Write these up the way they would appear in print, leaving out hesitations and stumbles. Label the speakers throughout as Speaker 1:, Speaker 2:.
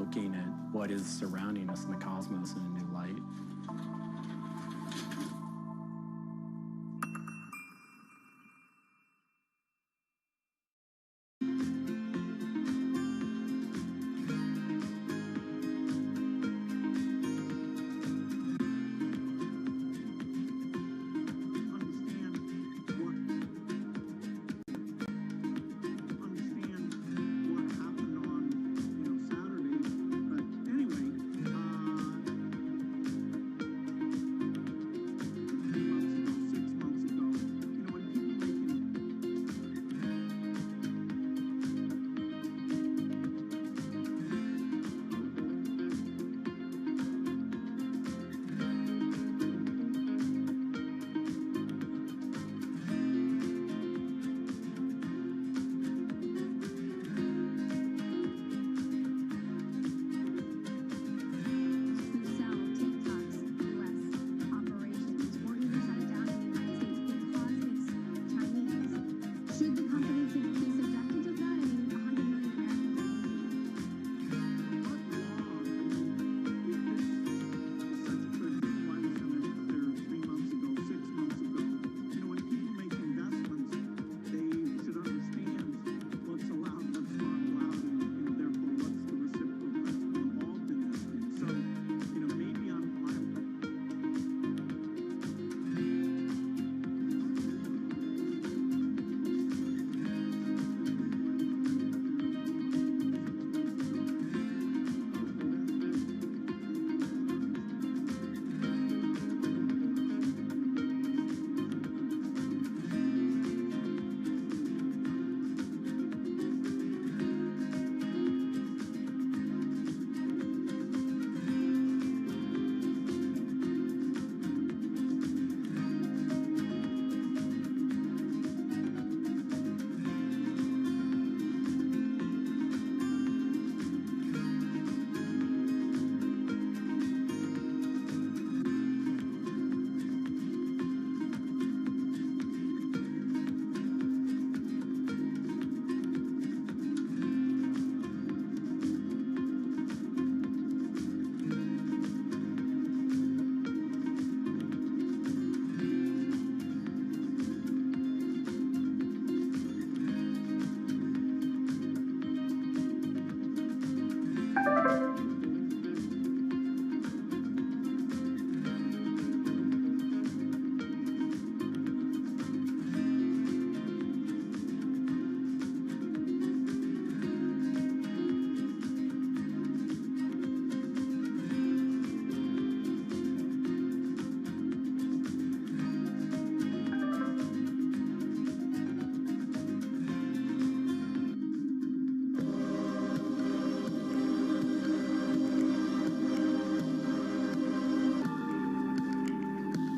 Speaker 1: looking at what is surrounding us in the cosmos in a new light.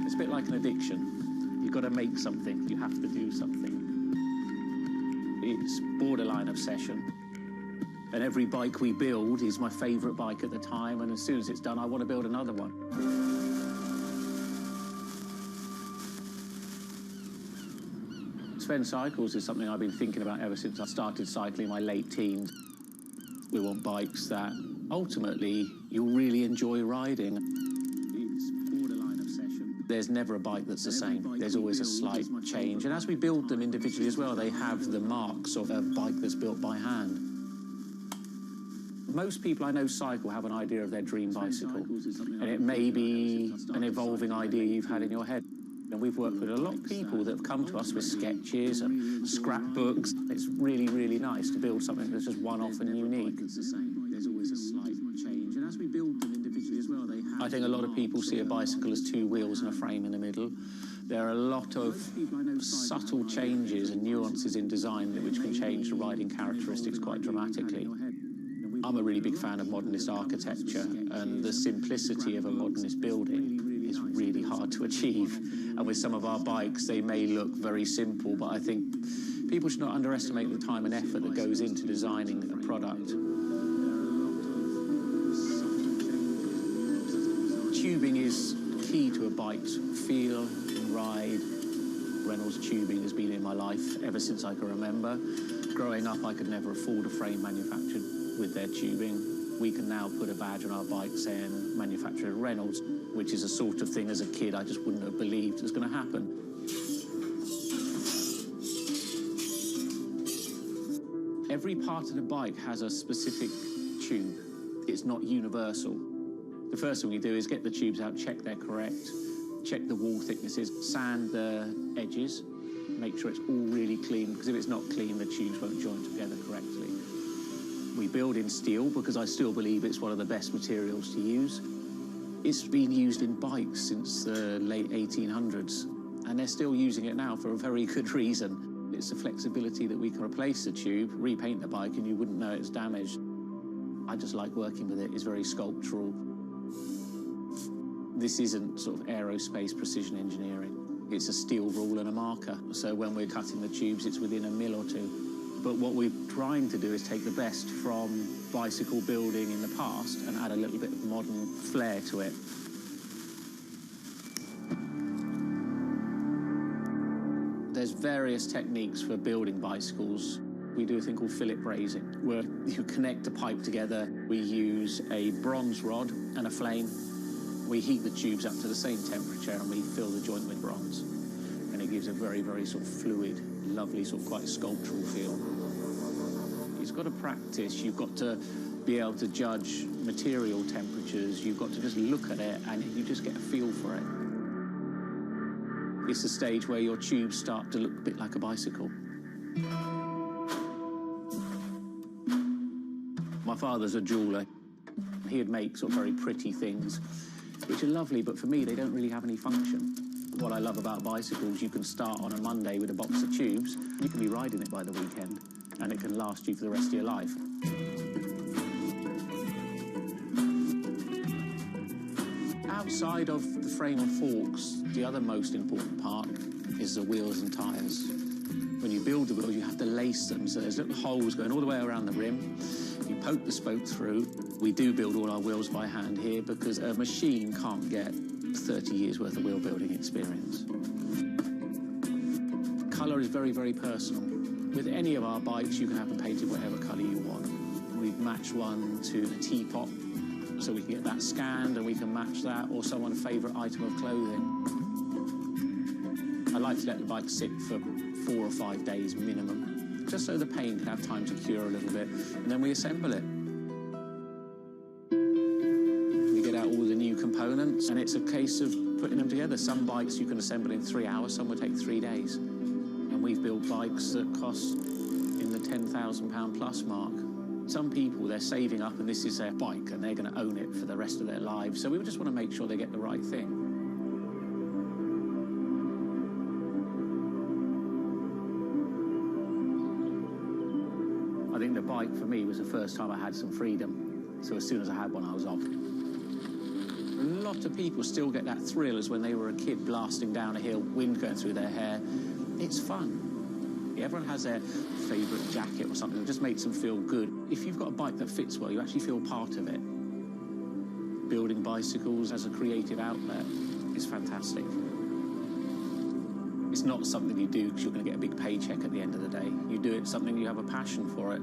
Speaker 2: A bit like an addiction. You've got to make something. You have to do something. It's borderline obsession. And every bike we build is my favourite bike at the time, and as soon as it's done, I want to build another one. Sven Cycles is something I've been thinking about ever since I started cycling in my late teens. We want bikes that ultimately you'll really enjoy riding. There's never a bike that's the same. There's always a slight change. And as we build them individually as well, they have the marks of a bike that's built by hand. Most people I know cycle have an idea of their dream bicycle. And it may be an evolving idea you've had in your head. And we've worked with a lot of people that have come to us with sketches and scrapbooks. It's really, really nice to build something that's just one-off and unique. There's always a slight change. And as we build them individually as well, they have... I think a lot of people see a bicycle as two wheels and a frame in the middle. There are a lot of subtle changes and nuances in design which can change the riding characteristics quite dramatically. I'm a really big fan of modernist architecture, and the simplicity of a modernist building is really hard to achieve. And with some of our bikes, they may look very simple, but I think people should not underestimate the time and effort that goes into designing a product. Tubing is key to a bike's feel and ride. Reynolds tubing has been in my life ever since I can remember. Growing up, I could never afford a frame manufactured with their tubing. We can now put a badge on our bike saying manufacturer Reynolds, which is a sort of thing as a kid I just wouldn't have believed was going to happen. Every part of the bike has a specific tube. It's not universal. The first thing we do is get the tubes out, check they're correct, check the wall thicknesses, sand the edges, make sure it's all really clean, because if it's not clean, the tubes won't join together correctly. We build in steel because I still believe it's one of the best materials to use. It's been used in bikes since the late 1800s, and they're still using it now for a very good reason. It's the flexibility that we can replace the tube, repaint the bike, and you wouldn't know it's damaged. I just like working with it. It's very sculptural. This isn't sort of aerospace precision engineering. It's a steel rule and a marker. So when we're cutting the tubes, it's within a mil or two. But what we're trying to do is take the best from bicycle building in the past and add a little bit of modern flair to it. There's various techniques for building bicycles. We do a thing called fillet brazing, where you connect a pipe together. We use a bronze rod and a flame. We heat the tubes up to the same temperature and we fill the joint with bronze. And it gives a very, very sort of fluid, lovely, sort of quite sculptural feel. You've got to practice. You've got to be able to judge material temperatures. You've got to just look at it and you just get a feel for it. It's the stage where your tubes start to look a bit like a bicycle. My father's a jeweller. He'd make sort of very pretty things, which are lovely, but for me, they don't really have any function. What I love about bicycles, you can start on a Monday with a box of tubes, you can be riding it by the weekend, and it can last you for the rest of your life. Outside of the frame and forks, the other most important part is the wheels and tyres. When you build the wheels, you have to lace them, so there's little holes going all the way around the rim. You poke the spoke through. We do build all our wheels by hand here because a machine can't get 30 years worth of wheel building experience. Colour is very, very personal. With any of our bikes, you can have them painted whatever colour you want. We've matched one to a teapot, so we can get that scanned and we can match that, or someone's favourite item of clothing. I like to let the bike sit for 4 or 5 days minimum, just so the paint can have time to cure a little bit, and then we assemble it. We get out all the new components, and it's a case of putting them together. Some bikes you can assemble in 3 hours, some will take 3 days. And we've built bikes that cost in the £10,000 plus mark. Some people, they're saving up and this is their bike and they're going to own it for the rest of their lives. So we just want to make sure they get the right thing. I think the bike for me was the first time I had some freedom. So as soon as I had one, I was off. A lot of people still get that thrill as when they were a kid blasting down a hill, wind going through their hair. It's fun. Everyone has their favourite jacket or something that just makes them feel good. If you've got a bike that fits well, you actually feel part of it. Building bicycles as a creative outlet is fantastic. It's not something you do because you're going to get a big paycheck at the end of the day. You do it something you have a passion for it.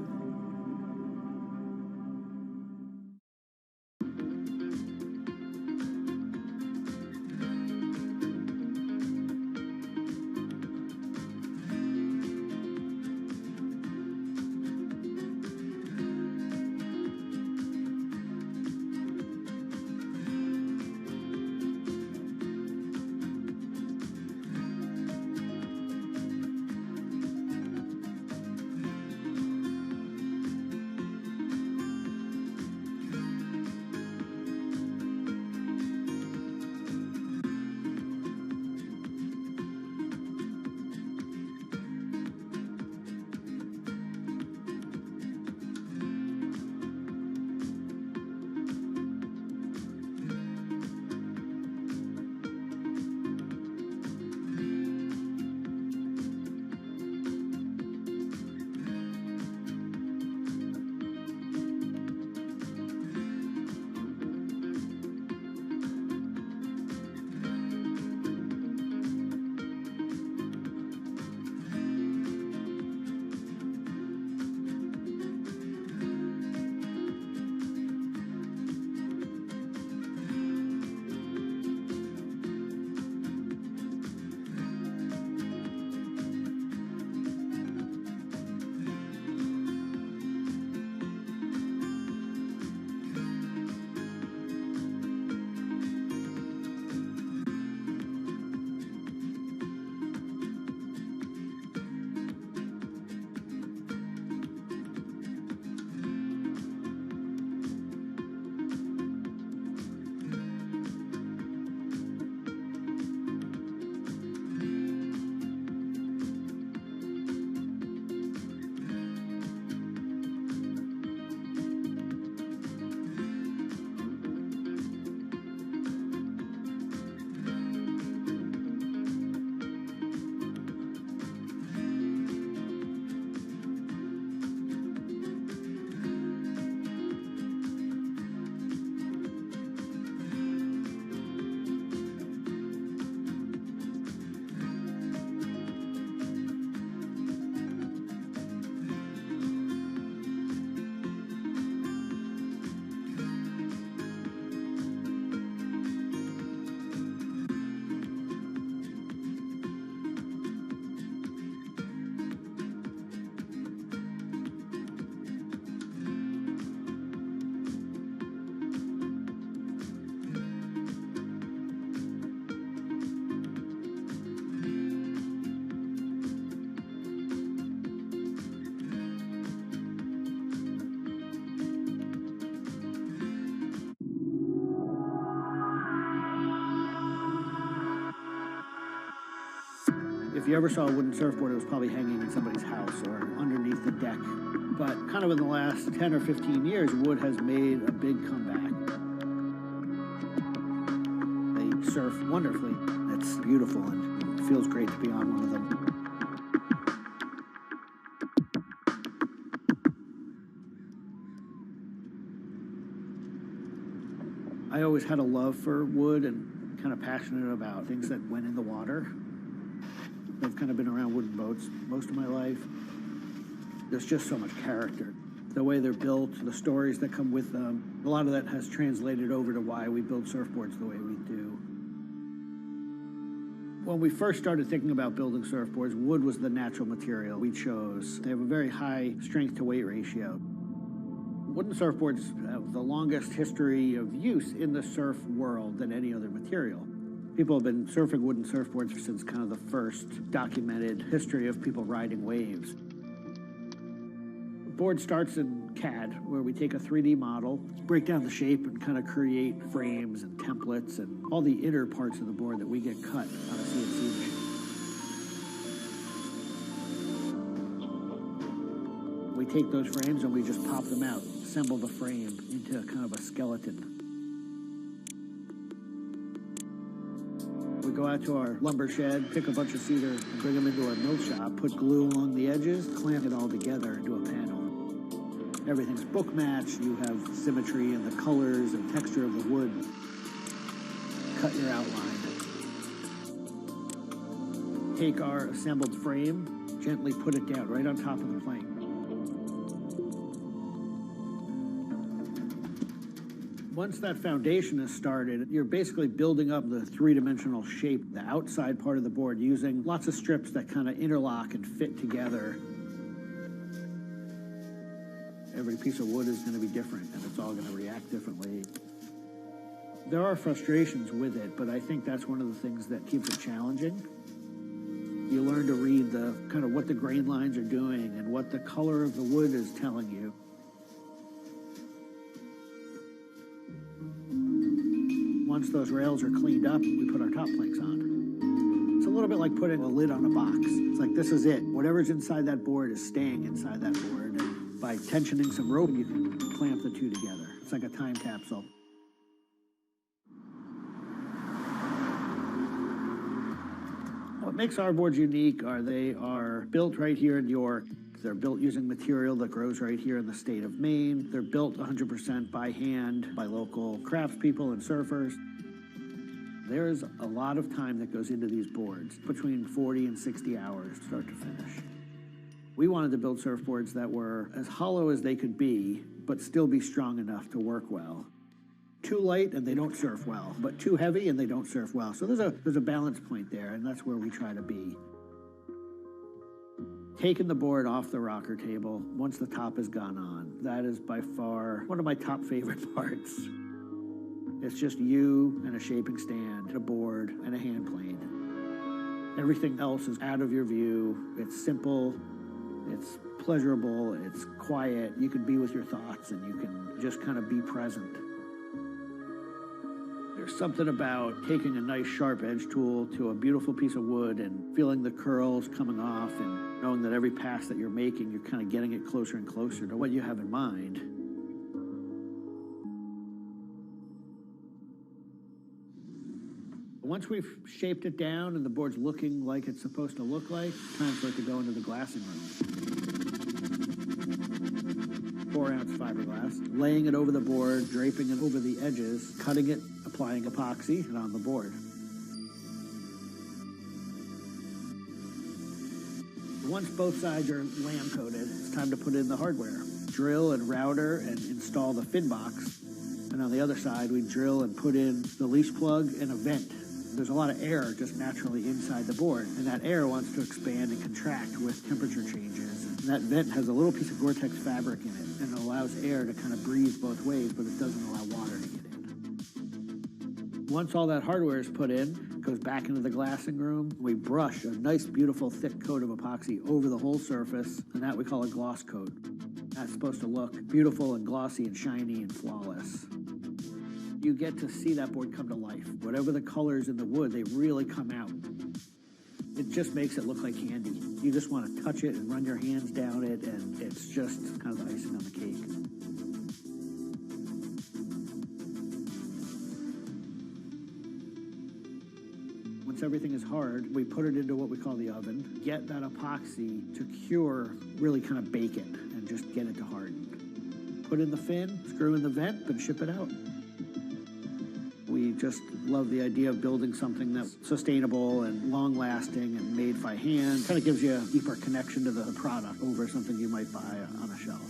Speaker 3: If you ever saw a wooden surfboard, it was probably hanging in somebody's house or underneath the deck. But kind of in the last 10 or 15 years, wood has made a big comeback. They surf wonderfully. It's beautiful and it feels great to be on one of them. I always had a love for wood and kind of passionate about things that went in the water. I've kind of been around wooden boats most of my life. There's just so much character. The way they're built, the stories that come with them, a lot of that has translated over to why we build surfboards the way we do. When we first started thinking about building surfboards, wood was the natural material we chose. They have a very high strength to weight ratio. Wooden surfboards have the longest history of use in the surf world than any other material. People have been surfing wooden surfboards since kind of the first documented history of people riding waves. The board starts in CAD, where we take a 3D model, break down the shape, and kind of create frames and templates and all the inner parts of the board that we get cut on a CNC machine. We take those frames and we just pop them out, assemble the frame into kind of a skeleton. We go out to our lumber shed, pick a bunch of cedar, and bring them into our mill shop, put glue along the edges, clamp it all together into a panel. Everything's book matched, you have symmetry in the colors and texture of the wood. Cut your outline. Take our assembled frame, gently put it down right on top of the plank. Once that foundation is started, you're basically building up the three-dimensional shape, the outside part of the board, using lots of strips that kind of interlock and fit together. Every piece of wood is going to be different, and it's all going to react differently. There are frustrations with it, but I think that's one of the things that keeps it challenging. You learn to read the kind of what the grain lines are doing and what the color of the wood is telling you. Once those rails are cleaned up, we put our top planks on. It's a little bit like putting a lid on a box. It's like, this is it. Whatever's inside that board is staying inside that board. And by tensioning some rope, you can clamp the two together. It's like a time capsule. What makes our boards unique are they are built right here in York. They're built using material that grows right here in the state of Maine. They're built 100% by hand by local craftspeople and surfers. There's a lot of time that goes into these boards, between 40 and 60 hours, start to finish. We wanted to build surfboards that were as hollow as they could be, but still be strong enough to work well. Too light and they don't surf well, but too heavy and they don't surf well. So there's a balance point there, and that's where we try to be. Taking the board off the rocker table once the top has gone on, that is by far one of my top favorite parts. It's just you and a shaping stand, a board, and a hand plane. Everything else is out of your view. It's simple, it's pleasurable, it's quiet. You can be with your thoughts and you can just kind of be present. There's something about taking a nice sharp edge tool to a beautiful piece of wood and feeling the curls coming off and knowing that every pass that you're making, you're kind of getting it closer and closer to what you have in mind. Once we've shaped it down and the board's looking like it's supposed to look like, it's time for it to go into the glassing room. 4-ounce fiberglass, laying it over the board, draping it over the edges, cutting it, applying epoxy, and on the board. Once both sides are lamb coated, it's time to put in the hardware. Drill and router and install the fin box. And on the other side, we drill and put in the leash plug and a vent. There's a lot of air just naturally inside the board, and that air wants to expand and contract with temperature changes. And that vent has a little piece of Gore-Tex fabric in it, and it allows air to kind of breathe both ways, but it doesn't allow water to get in. Once all that hardware is put in, it goes back into the glassing room. We brush a nice, beautiful, thick coat of epoxy over the whole surface, and that we call a gloss coat. That's supposed to look beautiful and glossy and shiny and flawless. You get to see that board come to life. Whatever the colors in the wood, they really come out. It just makes it look like candy. You just want to touch it and run your hands down it, and it's just kind of the icing on the cake. Once everything is hard, we put it into what we call the oven, get that epoxy to cure, really kind of bake it, and just get it to harden. Put in the fin, screw in the vent, and ship it out. We just love the idea of building something that's sustainable and long-lasting and made by hand. Kind of gives you a deeper connection to the product over something you might buy on a shelf.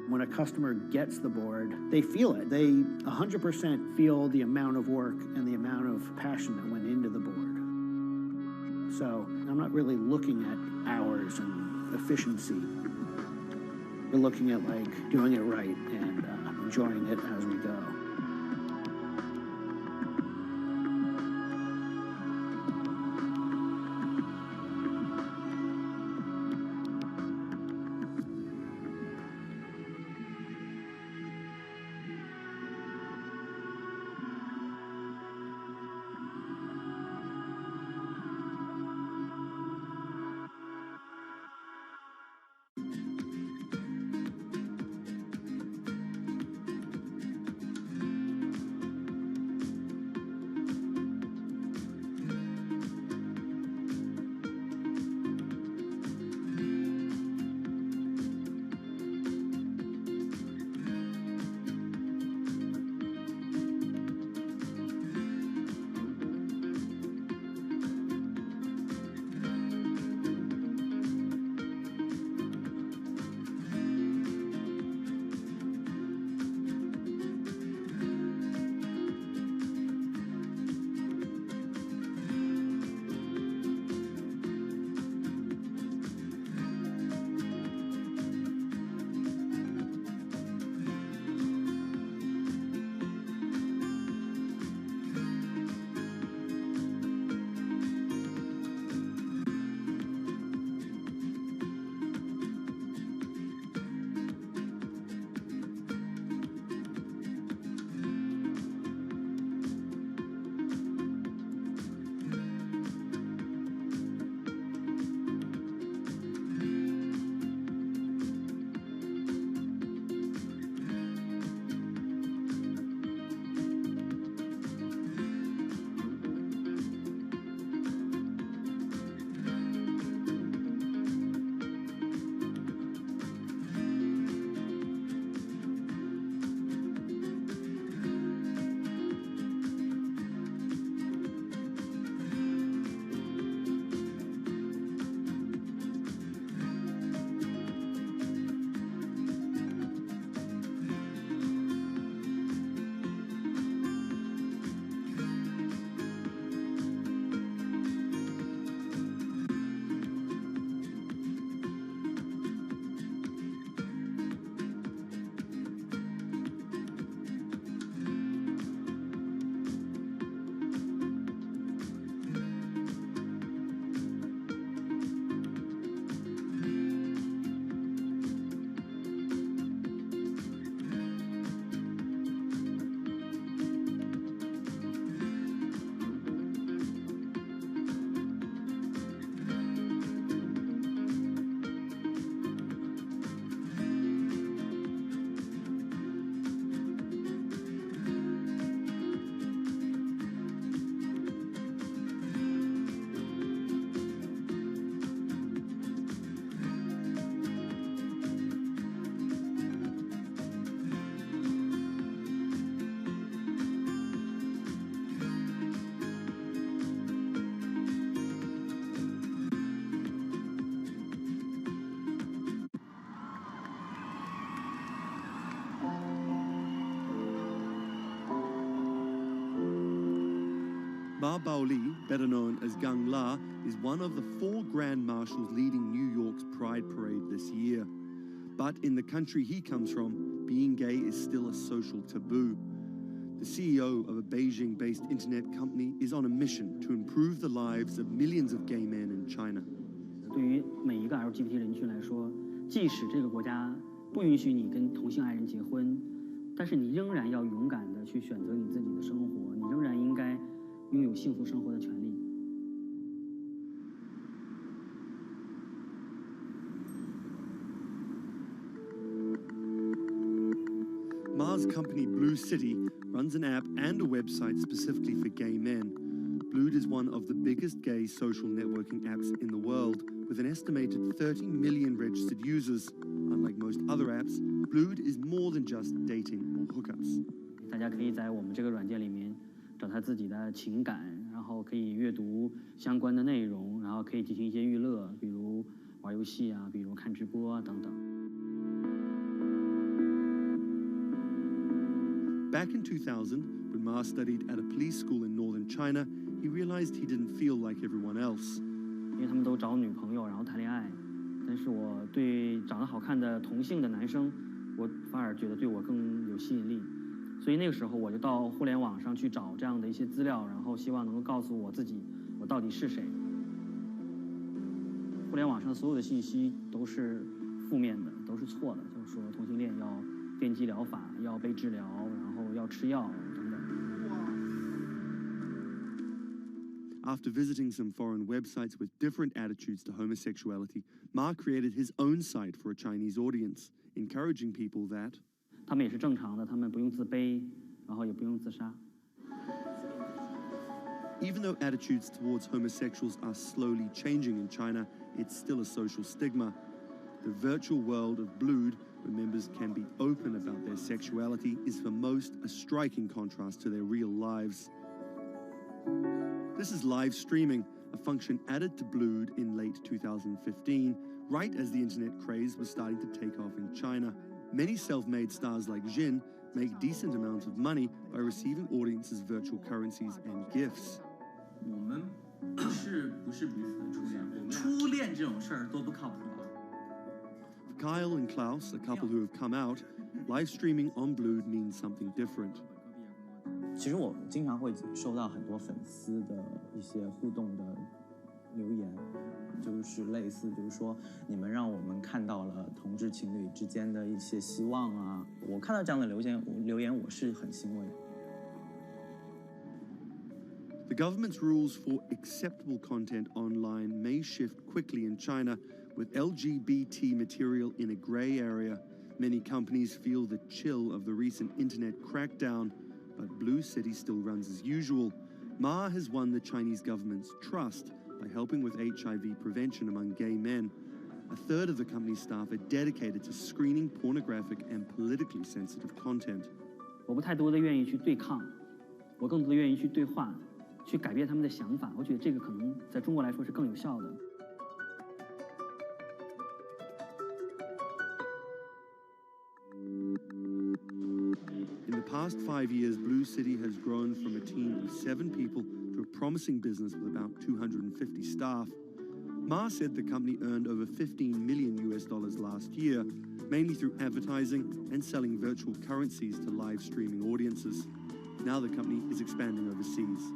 Speaker 3: When a customer gets the board, they feel it. They 100% feel the amount of work and the amount of passion that went into the board. So I'm not really looking at hours and efficiency. We're looking at like doing it right and enjoying it as we go.
Speaker 4: Ma Baoli, better known as Gang La, is one of the 4 Grand Marshals leading New York's Pride Parade this year. But in the country he comes from, being gay is still a social taboo. The CEO of a Beijing-based internet company is on a mission to improve the lives of millions of gay men in China.
Speaker 5: 对于每一个 LGBT 人群来说，即使这个国家不允许你跟同性爱人结婚，但是你仍然要勇敢地去选择你自己的生活，你仍然应该拥有幸福生活的权利。
Speaker 4: Ma's company Blue City runs an app and a website specifically for gay men. Blued is one of the biggest gay social networking apps in the world, with an estimated 30 million registered users. Unlike most other apps, Blued is more than just dating or hookups.
Speaker 5: 大家可以在我们这个软件里面找他自己的情感，然后可以阅读相关的内容，然后可以进行一些娱乐，比如玩游戏啊，比如看直播啊等等。
Speaker 4: Back in 2000, when Ma studied at a police school in northern China, he realized he didn't feel like everyone else.
Speaker 5: 因为他们都找女朋友，然后谈恋爱，但是我对长得好看的同性的男生，我反而觉得对我更有吸引力。所以那个时候我就到互联网上去找这样的一些资料，然后希望能够告诉我自己我到底是谁。互联网上所有的信息都是负面的，都是错的，就是说同性恋要电击疗法，要被治疗，然后要吃药等等。
Speaker 4: After visiting some foreign websites with different attitudes to homosexuality, Ma created his own site for a Chinese audience, encouraging people that
Speaker 5: 他们也是正常的，他们不用自卑，然后也不用自杀。
Speaker 4: even though attitudes towards homosexuals are slowly changing in China, it's still a social stigma. The virtual world of Blued, where members can be open about their sexuality, is for most a striking contrast to their real lives. This is live streaming, a function added to Blued in late 2015, right as the internet craze was starting to take off in China. Many self-made stars like Jin make decent amounts of money by receiving audiences virtual currencies and gifts.
Speaker 6: 我们不是彼此的初恋，初恋这种事儿多不靠谱啊。
Speaker 4: For Kyle and Klaus, a couple who have come out, live streaming on Blued means something different.
Speaker 7: 其实我经常会收到很多粉丝的一些互动的留言，就是类似就是说你们让我们看到了同志情侣之间的一些希望啊。我看到这样的留言我是很欣慰。
Speaker 4: The government's rules for acceptable content online may shift quickly in China, with LGBT material in a grey area. Many companies feel the chill of the recent internet crackdown, but Blue City still runs as usual. Ma has won the Chinese government's trust by helping with HIV prevention among gay men. A third of the company's staff are dedicated to screening pornographic and politically sensitive content.
Speaker 5: 我不太多的愿意去对抗，我更多的愿意去对话，去改变他们的想法。我觉得这个可能在中国来说是更有效的。
Speaker 4: In the past 5 years, Blue City has grown from a team of 7 people to a promising business with about 250 staff. Ma said the company earned over $15 million last year, mainly through advertising and selling virtual currencies to live streaming audiences. Now the company is expanding overseas.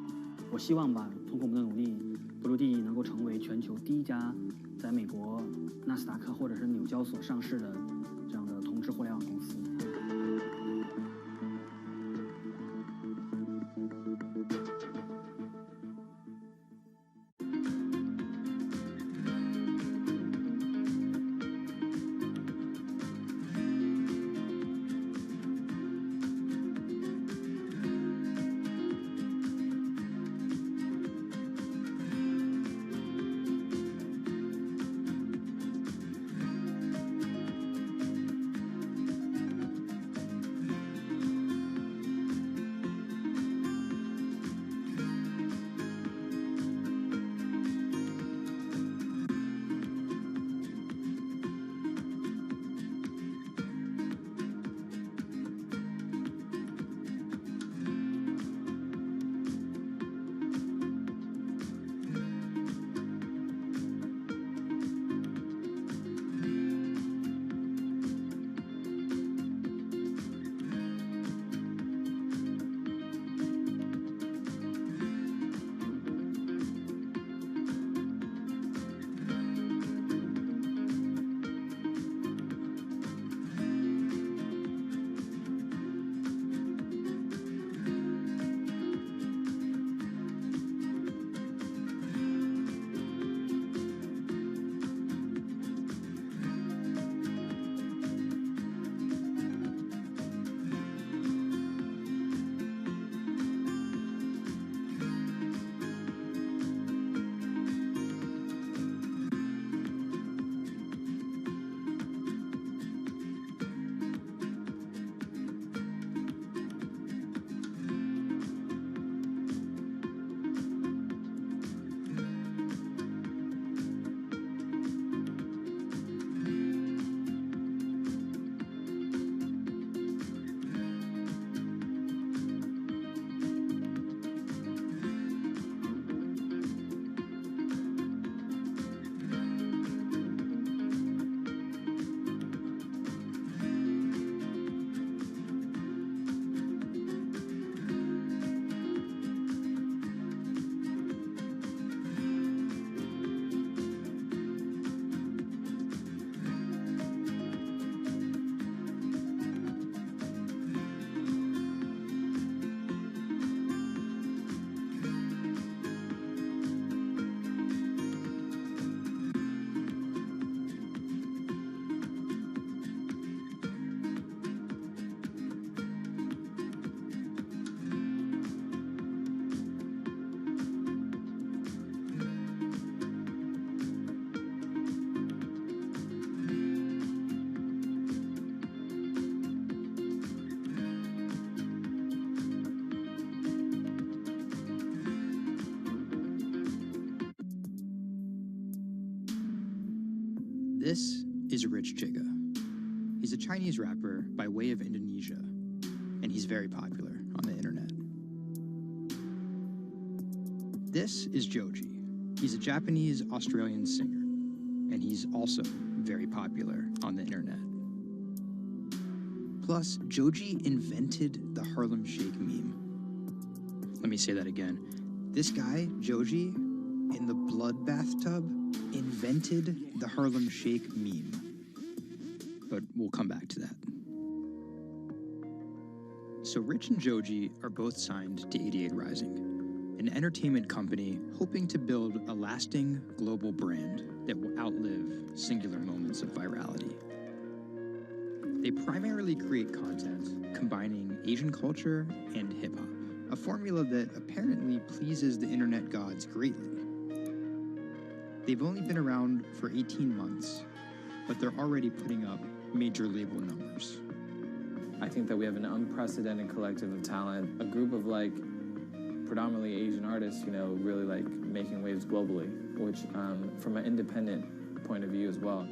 Speaker 5: 我希望吧，通过我们的努力，Blue能够成为全球第一家在美国纳斯达克或者是纽交所上市的这样的同质互联网公司。
Speaker 8: This is Rich Chiga. He's a Chinese rapper by way of Indonesia, and he's very popular on the internet. This is Joji. He's a Japanese-Australian singer, and he's also very popular on the internet. Plus, Joji invented the Harlem Shake meme. Let me say that again. This guy, Joji, in the blood bathtub, invented the Harlem Shake meme. But we'll come back to that. So Rich and Joji are both signed to 88 Rising, an entertainment company hoping to build a lasting global brand that will outlive singular moments of virality. They primarily create content combining Asian culture and hip-hop, a formula that apparently pleases the internet gods greatly. They've only been around for 18 months, but they're already putting up major label numbers.
Speaker 9: I think that we have an unprecedented collective of talent, a group of predominantly Asian artists, really making waves globally, which from an independent point of view as well.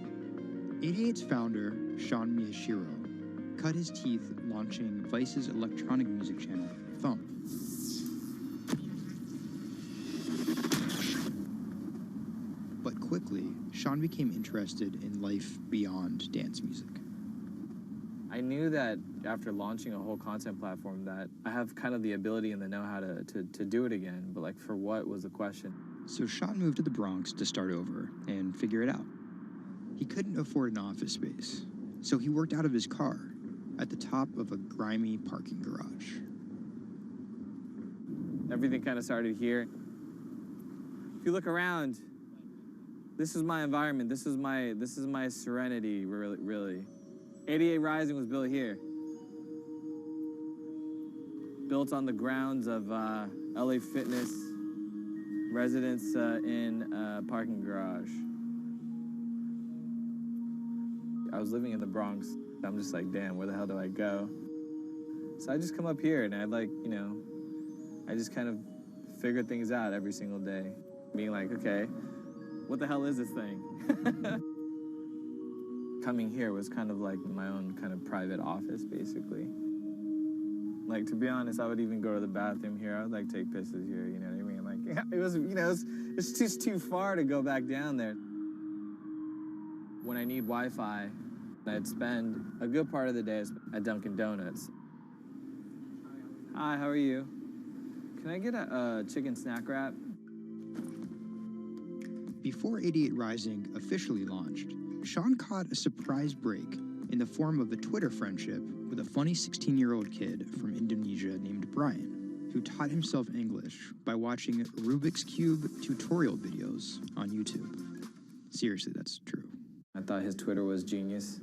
Speaker 8: 88's founder, Sean Miyashiro, cut his teeth launching Vice's electronic music channel, Thump. But quickly, Sean became interested in life beyond dance music.
Speaker 9: I knew that after launching a whole content platform that I have kind of the ability and the know-how to do it again, but for what was the question.
Speaker 8: So Sean moved to the Bronx to start over and figure it out. He couldn't afford an office space, so he worked out of his car at the top of a grimy parking garage.
Speaker 9: Everything kind of started here. If you look around, this is my environment. This is my serenity, really. 88 Rising was built here. Built on the grounds of LA Fitness, residence in a parking garage. I was living in the Bronx. I'm just damn, where the hell do I go? So I just come up here and I just kind of figure things out every single day. Being okay, what the hell is this thing? Coming here was kind of my own kind of private office, basically. To be honest, I would even go to the bathroom here. I would take pisses here, you know what I mean? It was, it's just too far to go back down there. When I need Wi-Fi, I'd spend a good part of the day at Dunkin' Donuts. Hi, how are you? Can I get a chicken snack wrap?
Speaker 8: Before 88 Rising officially launched, Sean caught a surprise break in the form of a Twitter friendship with a funny 16-year-old kid from Indonesia named Brian, who taught himself English by watching Rubik's Cube tutorial videos on YouTube. Seriously, that's true.
Speaker 9: I thought his Twitter was genius,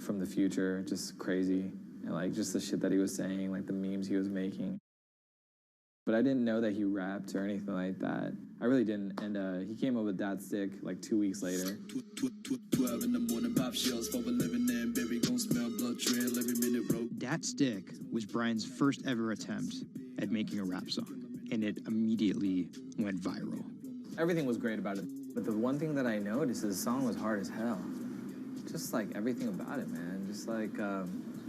Speaker 9: from the future, just crazy, and just the shit that he was saying, the memes he was making. But I didn't know that he rapped or anything like that. I really didn't, and he came up with that stick 2 weeks later.
Speaker 10: 12 in the morning, pop shells for a living and baby gon' smell blood trail every minute, bro.
Speaker 8: Dat Stick was Brian's first ever attempt at making a rap song, and it immediately went viral.
Speaker 9: Everything was great about it, but the one thing that I noticed is the song was hard as hell. Just everything about it, man. Just it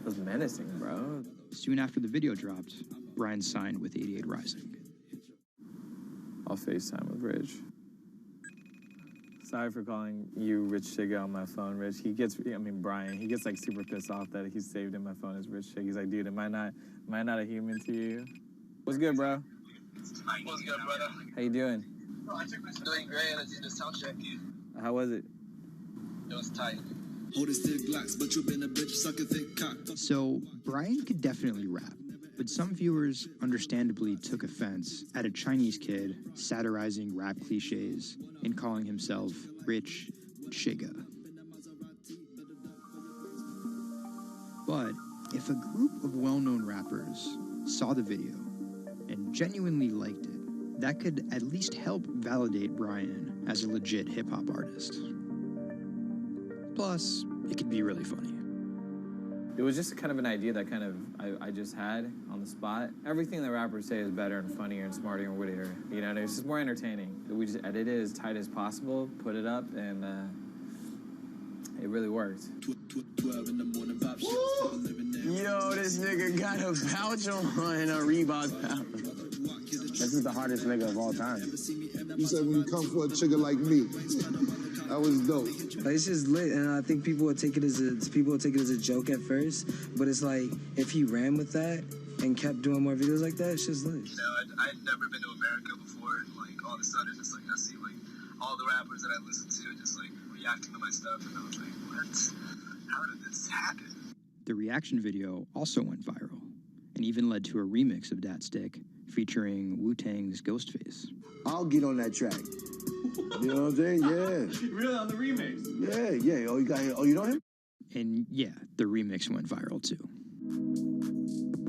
Speaker 9: was menacing, bro.
Speaker 8: Soon after the video dropped, Brian signed with 88 Rising.
Speaker 9: I'll FaceTime with Rich. Sorry for calling you Rich Chiga on my phone, Rich. Brian, he gets super pissed off that he's saved in my phone as Rich Chiga. He's like, dude, am I not a human to you? What's good, bro?
Speaker 11: What's good, brother?
Speaker 9: How you doing?
Speaker 11: Doing great. I just did a sound check.
Speaker 9: How was it?
Speaker 11: It was tight.
Speaker 8: So, Brian could definitely rap, but some viewers understandably took offense at a Chinese kid satirizing rap cliches and calling himself Rich Chiga. But if a group of well-known rappers saw the video and genuinely liked it, that could at least help validate Brian as a legit hip-hop artist. Plus, it could be really funny.
Speaker 9: It was just kind of an idea that I just had on the spot. Everything that rappers say is better and funnier and smarter and wittier. It's just more entertaining. We just edit it as tight as possible, put it up, and it really worked.
Speaker 12: Yo, this nigga got a pouch on a Reebok pouch. This is the hardest nigga of all time.
Speaker 13: You said when you come for a chigga like me, that was dope.
Speaker 14: It's just lit, and I think people will take it as a joke at first, but it's like if he ran with that and kept doing more videos like that, it's just lit.
Speaker 11: You know, I'd never been to America before, and like all of a sudden, just like I see like all the rappers that I listen to just like reacting to my stuff, and I was like, what? How did this happen?
Speaker 8: The reaction video also went viral and even led to a remix of Dat Stick featuring Wu-Tang's Ghostface.
Speaker 13: I'll get on that track. You know what I'm saying? Yeah.
Speaker 6: Really, on the remix?
Speaker 13: Yeah. Oh, you know him?
Speaker 8: And yeah, the remix went viral too.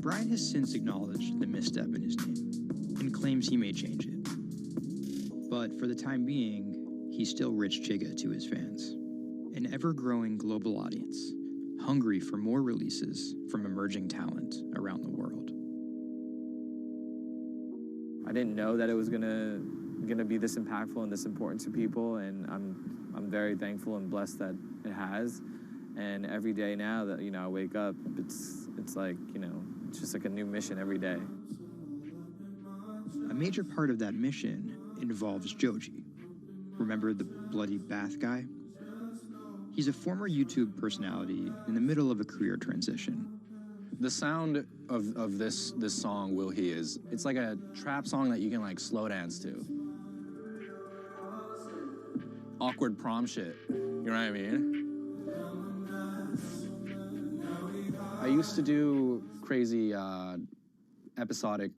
Speaker 8: Brian has since acknowledged the misstep in his name and claims he may change it. But for the time being, he's still Rich Chigga to his fans. An ever-growing global audience, hungry for more releases from emerging talent around the world.
Speaker 9: I didn't know that it was gonna be this impactful and this important to people, and I'm very thankful and blessed that it has. And every day now that I wake up, it's like it's just like a new mission every day.
Speaker 8: A major part of that mission involves Joji. Remember the bloody bath guy? He's a former YouTube personality in the middle of a career transition.
Speaker 1: The sound of this song, Will He, it's like a trap song that you can like slow dance to. Awkward prom shit, you know what I mean? I used to do crazy episodic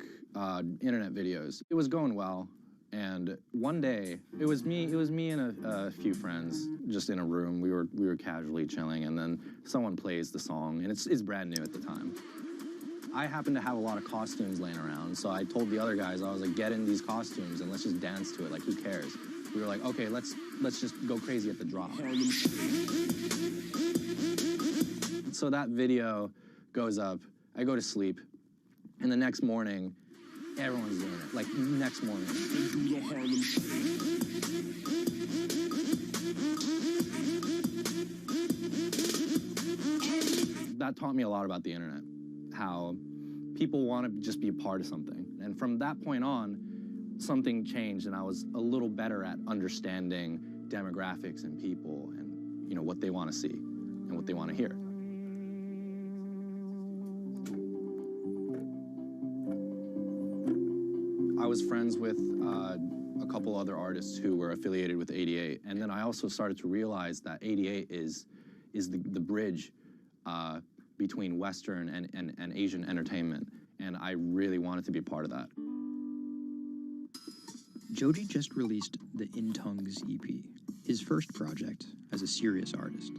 Speaker 1: internet videos. It was going well, and one day it was me and a few friends just in a room. We were casually chilling, and then someone plays the song, and it's brand new at the time. I happened to have a lot of costumes laying around, so I told the other guys, I was like, get in these costumes and let's just dance to it. Like, who cares? We were like, okay, let's just go crazy at the drop. So that video goes up. I go to sleep, and the next morning, everyone's doing it. Like, next morning. That taught me a lot about the internet, how people want to just be a part of something. And from that point on, something changed, and I was a little better at understanding demographics and people and, what they want to see and what they want to hear. I was friends with a couple other artists who were affiliated with 88, and then I also started to realize that 88 is the bridge between Western and Asian entertainment, and I really wanted to be a part of that.
Speaker 8: Joji just released the In Tongues EP, his first project as a serious artist.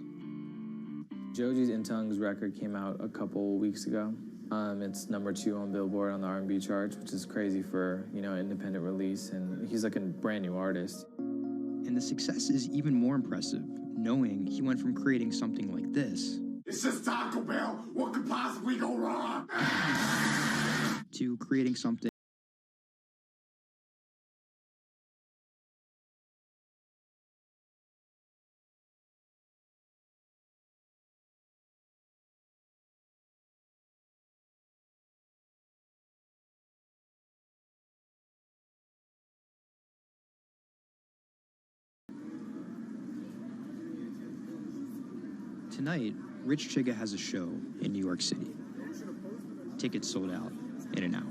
Speaker 9: Joji's In Tongues record came out a couple weeks ago. It's #2 on Billboard on the R&B charts, which is crazy for, an independent release, and he's like a brand new artist.
Speaker 8: And the success is even more impressive, knowing he went from creating something like this,
Speaker 13: It's just Taco Bell. What could possibly go wrong?
Speaker 8: to creating something Tonight, Rich Chigga has a show in New York City. Tickets sold out in an hour.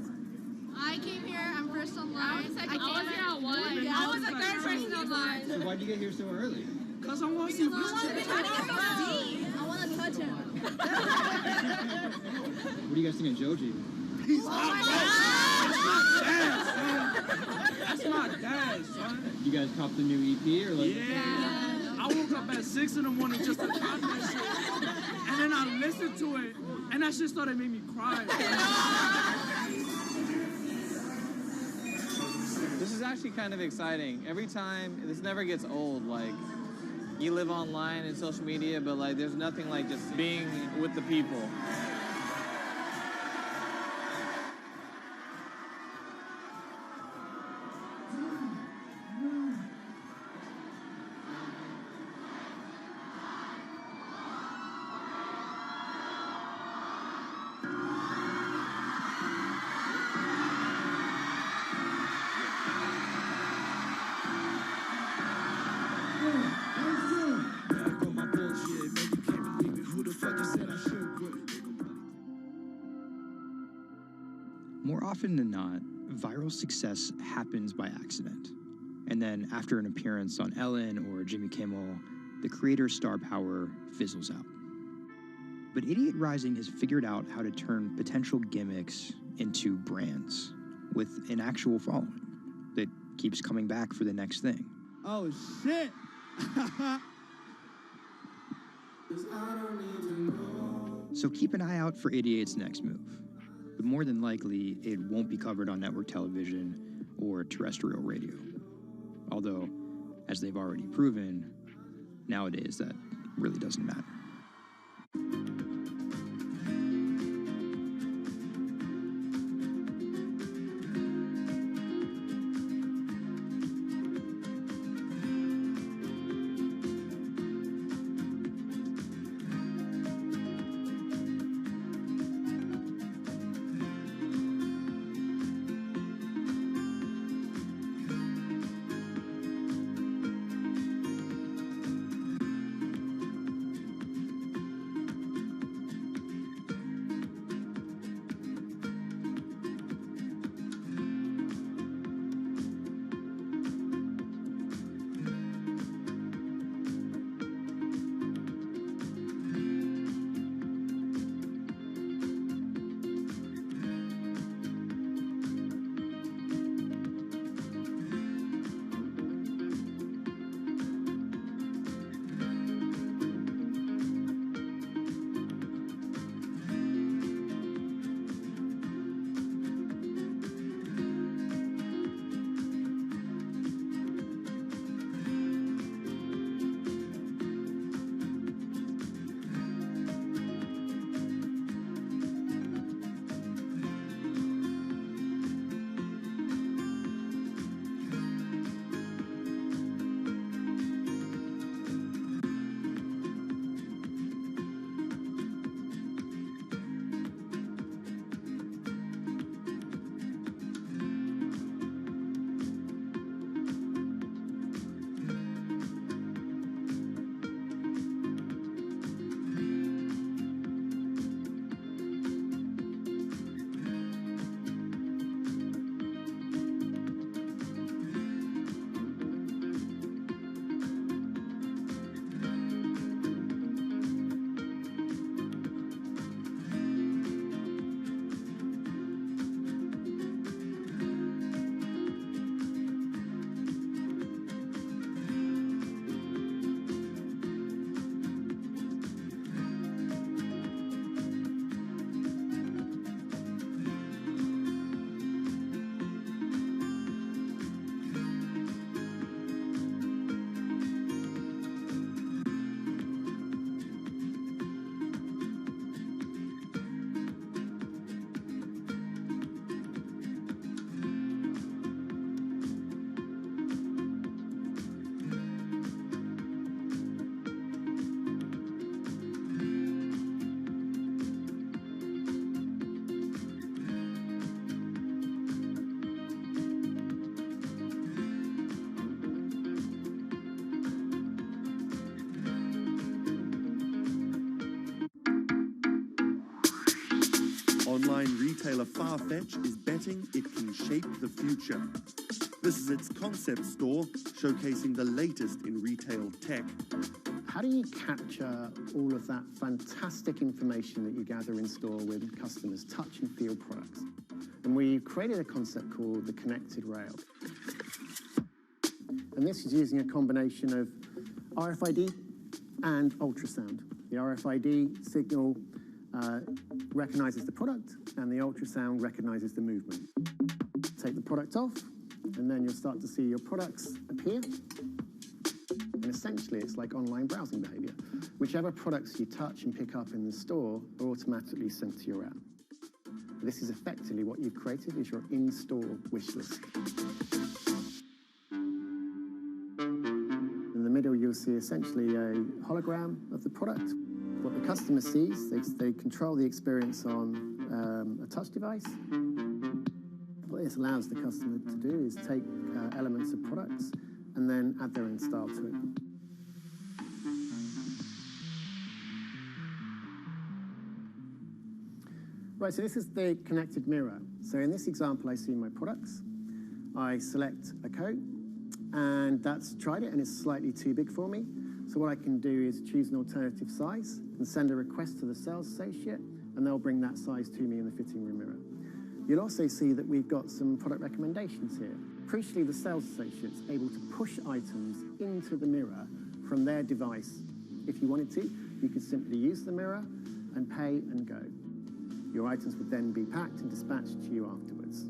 Speaker 15: I came here, I'm first online. I was here at 1. I was the third person online.
Speaker 16: So why'd you get here so early?
Speaker 15: Because I want to see Rich Chigga. I want to touch him.
Speaker 16: What do you guys think of Joji?
Speaker 15: He's
Speaker 6: That's my dad, son.
Speaker 16: You guys cop the new EP or like?
Speaker 6: Yeah. I woke up at 6 in the morning just to cop that shit. And then I listened to it, and that shit started making me cry.
Speaker 9: This is actually kind of exciting. Every time, this never gets old. Like, you live online and social media, but like, there's nothing like just being with the people.
Speaker 8: often than not, viral success happens by accident. And then after an appearance on Ellen or Jimmy Kimmel, the creator's star power fizzles out. But Idiot Rising has figured out how to turn potential gimmicks into brands with an actual following that keeps coming back for the next thing.
Speaker 6: Oh, shit.
Speaker 8: So keep an eye out for Idiot's next move. But more than likely, it won't be covered on network television or terrestrial radio. Although, as they've already proven, nowadays that really doesn't matter.
Speaker 4: Online retailer Farfetch is betting it can shape the future. This is its concept store, showcasing the latest in retail tech.
Speaker 17: How do you capture all of that fantastic information that you gather in store with customers, touch and feel products? And we created a concept called the connected rail. And this is using a combination of RFID and ultrasound. The RFID signal recognizes the product, and the ultrasound recognizes the movement. Take the product off, and then you'll start to see your products appear. And essentially, it's like online browsing behavior. Whichever products you touch and pick up in the store are automatically sent to your app. This is effectively what you've created is your in-store wish list. In the middle, you'll see essentially a hologram of the product. What the customer sees, they control the experience on a touch device. What this allows the customer to do is take elements of products and then add their own style to it. Right, so this is the connected mirror. So in this example, I see my products. I select a coat, and that's tried it, and it's slightly too big for me. So what I can do is choose an alternative size and send a request to the sales associate, and they'll bring that size to me in the fitting room mirror. You'll also see that we've got some product recommendations here. Crucially, the sales associate's able to push items into the mirror from their device. If you wanted to, you could simply use the mirror and pay and go. Your items would then be packed and dispatched to you afterwards.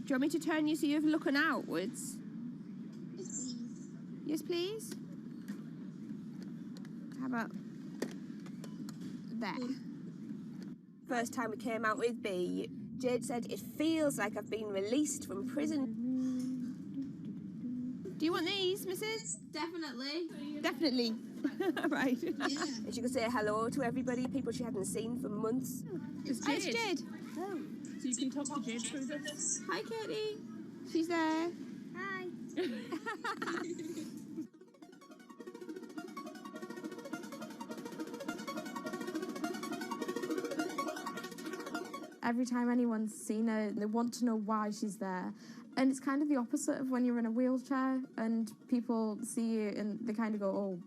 Speaker 18: Do you want me to turn you so you're looking outwards? Yes, please. How about there? First time we came out with B, Jade said, "It feels like I've been released from prison." Do you want these, Mrs.?
Speaker 15: Definitely.
Speaker 18: Definitely. Right. Yeah. And she could say hello to everybody, people she hadn't seen for months.
Speaker 15: It's
Speaker 18: Hi, it's Jade.
Speaker 15: Oh. So you can talk to Jade through this.
Speaker 18: Hi, Katie. She's there.
Speaker 15: Hi.
Speaker 19: Every time anyone's seen her, they want to know why she's there. And it's kind of the opposite of when you're in a wheelchair and people see you and they kind of go, oh,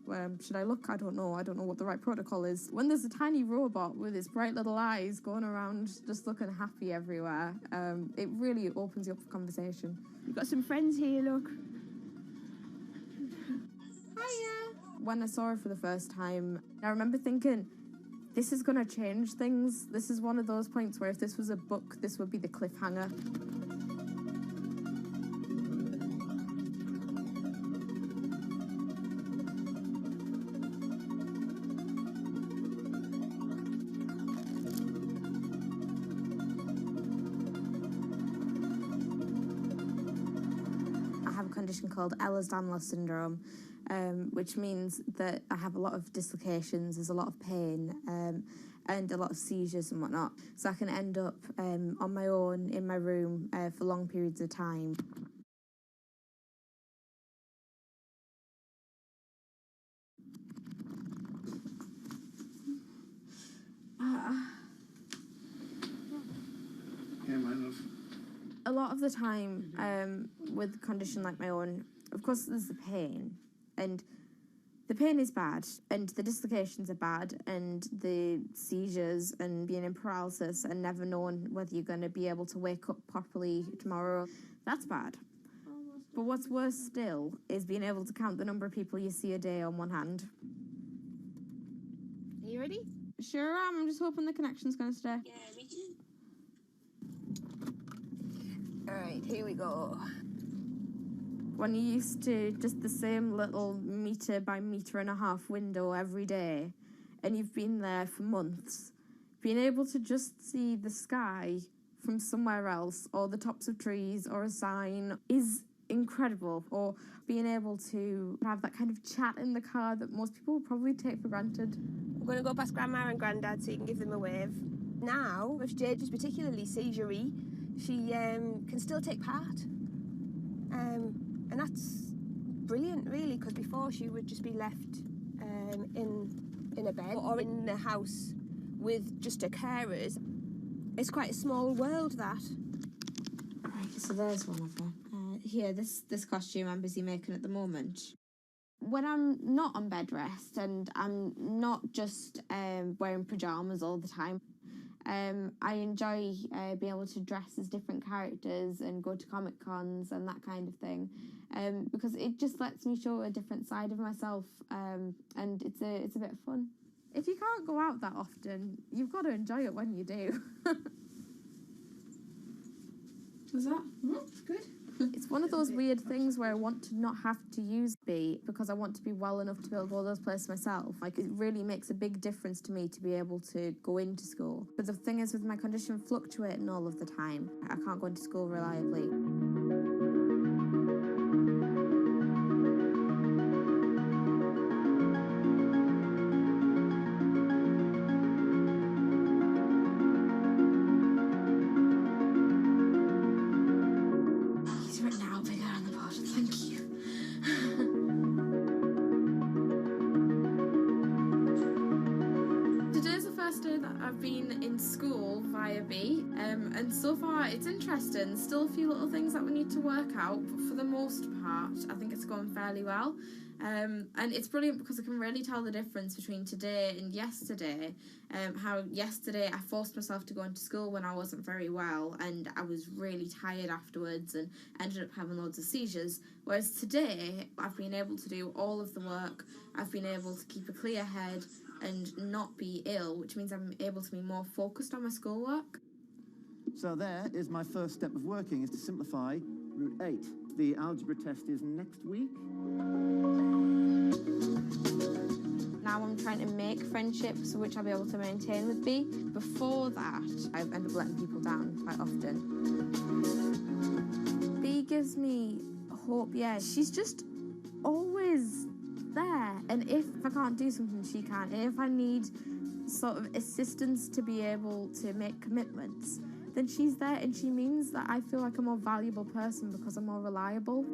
Speaker 19: should I look? I don't know what the right protocol is. When there's a tiny robot with its bright little eyes going around just looking happy everywhere, it really opens you up for conversation.
Speaker 18: You've got some friends here, look.
Speaker 19: Hiya! When I saw her for the first time, I remember thinking, this is going to change things. This is one of those points where if this was a book, this would be the cliffhanger. condition called Ehlers-Danlos syndrome, which means that I have a lot of dislocations, there's a lot of pain, and a lot of seizures and whatnot. So I can end up on my own in my room for long periods of time. A lot of the time, with a condition like my own, of course there's the pain, and the pain is bad, and the dislocations are bad, and the seizures and being in paralysis and never knowing whether you're going to be able to wake up properly tomorrow, that's bad. But what's worse still is being able to count the number of people you see a day on one hand.
Speaker 18: Are you ready?
Speaker 19: Sure am, I'm just hoping the connection's going to stay.
Speaker 18: Yeah, me too. Alright, here we go.
Speaker 19: When you're used to just the same little metre by metre and a half window every day, and you've been there for months, being able to just see the sky from somewhere else, or the tops of trees, or a sign, is incredible. Or being able to have that kind of chat in the car that most people would probably take for granted.
Speaker 18: I'm going to go past Grandma and Grandad so you can give them a wave. Now, if Jade is particularly seizure-y, she can still take part. And that's brilliant, really, because before she would just be left in a bed or in the house with just her carers. It's quite a small world, that.
Speaker 19: Right, so there's one of them. Here, this costume I'm busy making at the moment. When I'm not on bed rest and I'm not just wearing pyjamas all the time, I enjoy being able to dress as different characters and go to Comic Cons and that kind of thing, because it just lets me show a different side of myself, and it's a bit of fun. If you can't go out that often, you've got to enjoy it when you do. Was that? Good. It's one of those weird things where I want to not have to use B because I want to be well enough to be able to go to those places myself. Like, it really makes a big difference to me to be able to go into school. But the thing is, with my condition fluctuating all of the time, I can't go into school reliably. And so far it's interesting. Still a few little things that we need to work out, but for the most part I think it's going fairly well, and it's brilliant because I can really tell the difference between today and yesterday. How yesterday I forced myself to go into school when I wasn't very well and I was really tired afterwards and ended up having loads of seizures, whereas today I've been able to do all of the work, I've been able to keep a clear head and not be ill, which means I'm able to be more focused on my schoolwork.
Speaker 20: So there is my first step of working, is to simplify root 8. The algebra test is next week.
Speaker 19: Now I'm trying to make friendships which I'll be able to maintain with B. Before that, I end up letting people down quite often. B gives me hope, yeah. She's just always there. And if I can't do something, she can. And if I need sort of assistance to be able to make commitments, then she's there, and she means that I feel like a more valuable person because I'm more reliable.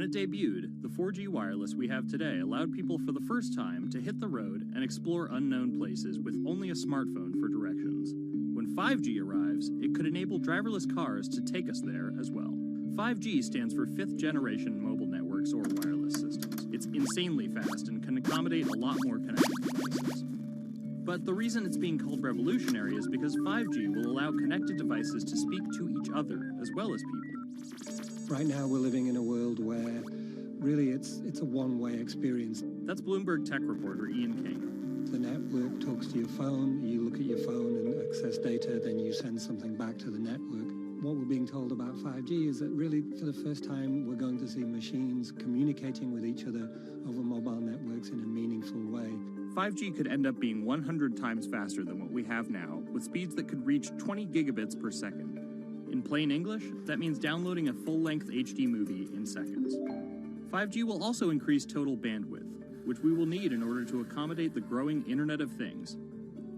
Speaker 21: When it debuted, the 4G wireless we have today allowed people for the first time to hit the road and explore unknown places with only a smartphone for directions. When 5G arrives, it could enable driverless cars to take us there as well. 5G stands for fifth generation mobile networks or wireless systems. It's insanely fast and can accommodate a lot more connected devices. But the reason it's being called revolutionary is because 5G will allow connected devices to speak to each other as well as people.
Speaker 22: Right now we're living in a world where really it's a one-way experience.
Speaker 21: That's Bloomberg tech reporter Ian King.
Speaker 22: The network talks to your phone, you look at your phone and access data, then you send something back to the network. What we're being told about 5G is that really for the first time we're going to see machines communicating with each other over mobile networks in a meaningful way.
Speaker 21: 5G could end up being 100 times faster than what we have now, with speeds that could reach 20 gigabits per second. In plain English, that means downloading a full-length HD movie in seconds. 5G will also increase total bandwidth, which we will need in order to accommodate the growing Internet of Things.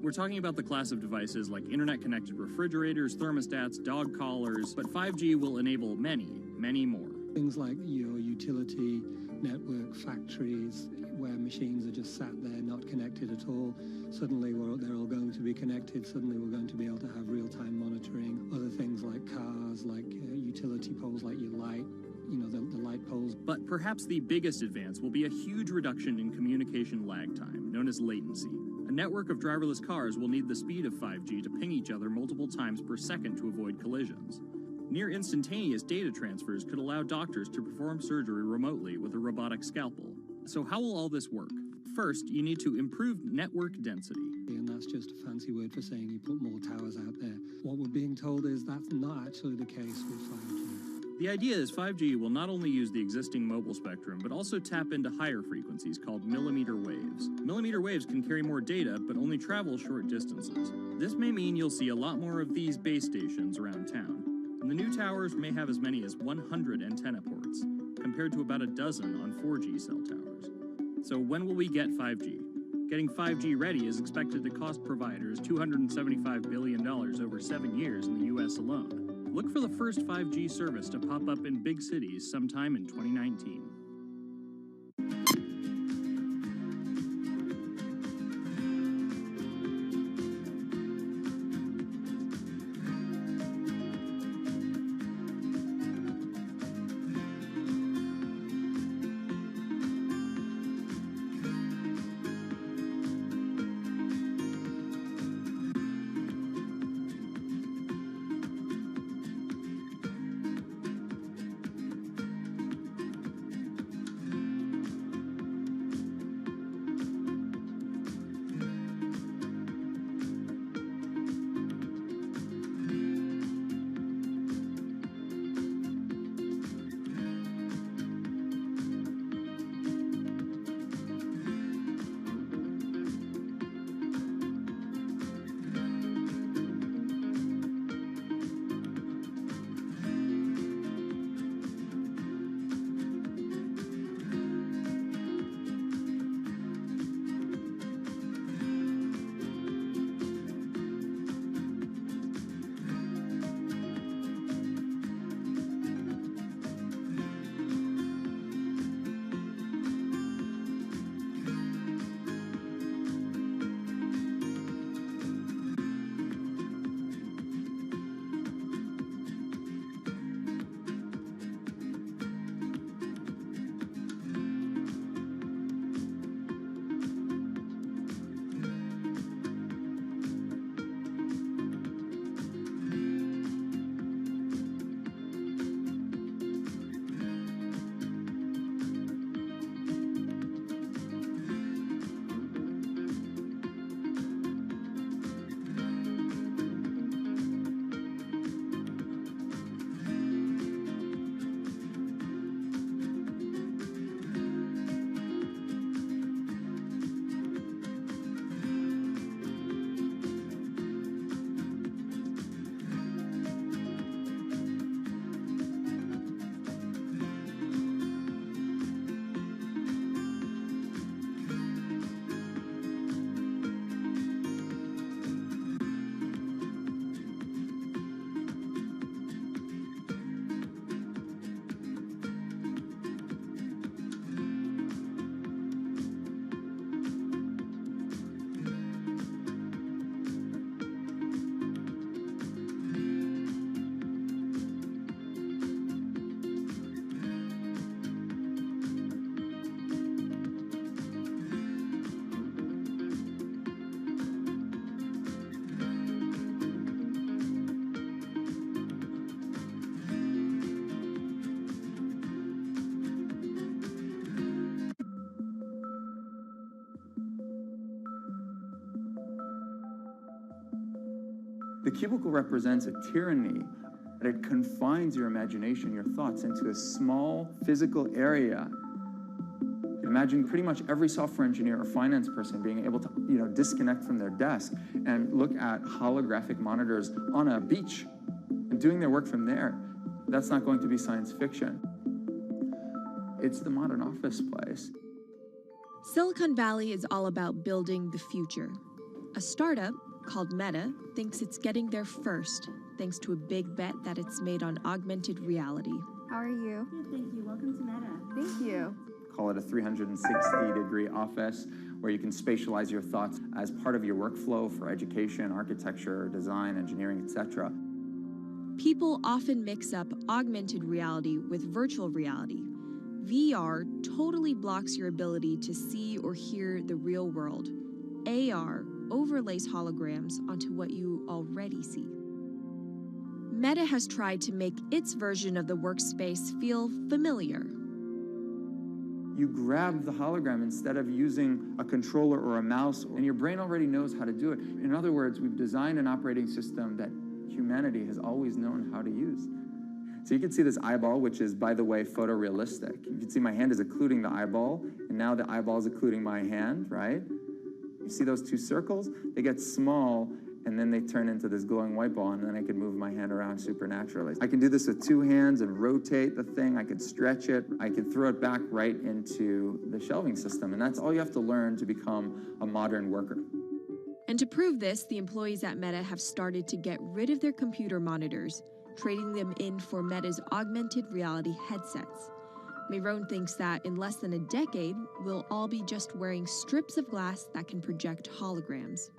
Speaker 21: We're talking about the class of devices like internet-connected refrigerators, thermostats, dog collars, but 5G will enable many, many more.
Speaker 22: Things like your utility network, factories, where machines are just sat there not connected at all. Suddenly they're all going to be connected. Suddenly we're going to be able to have real-time monitoring. Other things like cars, like utility poles, like your light, the light poles.
Speaker 21: But perhaps the biggest advance will be a huge reduction in communication lag time, known as latency. A network of driverless cars will need the speed of 5G to ping each other multiple times per second to avoid collisions. Near instantaneous data transfers could allow doctors to perform surgery remotely with a robotic scalpel. So how will all this work? First, you need to improve network density.
Speaker 22: And that's just a fancy word for saying you put more towers out there. What we're being told is that's not actually the case with 5G.
Speaker 21: The idea is 5G will not only use the existing mobile spectrum, but also tap into higher frequencies called millimeter waves. Millimeter waves can carry more data, but only travel short distances. This may mean you'll see a lot more of these base stations around town. And the new towers may have as many as 100 antenna ports, compared to about a dozen on 4G cell towers. So when will we get 5G? Getting 5G ready is expected to cost providers $275 billion over 7 years in the US alone. Look for the first 5G service to pop up in big cities sometime in 2019.
Speaker 2: The cubicle represents a tyranny. It confines your imagination, your thoughts, into a small physical area. Imagine pretty much every software engineer or finance person being able to, disconnect from their desk and look at holographic monitors on a beach and doing their work from there. That's not going to be science fiction. It's the modern office place.
Speaker 3: Silicon Valley is all about building the future. A startup called Meta thinks it's getting there first, thanks to a big bet that it's made on augmented reality.
Speaker 23: How are you?
Speaker 3: Good, thank you. Welcome to Meta.
Speaker 23: Thank you.
Speaker 2: Call it a 360-degree office where you can spatialize your thoughts as part of your workflow for education, architecture, design, engineering, etc.
Speaker 3: People often mix up augmented reality with virtual reality. VR totally blocks your ability to see or hear the real world. AR overlays holograms onto what you already see. Meta has tried to make its version of the workspace feel familiar.
Speaker 2: You grab the hologram instead of using a controller or a mouse, and your brain already knows how to do it. In other words, we've designed an operating system that humanity has always known how to use. So you can see this eyeball, which is, by the way, photorealistic. You can see my hand is occluding the eyeball, and now the eyeball is occluding my hand, right? You see those two circles? They get small, and then they turn into this glowing white ball, and then I can move my hand around supernaturally. I can do this with two hands and rotate the thing. I can stretch it. I can throw it back right into the shelving system, and that's all you have to learn to become a modern worker.
Speaker 3: And to prove this, the employees at Meta have started to get rid of their computer monitors, trading them in for Meta's augmented reality headsets. Mayron thinks that in less than a decade, we'll all be just wearing strips of glass that can project holograms.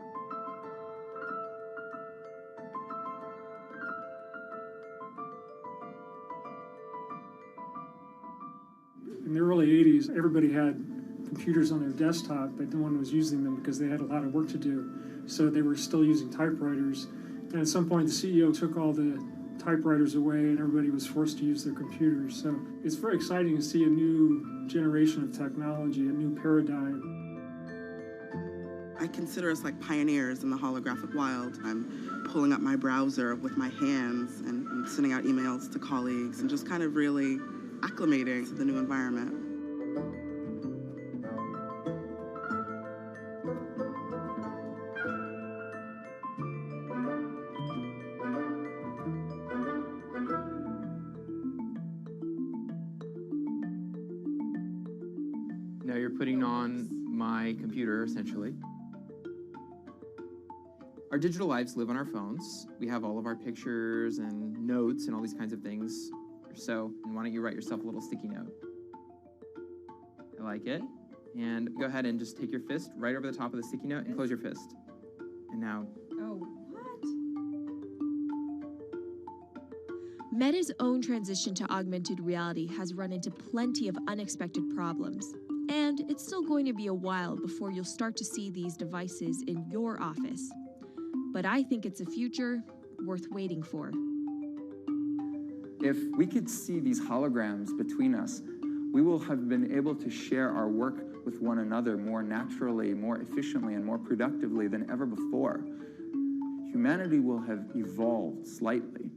Speaker 24: In the early 80s, everybody had computers on their desktop, but no one was using them because they had a lot of work to do. So they were still using typewriters. And at some point, the CEO took all the typewriters away and everybody was forced to use their computers. So it's very exciting to see a new generation of technology, a new paradigm.
Speaker 25: I consider us like pioneers in the holographic wild. I'm pulling up my browser with my hands and sending out emails to colleagues and just kind of really acclimating to the new environment.
Speaker 26: Now you're putting on my computer, essentially. Our digital lives live on our phones. We have all of our pictures and notes and all these kinds of things. So, and why don't you write yourself a little sticky note? I like it. And go ahead and just take your fist right over the top of the sticky note and close your fist. And now.
Speaker 3: Oh, what? Meta's own transition to augmented reality has run into plenty of unexpected problems. And it's still going to be a while before you'll start to see these devices in your office. But I think it's a future worth waiting for.
Speaker 2: If we could see these holograms between us, we will have been able to share our work with one another more naturally, more efficiently, and more productively than ever before. Humanity will have evolved slightly.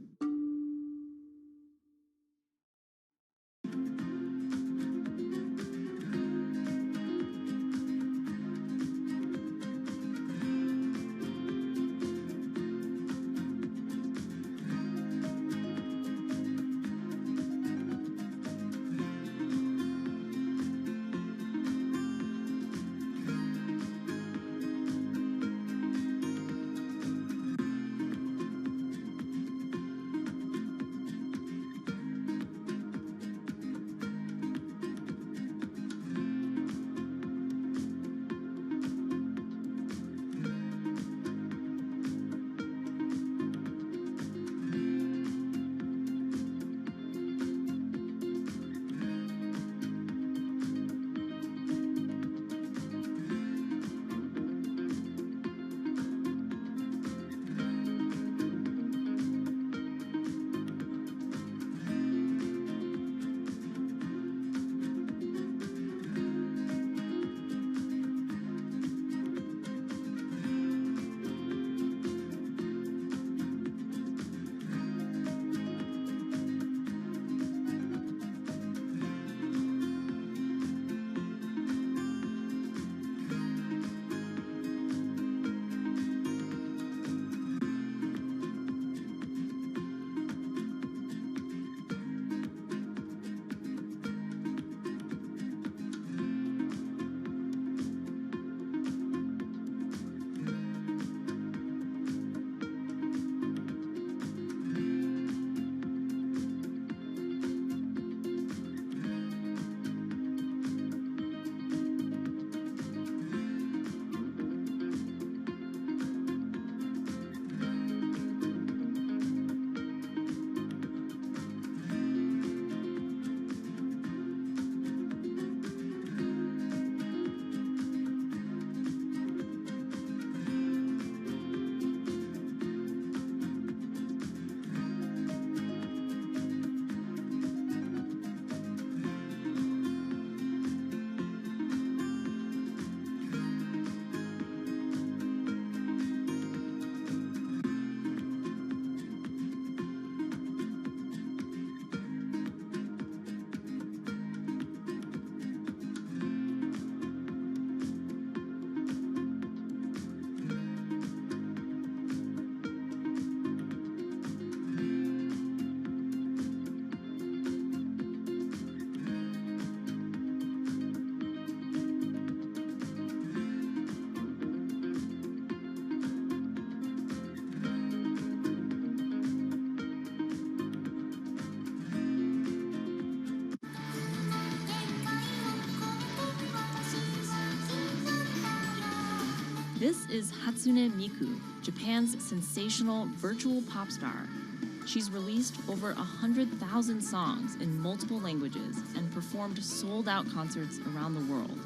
Speaker 5: This is Hatsune Miku, Japan's sensational virtual pop star. She's released over 100,000 songs in multiple languages and performed sold-out concerts around the world.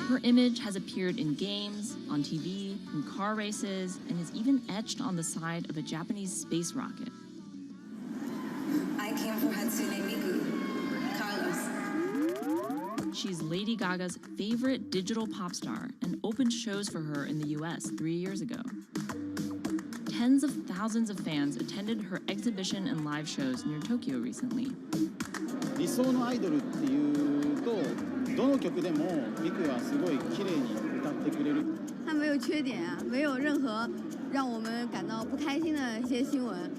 Speaker 5: Her image has appeared in games, on TV, in car races, and is even etched on the side of a Japanese space rocket.
Speaker 7: I came for Hatsune Miku, Carlos.
Speaker 5: She's Lady Gaga's favorite digital pop star and opened shows for her in the US 3 years ago. Tens of thousands of fans attended her exhibition and live shows near Tokyo recently.
Speaker 10: 理想のアイドルっていうと、どの曲でもミクはすごい綺麗に歌ってくれる。
Speaker 15: 他没有缺点啊，没有任何让我们感到不开心的一些新闻。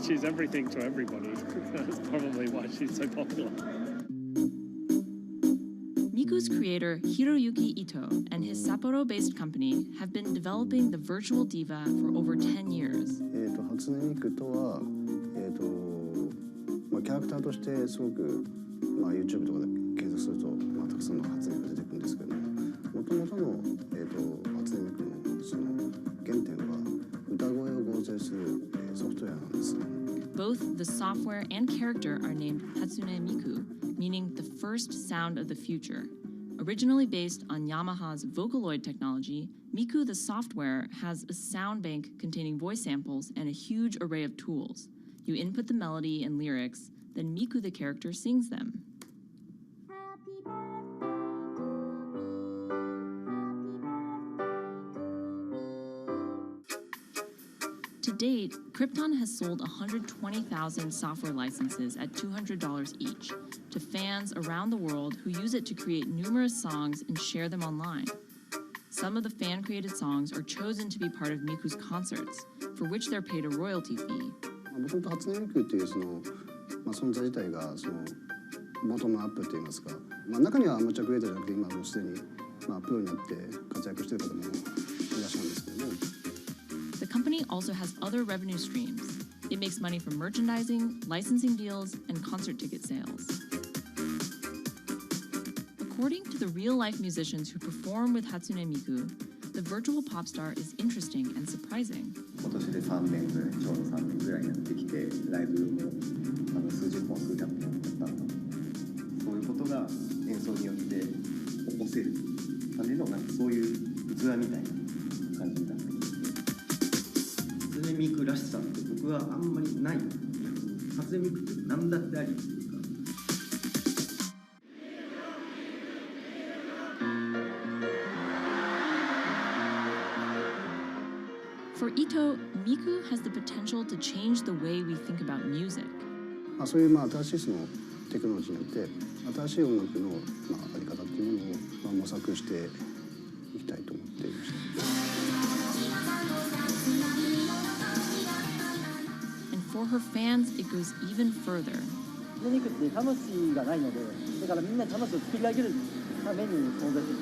Speaker 12: She's everything to everybody. That's probably why she's so popular.
Speaker 5: Miku's creator, Hiroyuki Ito, and his Sapporo-based company have been developing the virtual diva for over 10 years.
Speaker 14: 初音ミクとは、キャラクターとしてすごく、YouTube とかで検索すると、たくさんの初音ミクが出てくるんですけども、元々の、初音ミクのその原点は歌声を合成する、ソフトウェアなんです。
Speaker 5: Both the software and character are named Hatsune Miku, meaning the first sound of the future. Originally based on Yamaha's Vocaloid technology, Miku the software has a sound bank containing voice samples and a huge array of tools. You input the melody and lyrics, then Miku the character sings them. To date, Krypton has sold 120,000 software licenses at $200 each to fans around the world who use it to create numerous songs and share them online. Some of the fan-created songs are chosen to be part of Miku's concerts, for which they're paid a royalty fee.
Speaker 14: もともと初音ミクっていうその、存在自体がそのボトムアップって言いますか、中にはアマチュアクリエイターじゃなくて今もうすでに、プロになって活躍している方もいらっしゃるんですけども。
Speaker 5: The company also has other revenue streams. It makes money from merchandising, licensing deals, and concert ticket sales. According to the real-life musicians who perform with Hatsune Miku, the virtual pop star is interesting and surprising.
Speaker 23: 今年で3年ぐらい、ちょうど3年ぐらいやってきて、ライブも数十本、数百本やったと。そういうことが演奏によって起こせるためのなんかそういう器みたいな感じになってきて、初音ミクらしさって僕はあんまりない。初音ミクって何だってあり。
Speaker 5: For Ito, Miku has the potential to change the way we think about music.
Speaker 14: そういう新しいそのテクノロジーによって新しい音楽のあり方っていうものを模索していきたいと思っていました。
Speaker 5: And for her fans, it goes even further.
Speaker 27: ミクって魂がないので、だからみんなに魂を作り上げるために存在する。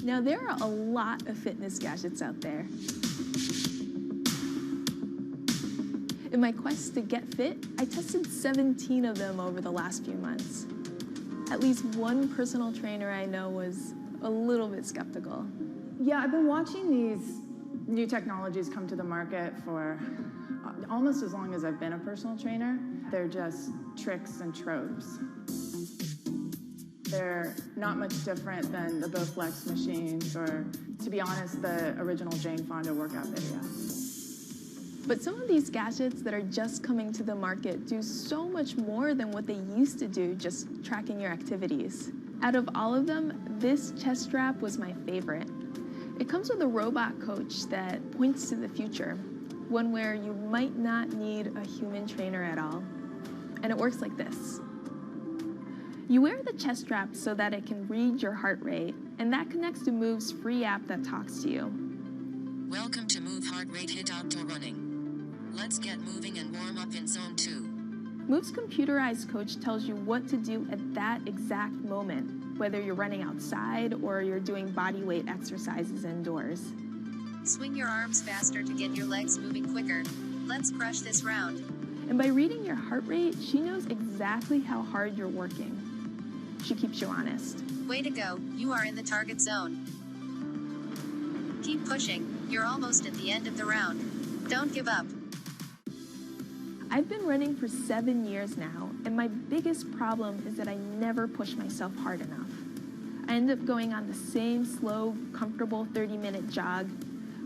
Speaker 1: Now, there are a lot of fitness gadgets out there. In my quest to get fit, I tested 17 of them over the last few months. At least one personal trainer I know was a little bit skeptical.
Speaker 6: Yeah, I've been watching these new technologies come to the market for almost as long as I've been a personal trainer. They're just tricks and tropes. They're not much different than the Bowflex machines or, to be honest, the original Jane Fonda workout video.
Speaker 1: But some of these gadgets that are just coming to the market do so much more than what they used to do, just tracking your activities. Out of all of them, this chest strap was my favorite. It comes with a robot coach that points to the future, one where you might not need a human trainer at all. And it works like this. You wear the chest strap so that it can read your heart rate, and that connects to Move's free app that talks to you.
Speaker 8: Welcome to Move Heart Rate Hit Outdoor Running. Let's get moving and warm up in Zone 2.
Speaker 1: Move's computerized coach tells you what to do at that exact moment, whether you're running outside or you're doing body weight exercises indoors.
Speaker 8: Swing your arms faster to get your legs moving quicker. Let's crush this round.
Speaker 1: And by reading your heart rate, she knows exactly how hard you're working. She keeps you honest.
Speaker 8: Way to go, you are in the target zone. Keep pushing, you're almost at the end of the round. Don't give up.
Speaker 1: I've been running for 7 years now, and my biggest problem is that I never push myself hard enough. I end up going on the same slow, comfortable 30-minute jog,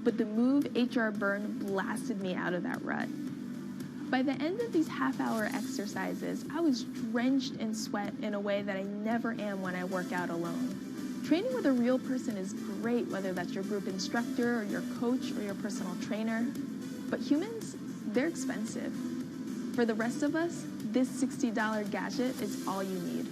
Speaker 1: but the Move HR Burn blasted me out of that rut. By the end of these half-hour exercises, I was drenched in sweat in a way that I never am when I work out alone. Training with a real person is great, whether that's your group instructor or your coach or your personal trainer. But humans, they're expensive. For the rest of us, this $60 gadget is all you need.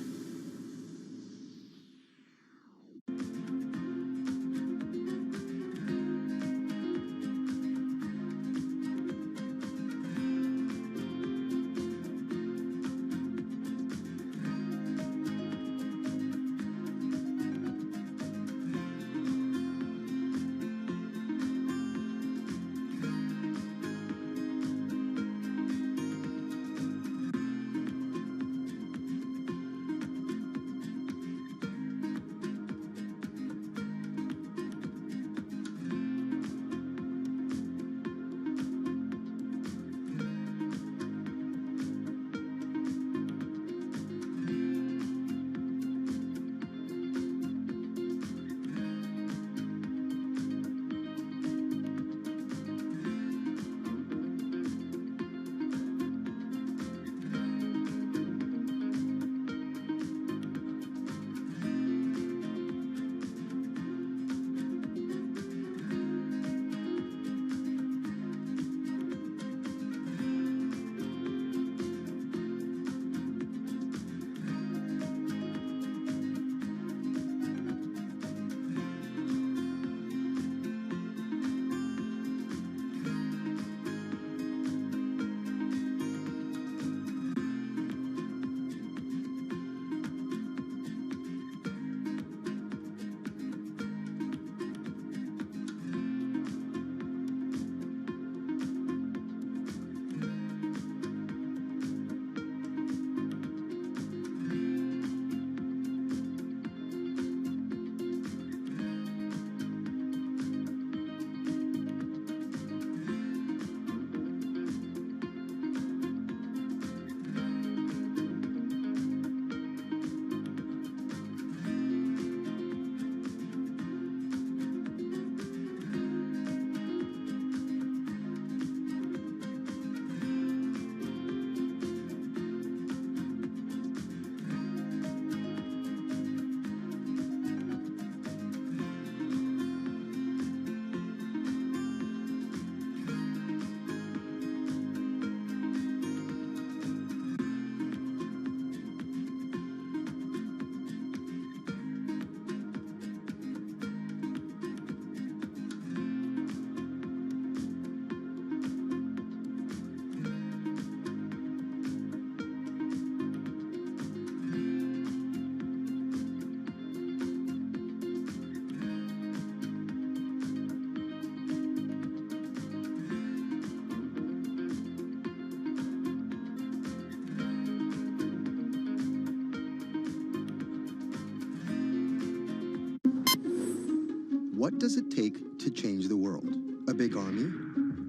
Speaker 4: does it take to change the world? A big army?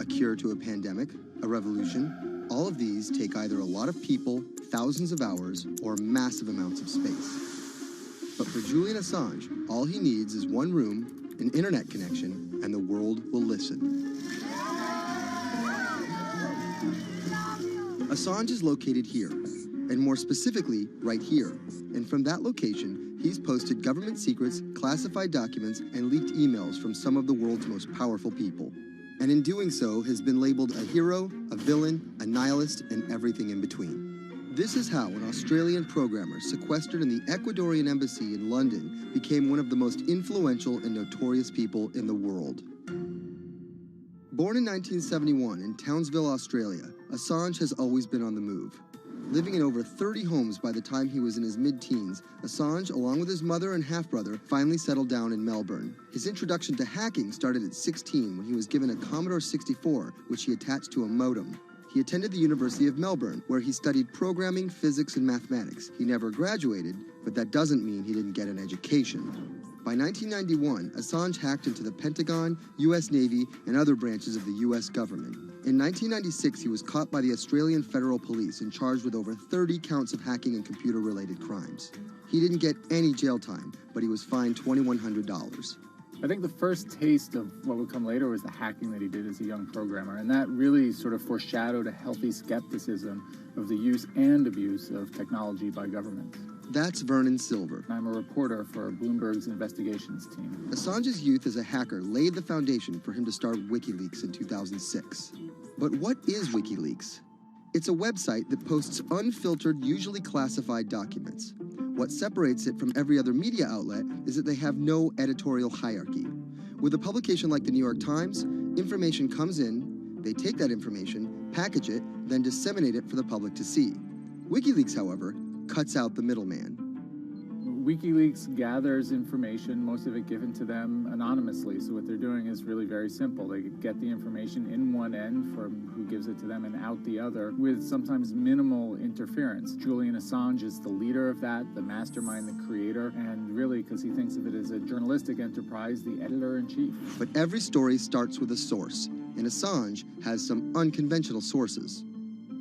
Speaker 4: A cure to a pandemic? A revolution? All of these take either a lot of people, thousands of hours, or massive amounts of space. But for Julian Assange, all he needs is one room, an internet connection, and the world will listen. Assange is located here, and more specifically, right here. And from that location, he's posted government secrets, classified documents, and leaked emails from some of the world's most powerful people. And in doing so, has been labeled a hero, a villain, a nihilist, and everything in between. This is how an Australian programmer sequestered in the Ecuadorian embassy in London became one of the most influential and notorious people in the world. Born in 1971 in Townsville, Australia, Assange has always been on the move. Living in over 30 homes by the time he was in his mid-teens, Assange, along with his mother and half-brother, finally settled down in Melbourne. His introduction to hacking started at 16 when he was given a Commodore 64, which he attached to a modem. He attended the University of Melbourne, where he studied programming, physics, and mathematics. He never graduated, but that doesn't mean he didn't get an education. By 1991, Assange hacked into the Pentagon, U.S. Navy, and other branches of the U.S. government. In 1996, he was caught by the Australian Federal Police and charged with over 30 counts of hacking and computer-related crimes. He didn't get any jail time, but he was fined $2,100.
Speaker 9: I think the first taste of what would come later was the hacking that he did as a young programmer, and that really sort of foreshadowed a healthy skepticism of the use and abuse of technology by governments.
Speaker 4: That's Vernon Silver.
Speaker 9: I'm a reporter for Bloomberg's investigations team.
Speaker 4: Assange's youth as a hacker laid the foundation for him to start WikiLeaks in 2006. But what is WikiLeaks? It's a website that posts unfiltered, usually classified documents. What separates it from every other media outlet is that they have no editorial hierarchy. With a publication like the New York Times, information comes in, they take that information, package it, then disseminate it for the public to see. WikiLeaks, however, cuts out the middleman.
Speaker 9: WikiLeaks gathers information, most of it given to them anonymously. So what they're doing is really very simple. They get the information in one end from who gives it to them and out the other with sometimes minimal interference. Julian Assange is the leader of that, the mastermind, the creator, and really, because he thinks of it as a journalistic enterprise, the editor-in-chief.
Speaker 4: But every story starts with a source, and Assange has some unconventional sources.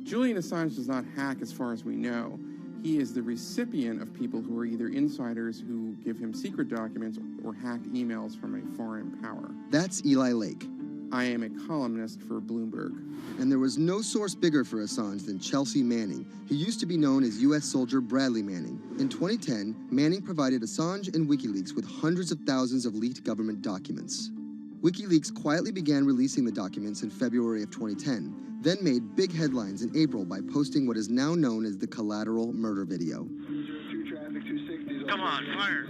Speaker 11: Julian Assange does not hack as far as we know. He is the recipient of people who are either insiders who give him secret documents or hacked emails from a foreign power.
Speaker 4: That's Eli Lake.
Speaker 11: I am a columnist for Bloomberg.
Speaker 4: And there was no source bigger for Assange than Chelsea Manning. He used to be known as U.S. soldier Bradley Manning. In 2010, Manning provided Assange and WikiLeaks with hundreds of thousands of leaked government documents. WikiLeaks quietly began releasing the documents in February of 2010, then made big headlines in April by posting what is now known as the collateral murder video.
Speaker 9: Come on, fire!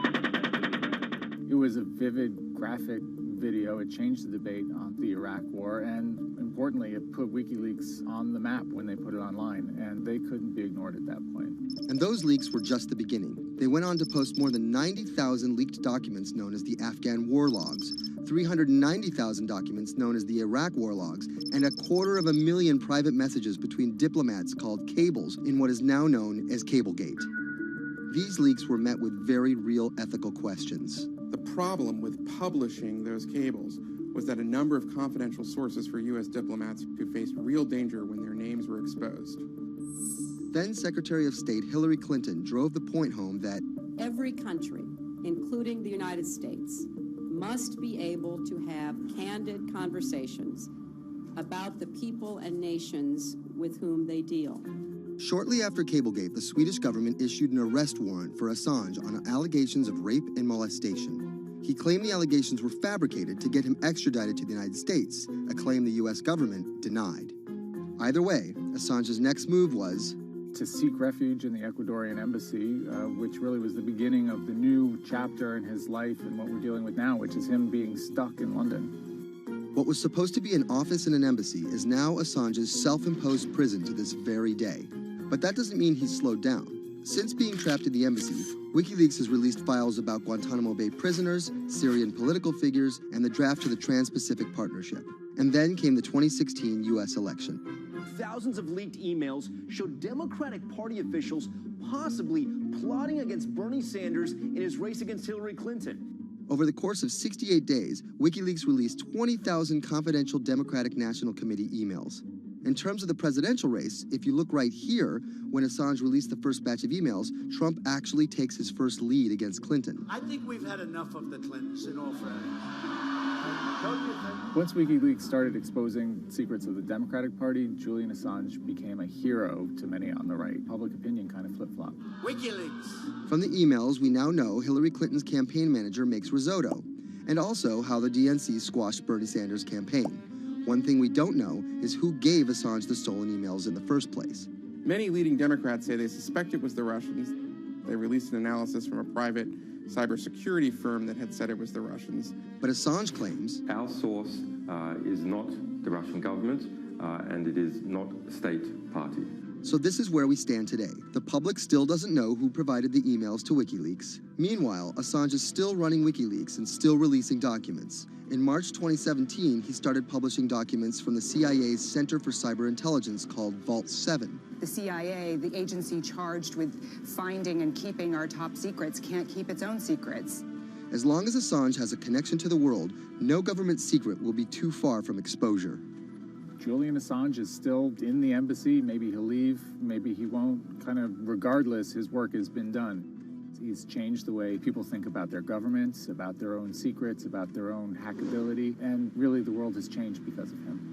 Speaker 9: It was a vivid, graphic video. It changed the debate on the Iraq War, and importantly, it put WikiLeaks on the map when they put it online, and they couldn't be ignored at that point.
Speaker 4: And those leaks were just the beginning. They went on to post more than 90,000 leaked documents known as the Afghan war logs, 390,000 documents known as the Iraq war logs, and 250,000 private messages between diplomats called cables in what is now known as Cablegate. These leaks were met with very real ethical questions.
Speaker 11: The problem with publishing those cables was that a number of confidential sources for U.S. diplomats who faced real danger when their names were exposed.
Speaker 4: Then Secretary of State Hillary Clinton drove the point home that
Speaker 13: every country, including the United States, must be able to have candid conversations about the people and nations with whom they deal.
Speaker 4: Shortly after Cablegate, the Swedish government issued an arrest warrant for Assange on allegations of rape and molestation. He claimed the allegations were fabricated to get him extradited to the United States, a claim the U.S. government denied. Either way, Assange's next move was
Speaker 9: to seek refuge in the Ecuadorian embassy, which really was the beginning of the new chapter in his life and what we're dealing with now, which is him being stuck in London.
Speaker 4: What was supposed to be an office in an embassy is now Assange's self-imposed prison to this very day. But that doesn't mean he's slowed down. Since being trapped in the embassy, WikiLeaks has released files about Guantanamo Bay prisoners, Syrian political figures, and the draft to the Trans-Pacific Partnership. And then came the 2016 U.S. election.
Speaker 16: Thousands of leaked emails showed Democratic Party officials possibly plotting against Bernie Sanders in his race against Hillary Clinton.
Speaker 4: Over the course of 68 days, WikiLeaks released 20,000 confidential Democratic National Committee emails. In terms of the presidential race, if you look right here, when Assange released the first batch of emails, Trump actually takes his first lead against Clinton.
Speaker 17: I think we've had enough of the Clintons, in all fairness. Don't you think?
Speaker 9: Once WikiLeaks started exposing secrets of the Democratic Party, Julian Assange became a hero to many on the right. Public opinion kind of flip-flopped.
Speaker 17: WikiLeaks.
Speaker 4: From the emails, we now know Hillary Clinton's campaign manager makes risotto, and also how the DNC squashed Bernie Sanders' campaign. One thing we don't know is who gave Assange the stolen emails in the first place.
Speaker 11: Many leading Democrats say they suspect it was the Russians. They released an analysis from a private cybersecurity firm that had said it was the Russians.
Speaker 4: But Assange claims
Speaker 18: our source is not the Russian government, and it is not a state party.
Speaker 4: So this is where we stand today. The public still doesn't know who provided the emails to WikiLeaks. Meanwhile, Assange is still running WikiLeaks and still releasing documents. In March 2017, he started publishing documents from the CIA's Center for Cyber Intelligence called Vault 7.
Speaker 19: The CIA, the agency charged with finding and keeping our top secrets, can't keep its own secrets.
Speaker 4: As long as Assange has a connection to the world, no government secret will be too far from exposure.
Speaker 9: Julian Assange is still in the embassy. Maybe he'll leave, maybe he won't. Kind of regardless, his work has been done. He's changed the way people think about their governments, about their own secrets, about their own hackability, and really the world has changed because of him.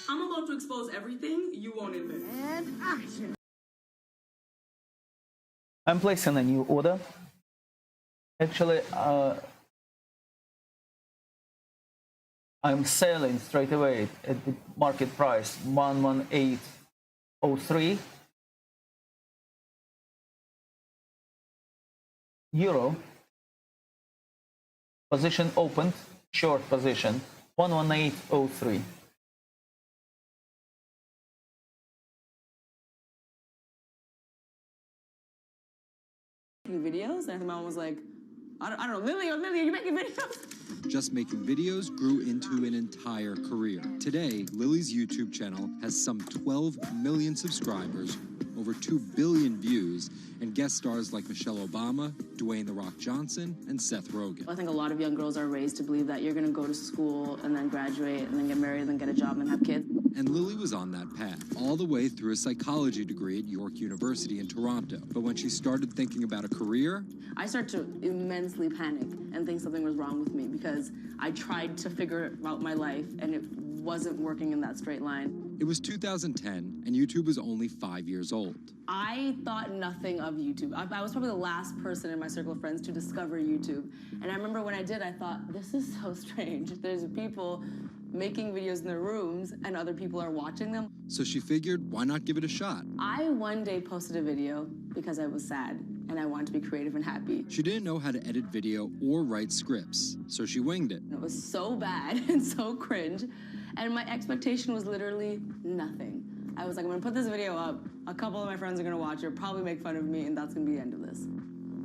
Speaker 20: I'm about to expose everything you won't admit. And action.
Speaker 21: I'm placing a new order. Actually, I'm selling straight away at the market price 118.03. euro. Position opened, short position, 118.03.
Speaker 2: Videos, and my mom was like, I don't know, Lily, are you making videos?
Speaker 3: Just making videos grew into an entire career. Today, Lily's YouTube channel has some 12 million subscribers, over 2 billion views, and guest stars like Michelle Obama, Dwayne "The Rock" Johnson, and Seth Rogen.
Speaker 2: I think a lot of young girls are raised to believe that you're going to go to school and then graduate and then get married and then get a job and then have kids.
Speaker 3: And Lily was on that path, all the way through a psychology degree at York University in Toronto. But when she started thinking about a career,
Speaker 2: I started to immensely panic and think something was wrong with me because I tried to figure out my life and it wasn't working in that straight line.
Speaker 3: It was 2010, and YouTube was only 5 years old.
Speaker 2: I thought nothing of YouTube. I was probably the last person in my circle of friends to discover YouTube. And I remember when I did, I thought, this is so strange. There's people making videos in their rooms and other people are watching them.
Speaker 3: So she figured, why not give it a shot?
Speaker 2: I one day posted a video because I was sad and I wanted to be creative and happy.
Speaker 3: She didn't know how to edit video or write scripts, so she winged it.
Speaker 2: It was so bad and so cringe. And my expectation was literally nothing. I was like, I'm gonna put this video up, a couple of my friends are gonna watch it, probably make fun of me, and that's gonna be the end of this.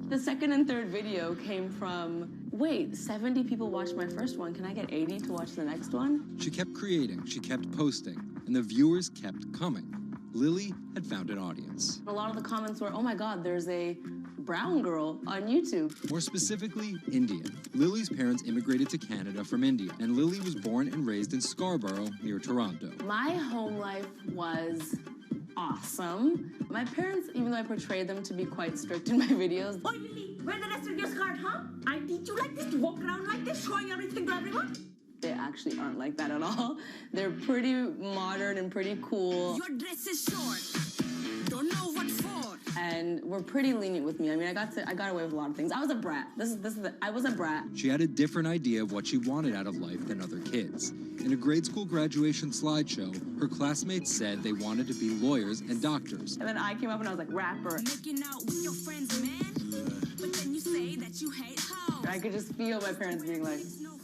Speaker 2: The second and third video came from, wait, 70 people watched my first one, can I get 80 to watch the next one?
Speaker 3: She kept creating, she kept posting, and the viewers kept coming. Lily had found an audience.
Speaker 2: A lot of the comments were, oh my God, there's a brown girl on YouTube.
Speaker 3: More specifically, Indian. Lily's parents immigrated to Canada from India, and Lily was born and raised in Scarborough, near Toronto.
Speaker 2: My home life was awesome. My parents, even though I portrayed them to be quite strict in my videos.
Speaker 15: Oh, Lily, wear the rest of your skirt, huh? I teach you like this, to walk around like this, showing everything to everyone?
Speaker 2: They actually aren't like that at all. They're pretty modern and pretty cool.
Speaker 15: Your dress is short. Don't know what for.
Speaker 2: And were pretty lenient with me. I mean, I got away with a lot of things. I was a brat. I was a brat.
Speaker 3: She had a different idea of what she wanted out of life than other kids. In a grade school graduation slideshow, her classmates said they wanted to be lawyers and doctors.
Speaker 2: And then I came up and I was like, rapper.
Speaker 15: Making out with your friends, man. But then you say that you hate hoes.
Speaker 2: I could just feel my parents being like,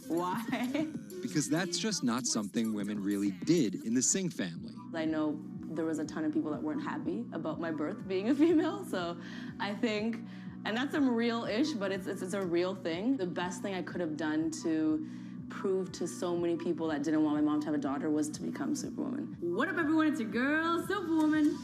Speaker 2: why?
Speaker 3: Because that's just not something women really did in the Singh family.
Speaker 2: I know there was a ton of people that weren't happy about my birth being a female, so I think, and that's some real-ish, but it's a real thing. The best thing I could have done to prove to so many people that didn't want my mom to have a daughter was to become Superwoman.
Speaker 15: What up, everyone? It's your girl, Superwoman.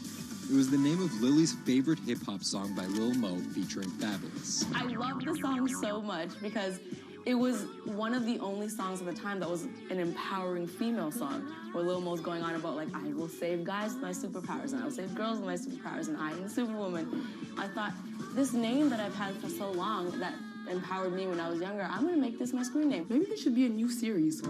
Speaker 3: It was the name of Lily's favorite hip-hop song by Lil Mo featuring Fabulous.
Speaker 2: I love the song so much because it was one of the only songs at the time that was an empowering female song, where Lil Mo's going on about, like, I will save guys with my superpowers, and I will save girls with my superpowers, and I am the Superwoman. I thought, this name that I've had for so long that empowered me when I was younger, I'm gonna make this my screen name. Maybe this should be a new series.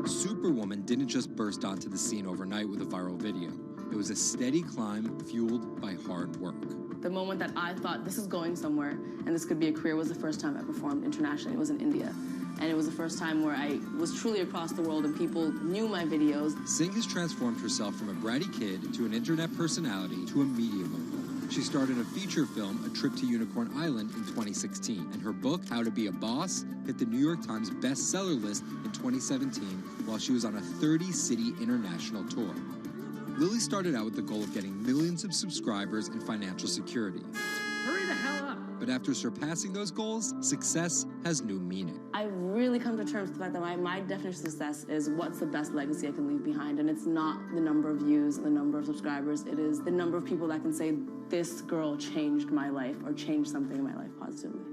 Speaker 3: Superwoman didn't just burst onto the scene overnight with a viral video. It was a steady climb fueled by hard work.
Speaker 2: The moment that I thought this is going somewhere and this could be a career was the first time I performed internationally. It was in India. And it was the first time where I was truly across the world and people knew my videos.
Speaker 3: Singh has transformed herself from a bratty kid to an internet personality to a media mogul. She starred in a feature film, A Trip to Unicorn Island, in 2016. And her book, How to Be a Boss, hit the New York Times bestseller list in 2017 while she was on a 30-city international tour. Lily started out with the goal of getting millions of subscribers and financial security.
Speaker 15: Hurry the hell up.
Speaker 3: But after surpassing those goals, success has new meaning.
Speaker 2: I've really come to terms with the fact that my definition of success is what's the best legacy I can leave behind. And it's not the number of views and the number of subscribers. It is the number of people that can say, this girl changed my life or changed something in my life positively.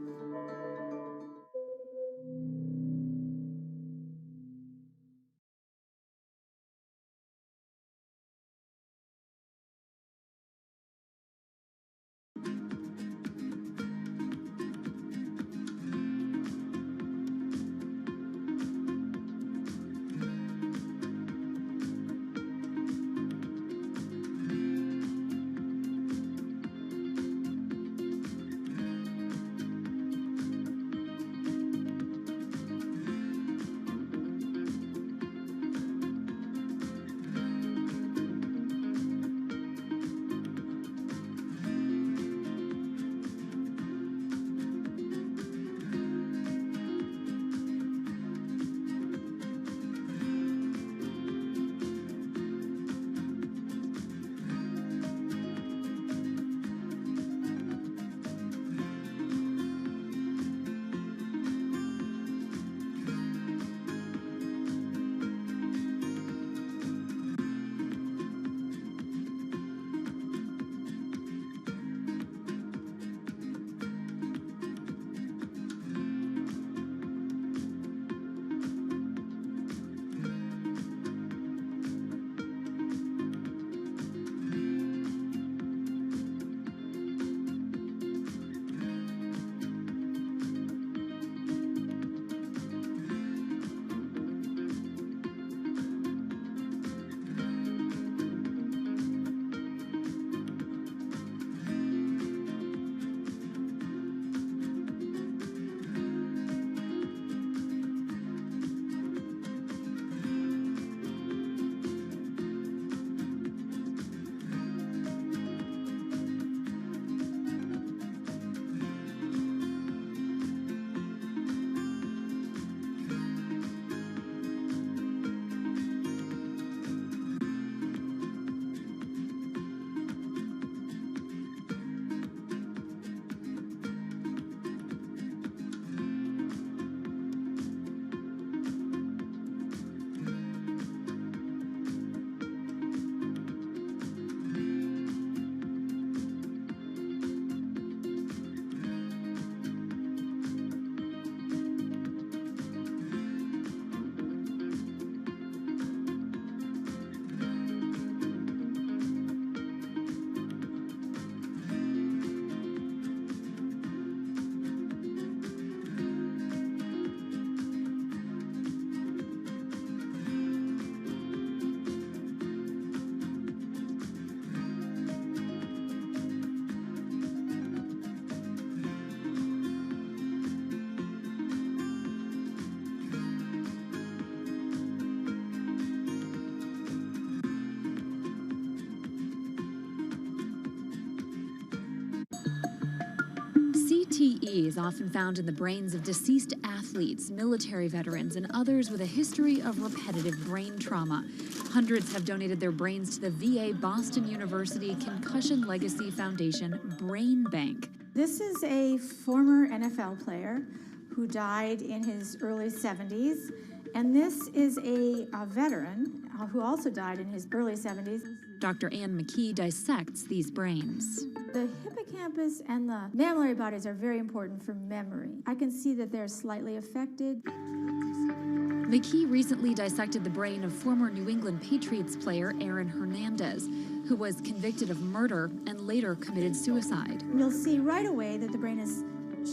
Speaker 7: CTE is often found in the brains of deceased athletes, military veterans, and others with a history of repetitive brain trauma. Hundreds have donated their brains to the VA Boston University Concussion Legacy Foundation Brain Bank.
Speaker 10: This is a former NFL player who died in his early 70s, and this is a veteran who also died in his early 70s.
Speaker 7: Dr. Ann McKee dissects these brains.
Speaker 10: The hippocampus and the mammillary bodies are very important for memory. I can see that they're slightly affected.
Speaker 7: McKee recently dissected the brain of former New England Patriots player Aaron Hernandez, who was convicted of murder and later committed suicide.
Speaker 10: You'll see right away that the brain is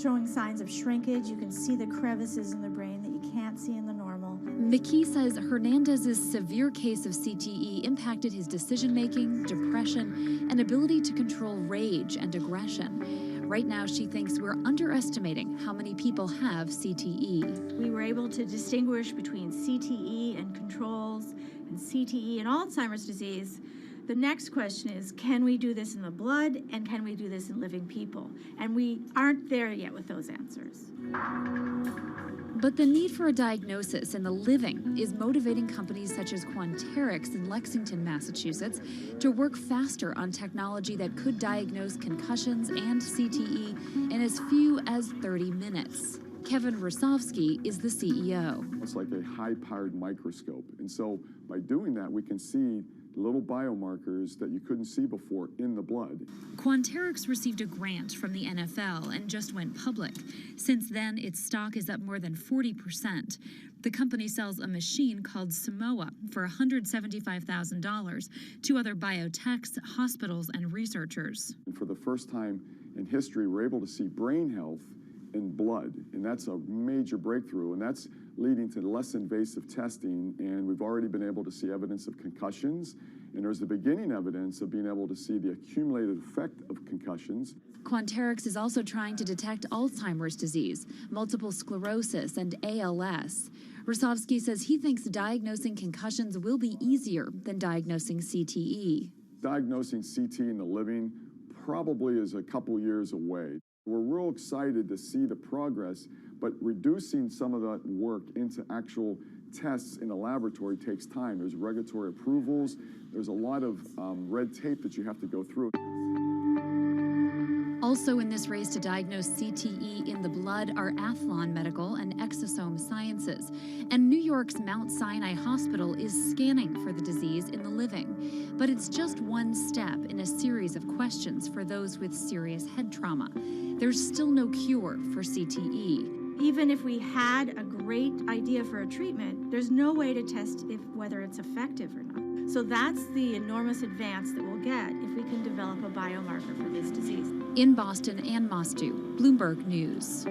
Speaker 10: showing signs of shrinkage. You can see the crevices in the brain that you can't see in the normal.
Speaker 7: McKee says Hernandez's severe case of CTE impacted his decision-making, depression, and ability to control rage and aggression. Right now, she thinks we're underestimating how many people have CTE.
Speaker 10: We were able to distinguish between CTE and controls and CTE and Alzheimer's disease. The next question is, can we do this in the blood, and can we do this in living people? And we aren't there yet with those answers.
Speaker 7: But the need for a diagnosis in the living is motivating companies such as Quanterix in Lexington, Massachusetts, to work faster on technology that could diagnose concussions and CTE in as few as 30 minutes. Kevin Rosovsky is the CEO.
Speaker 12: It's like a high-powered microscope. And so by doing that, we can see little biomarkers that you couldn't see before in the blood.
Speaker 7: Quanterix received a grant from the NFL and just went public. Since then, its stock is up more than 40%. The company sells a machine called Simoa for $175,000 to other biotechs, hospitals, and researchers.
Speaker 12: And for the first time in history, we're able to see brain health in blood, and that's a major breakthrough, and that's leading to less invasive testing, and we've already been able to see evidence of concussions, and there's the beginning evidence of being able to see the accumulated effect of concussions.
Speaker 7: Quanterix is also trying to detect Alzheimer's disease, multiple sclerosis, and ALS. Rosovsky says he thinks diagnosing concussions will be easier than diagnosing CTE.
Speaker 12: Diagnosing CT in the living probably is a couple years away. We're real excited to see the progress, but reducing some of that work into actual tests in a laboratory takes time. There's regulatory approvals. There's a lot of red tape that you have to go through.
Speaker 7: Also in this race to diagnose CTE in the blood are Athlon Medical and Exosome Sciences. And New York's Mount Sinai Hospital is scanning for the disease in the living. But it's just one step in a series of questions for those with serious head trauma. There's still no cure for CTE.
Speaker 10: Even if we had a great idea for a treatment, there's no way to test whether it's effective or not. So that's the enormous advance that we'll get if we can develop a biomarker for this disease.
Speaker 7: In Boston, Ann Mostu, Bloomberg News.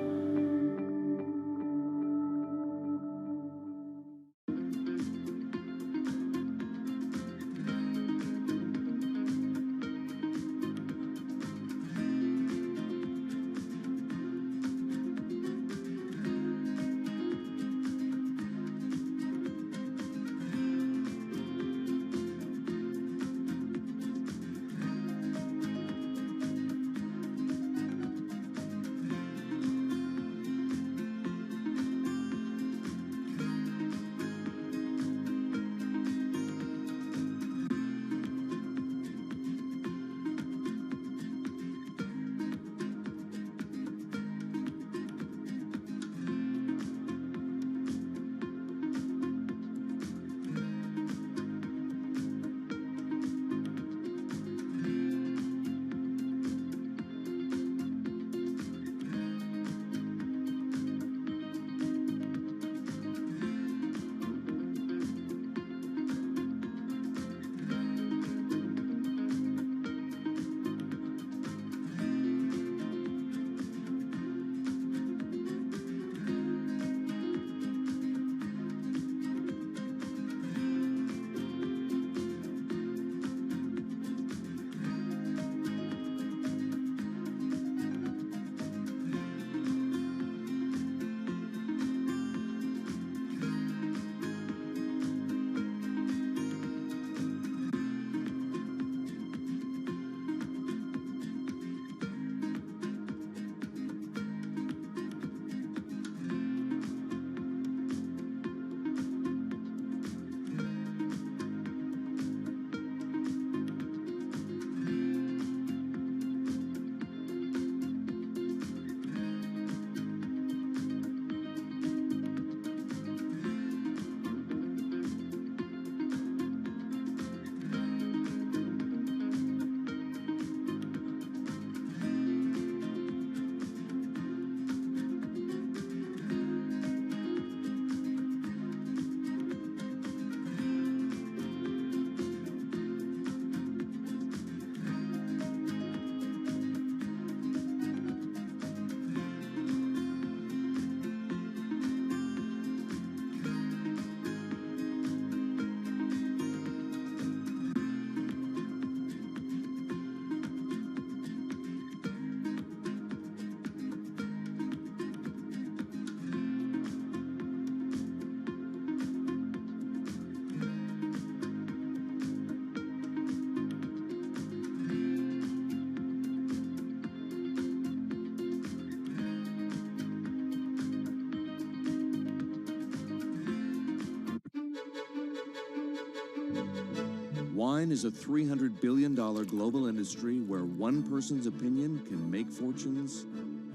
Speaker 5: Wine is a $300 billion global industry where one person's opinion can make fortunes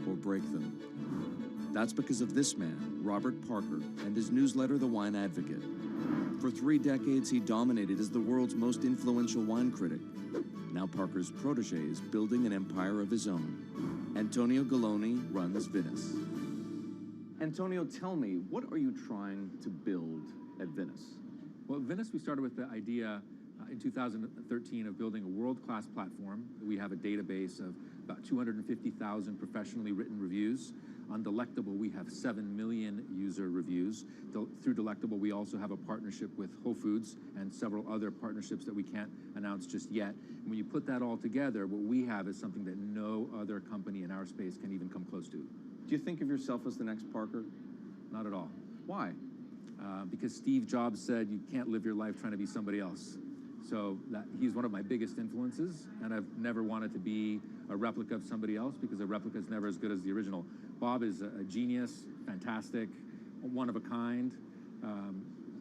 Speaker 5: or break them. That's because of this man, Robert Parker, and his newsletter, The Wine Advocate. For 3 decades, he dominated as the world's most influential wine critic. Now Parker's protege is building an empire of his own. Antonio Galloni runs Venice.
Speaker 14: Antonio, tell me, what are you trying to build at Venice?
Speaker 22: Well, at Venice, we started with the idea in 2013 of building a world-class platform. We have a database of about 250,000 professionally written reviews. On Delectable, we have 7 million user reviews. Through Delectable, we also have a partnership with Whole Foods and several other partnerships that we can't announce just yet. And when you put that all together, what we have is something that no other company in our space can even come close to.
Speaker 14: Do you think of yourself as the next Parker?
Speaker 22: Not at all.
Speaker 14: Why?
Speaker 22: Because Steve Jobs said you can't live your life trying to be somebody else. So he's one of my biggest influences, and I've never wanted to be a replica of somebody else because a replica is never as good as the original. Bob is a genius, fantastic, one of a kind.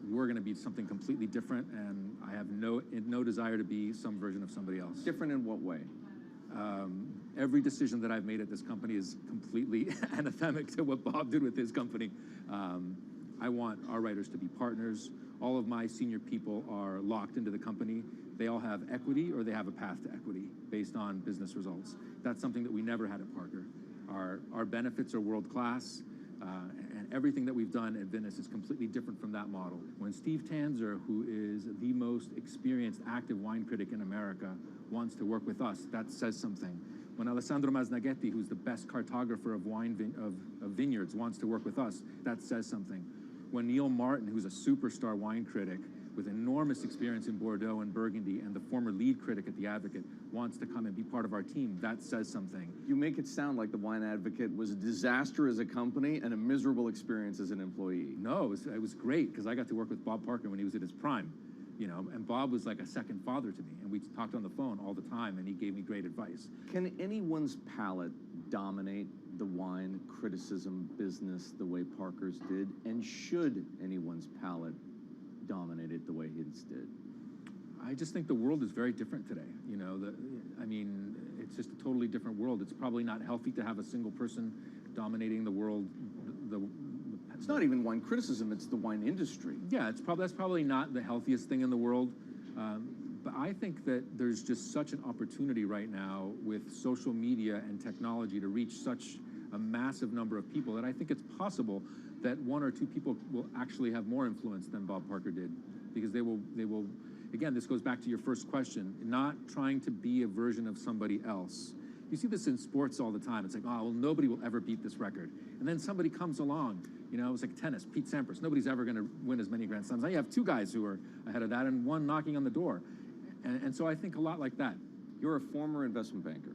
Speaker 22: We're going to be something completely different, and I have no desire to be some version of somebody else.
Speaker 14: Different in what way?
Speaker 22: Every decision that I've made at this company is completely anathemic to what Bob did with his company. I want our writers to be partners. All of my senior people are locked into the company. They all have equity or they have a path to equity based on business results. That's something that we never had at Parker. Our benefits are world-class, and everything that we've done at Venice is completely different from that model. When Steve Tanzer, who is the most experienced active wine critic in America, wants to work with us, that says something. When Alessandro Masnaghetti, who's the best cartographer of vineyards, wants to work with us, that says something. When Neil Martin, who's a superstar wine critic with enormous experience in Bordeaux and Burgundy and the former lead critic at The Advocate, wants to come and be part of our team, that says something.
Speaker 14: You make it sound like The Wine Advocate was a disaster as a company and a miserable experience as an employee.
Speaker 22: No, it was great because I got to work with Bob Parker when he was at his prime, and Bob was like a second father to me, and we talked on the phone all the time, and he gave me great advice.
Speaker 14: Can anyone's palate dominate the wine criticism business the way Parker's did? And should anyone's palate dominate it the way his did?
Speaker 22: I just think the world is very different today. It's just a totally different world. It's probably not healthy to have a single person dominating the world.
Speaker 14: It's not even wine criticism, it's the wine industry.
Speaker 22: Yeah, that's probably not the healthiest thing in the world. But I think that there's just such an opportunity right now with social media and technology to reach such a massive number of people that I think it's possible that 1 or 2 people will actually have more influence than Bob Parker did, because they will, again, this goes back to your first question, not trying to be a version of somebody else. You see this in sports all the time. It's like, oh, well, nobody will ever beat this record. And then somebody comes along, it was like tennis, Pete Sampras. Nobody's ever going to win as many Grand Slams. Now you have 2 guys who are ahead of that and 1 knocking on the door. And so I think a lot like that.
Speaker 14: You're a former investment banker.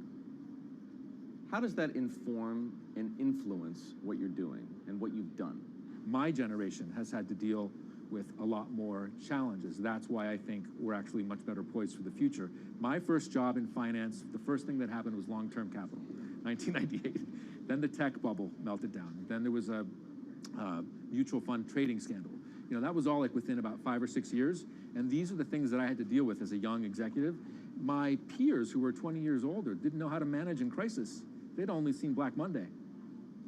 Speaker 14: How does that inform and influence what you're doing and what you've done?
Speaker 22: My generation has had to deal with a lot more challenges. That's why I think we're actually much better poised for the future. My first job in finance, the first thing that happened was long-term capital, 1998. Then the tech bubble melted down. Then there was a mutual fund trading scandal. That was all like within about 5 or 6 years. And these are the things that I had to deal with as a young executive. My peers who were 20 years older didn't know how to manage in crisis. They'd only seen Black Monday.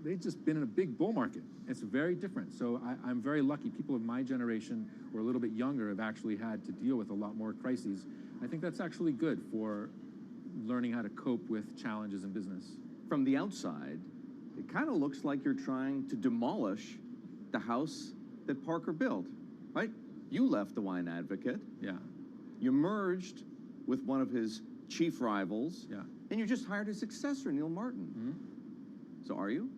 Speaker 22: They'd just been in a big bull market. It's very different. So I'm very lucky. People of my generation or a little bit younger have actually had to deal with a lot more crises. I think that's actually good for learning how to cope with challenges in business.
Speaker 14: From the outside, it kind of looks like you're trying to demolish the house that Parker built, right? You left The Wine Advocate.
Speaker 22: Yeah.
Speaker 14: You merged with one of his chief rivals.
Speaker 22: Yeah.
Speaker 14: And you just hired his successor, Neil Martin.
Speaker 22: Mm-hmm.
Speaker 14: So are you?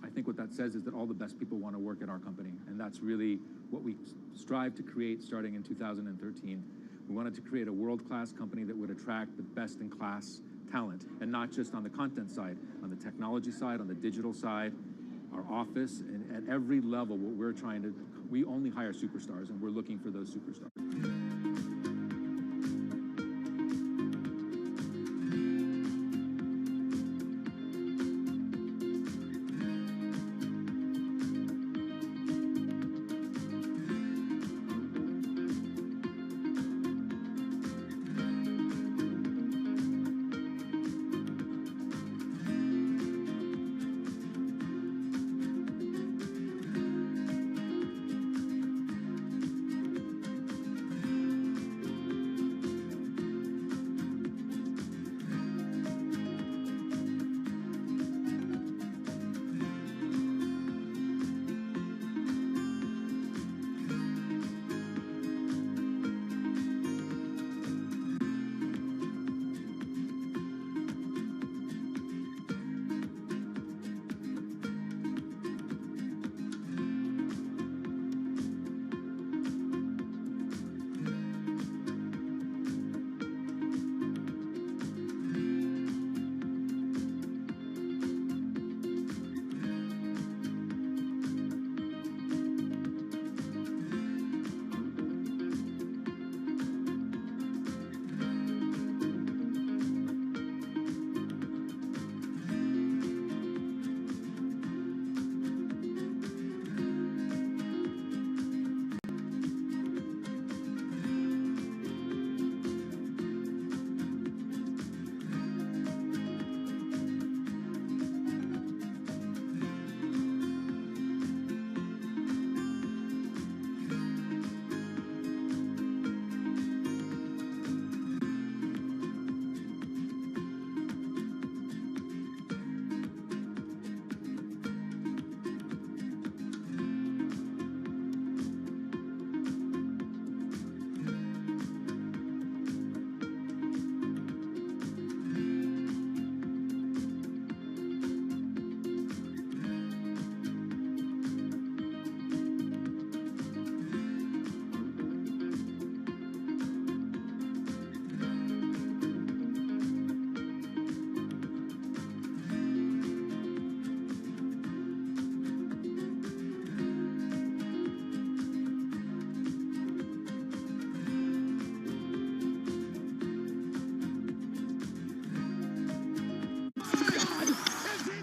Speaker 22: I think what that says is that all the best people want to work at our company. And that's really what we strive to create starting in 2013. We wanted to create a world-class company that would attract the best-in-class talent, and not just on the content side, on the technology side, on the digital side, our office, and at every level, what we're trying to, we only hire superstars, and we're looking for those superstars.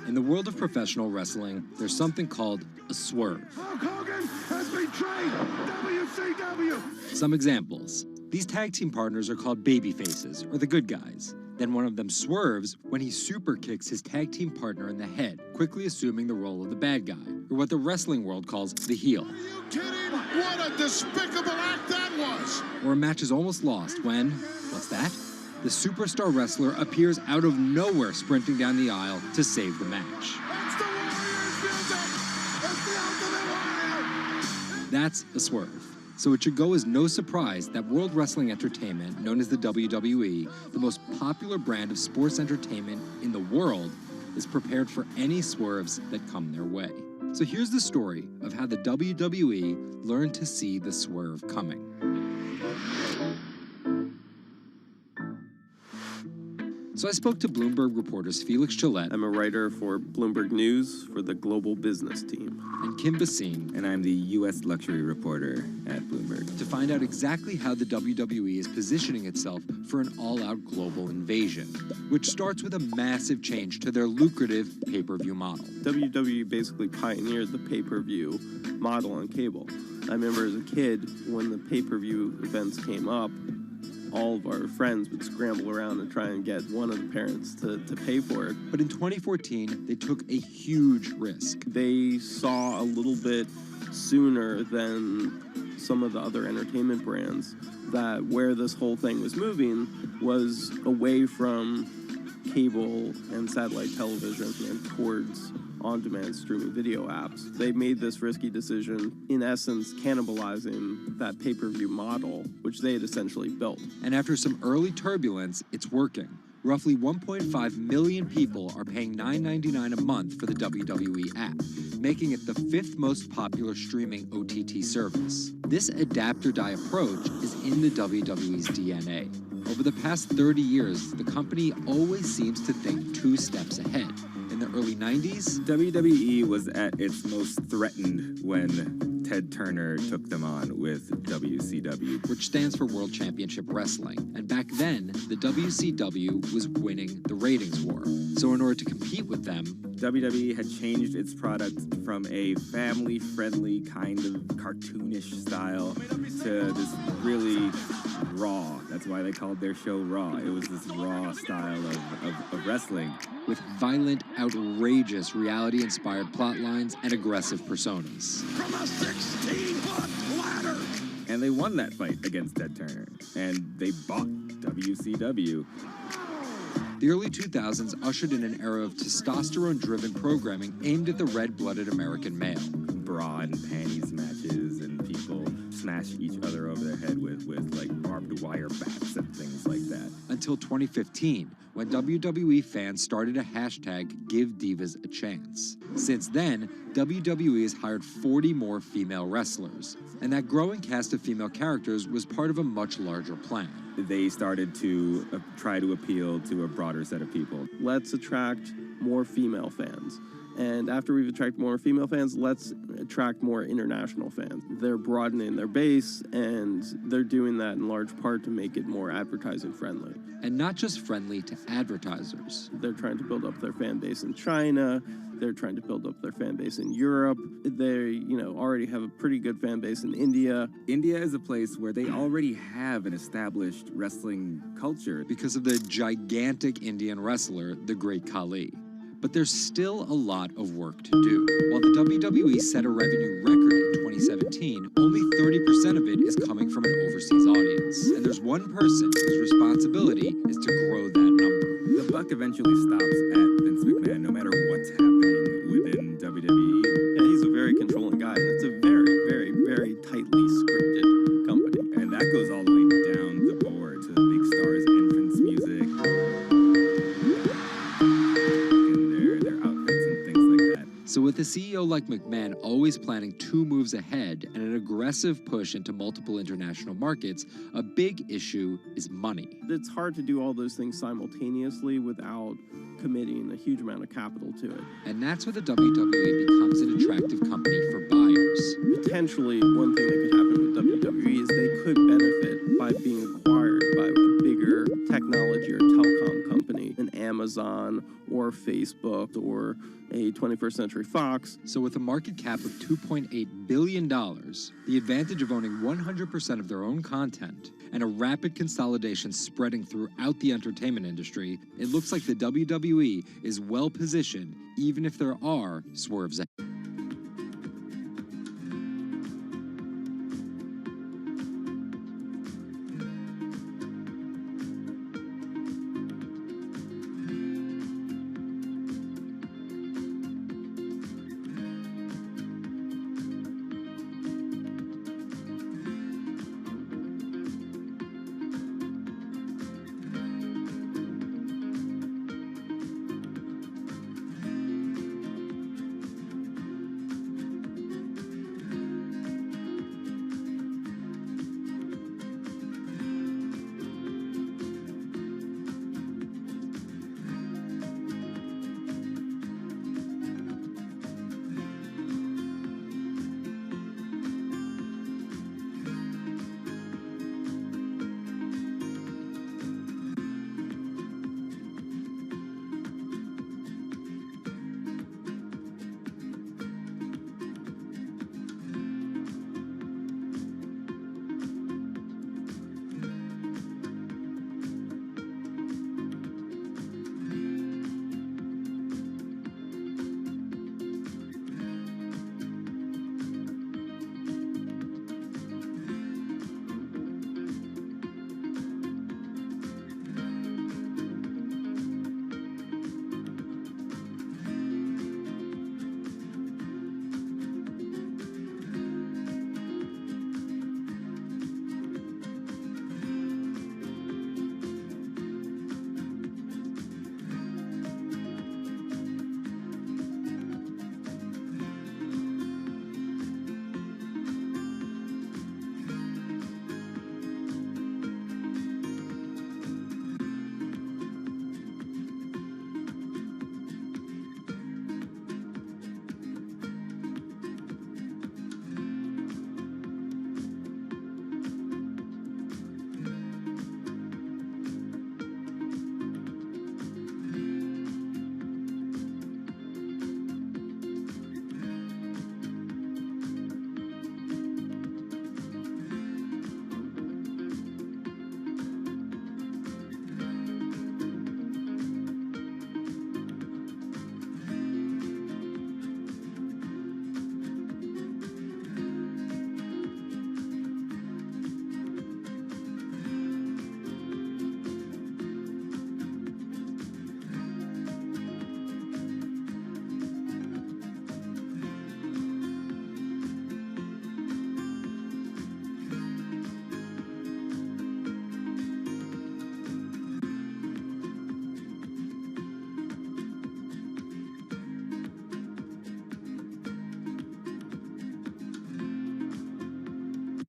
Speaker 3: In the world of professional wrestling, there's something called a swerve.
Speaker 17: Hulk Hogan has betrayed WCW.
Speaker 3: Some examples. These tag team partners are called baby faces, or the good guys. Then one of them swerves when he super kicks his tag team partner in the head, quickly assuming the role of the bad guy, or what the wrestling world calls the heel.
Speaker 17: Are you kidding? What a despicable act that was!
Speaker 3: Or a match is almost lost when, what's that? The superstar wrestler appears out of nowhere sprinting down the aisle to save the match.
Speaker 17: That's the Warriors music! It's the Ultimate Warrior!
Speaker 3: That's a swerve. So it should go as no surprise that World Wrestling Entertainment, known as the WWE, the most popular brand of sports entertainment in the world, is prepared for any swerves that come their way. So here's the story of how the WWE learned to see the swerve coming. So I spoke to Bloomberg reporters Felix Gillette.
Speaker 6: I'm a writer for Bloomberg News for the global business team.
Speaker 3: And Kim Basine.
Speaker 8: And I'm the U.S. luxury reporter at Bloomberg.
Speaker 3: To find out exactly how the WWE is positioning itself for an all-out global invasion, which starts with a massive change to their lucrative pay-per-view model.
Speaker 6: WWE basically pioneered the pay-per-view model on cable. I remember as a kid, when the pay-per-view events came up, all of our friends would scramble around and try and get one of the parents to pay for it.
Speaker 3: But in 2014, they took a huge risk.
Speaker 6: They saw a little bit sooner than some of the other entertainment brands that where this whole thing was moving was away from cable and satellite television and towards on-demand streaming video apps. They made this risky decision, in essence, cannibalizing that pay-per-view model, which they had essentially built.
Speaker 3: And after some early turbulence, it's working. Roughly 1.5 million people are paying $9.99 a month for the WWE app, making it the 5th most popular streaming OTT service. This adapt-or-die approach is in the WWE's DNA. Over the past 30 years, the company always seems to think 2 steps ahead. In the early 90s,
Speaker 8: WWE was at its most threatened when Ted Turner took them on with WCW,
Speaker 3: which stands for World Championship Wrestling. And back then, the WCW was winning the ratings war. So in order to compete with them,
Speaker 8: WWE had changed its product from a family-friendly kind of cartoonish style to this really raw. That's why they called their show Raw. It was this raw style of wrestling.
Speaker 3: With violent, outrageous, reality-inspired plot lines and aggressive personas.
Speaker 17: From a 16-foot ladder!
Speaker 8: And they won that fight against Ted Turner. And they bought WCW.
Speaker 3: The early 2000s ushered in an era of testosterone-driven programming aimed at the red-blooded American male.
Speaker 8: Bra and panties matches, and people smash each other over their head with like barbed wire bats and things like that.
Speaker 3: Until 2015, when WWE fans started a hashtag #GiveDivas a Chance. Since then, WWE has hired 40 more female wrestlers, and that growing cast of female characters was part of a much larger plan.
Speaker 8: They started to try to appeal to a broader set of people.
Speaker 6: Let's attract more female fans. And after we've attracted more female fans, let's attract more international fans. They're broadening their base, and they're doing that in large part to make it more advertising friendly.
Speaker 3: And not just friendly to advertisers.
Speaker 6: They're trying to build up their fan base in China. They're trying to build up their fan base in Europe. They, already have a pretty good fan base in India.
Speaker 8: India is a place where they already have an established wrestling culture.
Speaker 3: Because of the gigantic Indian wrestler, the Great Khali. But there's still a lot of work to do. While the WWE set a revenue record in 2017, only 30% of it is coming from an overseas audience. And there's one person whose responsibility is to grow that number.
Speaker 8: The buck eventually stops at Vince McMahon, no matter what's happening within WWE.
Speaker 6: Yeah, he's a very controlling guy, and it's a very, very, very tightly scripted company.
Speaker 8: And that goes all the way down the board to the big stars' entrance music.
Speaker 3: So with a CEO like McMahon always planning 2 moves ahead and an aggressive push into multiple international markets, a big issue is money.
Speaker 6: It's hard to do all those things simultaneously without committing a huge amount of capital to it.
Speaker 3: And that's where the WWE becomes an attractive company for buyers.
Speaker 6: Potentially, one thing that could happen with WWE is they could benefit by being acquired by a bigger technology or telecom company, an Amazon Amazon or Facebook or a 21st Century Fox.
Speaker 3: So with a market cap of $2.8 billion, the advantage of owning 100% of their own content, and a rapid consolidation spreading throughout the entertainment industry, it looks like the WWE is well positioned, even if there are swerves ahead.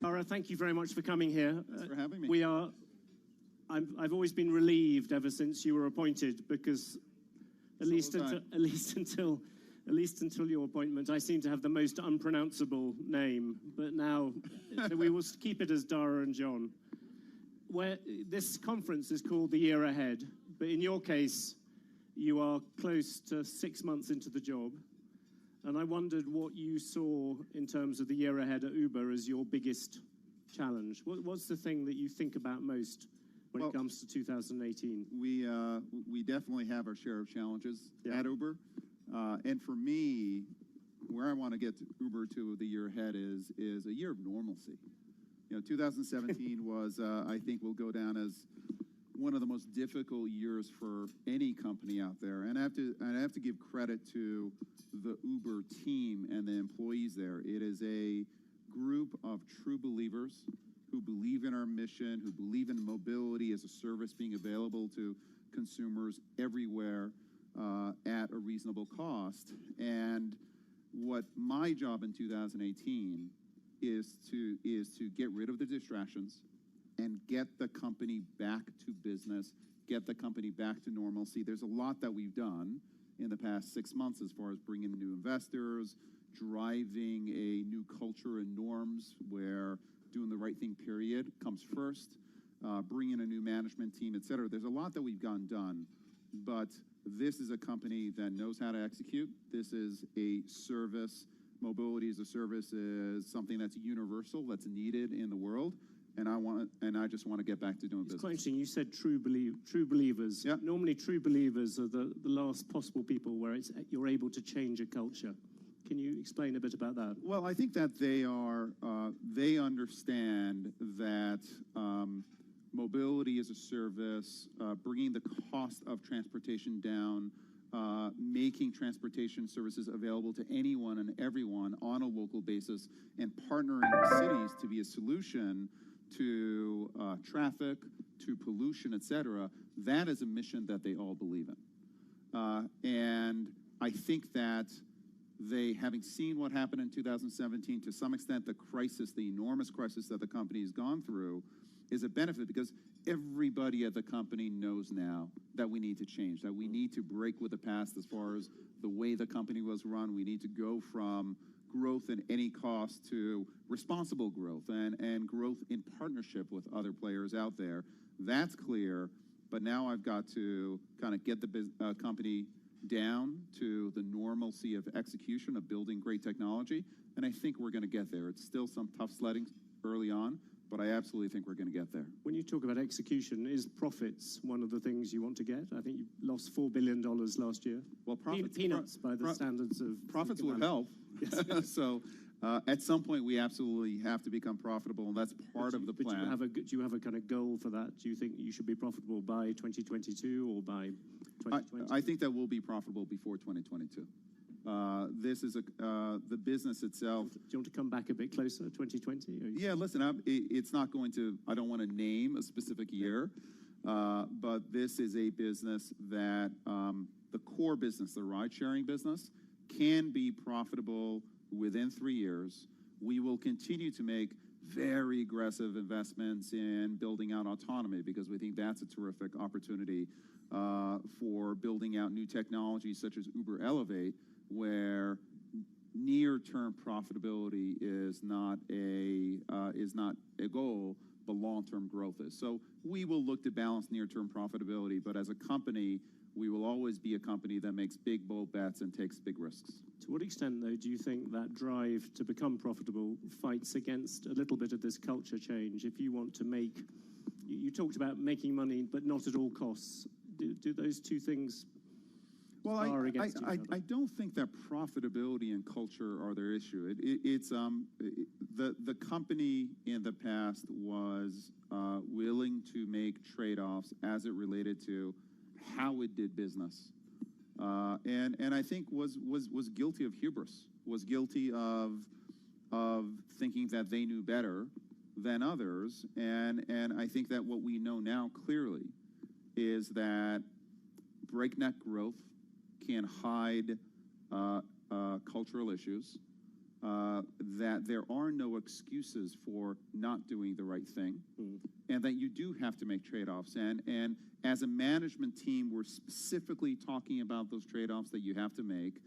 Speaker 1: Laura, thank you very much for coming here.
Speaker 13: Thanks for having me.
Speaker 1: I've always been relieved ever since you were appointed, because at least until your appointment, I seem to have the most unpronounceable name. But now, so we will keep it as Dara and John. This conference is called The Year Ahead, but in your case, you are close to 6 months into the job. And I wondered what you saw in terms of the year ahead at Uber as your biggest challenge. What's the thing that you think about most when it comes to 2018?
Speaker 13: We definitely have our share of challenges at Uber. And for me, where I want to get Uber to the year ahead is a year of normalcy. 2017 was, I think, will go down as one of the most difficult years for any company out there. And I have to give credit to the Uber team and the employees there. It is a group of true believers who believe in our mission, who believe in mobility as a service being available to consumers everywhere at a reasonable cost. And what my job in 2018 is to get rid of the distractions and get the company back to business, get the company back to normalcy. There's a lot that we've done in the past 6 months as far as bringing new investors, driving a new culture and norms where doing the right thing, period, comes first, bringing a new management team, et cetera. There's a lot that we've gotten done, but this is a company that knows how to execute. This is a service. Mobility as a service is something that's universal, that's needed in the world, and I just want to get back to doing business.
Speaker 1: It's quite interesting. You said true believers.
Speaker 13: Yep.
Speaker 1: Normally, true believers are the last possible people where you're able to change a culture. Can you explain a bit about that?
Speaker 13: Well, I think that they understand that mobility as a service, bringing the cost of transportation down, making transportation services available to anyone and everyone on a local basis, and partnering with cities to be a solution to traffic, to pollution, et cetera. That is a mission that they all believe in. And I think that they, having seen what happened in 2017, to some extent the crisis, the enormous crisis that the company has gone through, is a benefit because everybody at the company knows now that we need to change, that we need to break with the past as far as the way the company was run. We need to go from growth at any cost to responsible growth and growth in partnership with other players out there. That's clear, but now I've got to kind of get the company down to the normalcy of execution, of building great technology, and I think we're going to get there. It's still some tough sledding early on, but I absolutely think we're going to get there.
Speaker 1: When you talk about execution, is profits one of the things you want to get? I think you lost $4 billion last year.
Speaker 13: Well, profits,
Speaker 1: peanuts by the standards of
Speaker 13: profits would help. So at some point, we absolutely have to become profitable, and that's part of the plan.
Speaker 1: Do you have a kind of goal for that? Do you think you should be profitable by 2022 or by 2020?
Speaker 13: I think that we'll be profitable before 2022. This is the business itself.
Speaker 1: Do you want to come back a bit closer, 2020?
Speaker 13: Yeah, listen, it's not going to, I don't want to name a specific year, but this is a business that the core business, the ride-sharing business, can be profitable within 3 years. We will continue to make very aggressive investments in building out autonomy because we think that's a terrific opportunity for building out new technologies such as Uber Elevate, where near-term profitability is not a goal, but long-term growth is. So we will look to balance near-term profitability, but as a company, we will always be a company that makes big, bold bets and takes big risks.
Speaker 1: To what extent, though, do you think that drive to become profitable fights against a little bit of this culture change? If you want to make, you talked about making money, but not at all costs. Do those two things spar against each other?
Speaker 13: I don't think that profitability and culture are their issue. It's the company in the past was willing to make trade-offs as it related to how it did business, and I think was guilty of hubris, was guilty of thinking that they knew better than others, and I think that what we know now clearly is that breakneck growth can hide cultural issues, that there are no excuses for not doing the right thing, and that you do have to make trade-offs. And as a management team, we're specifically talking about those trade-offs that you have to make.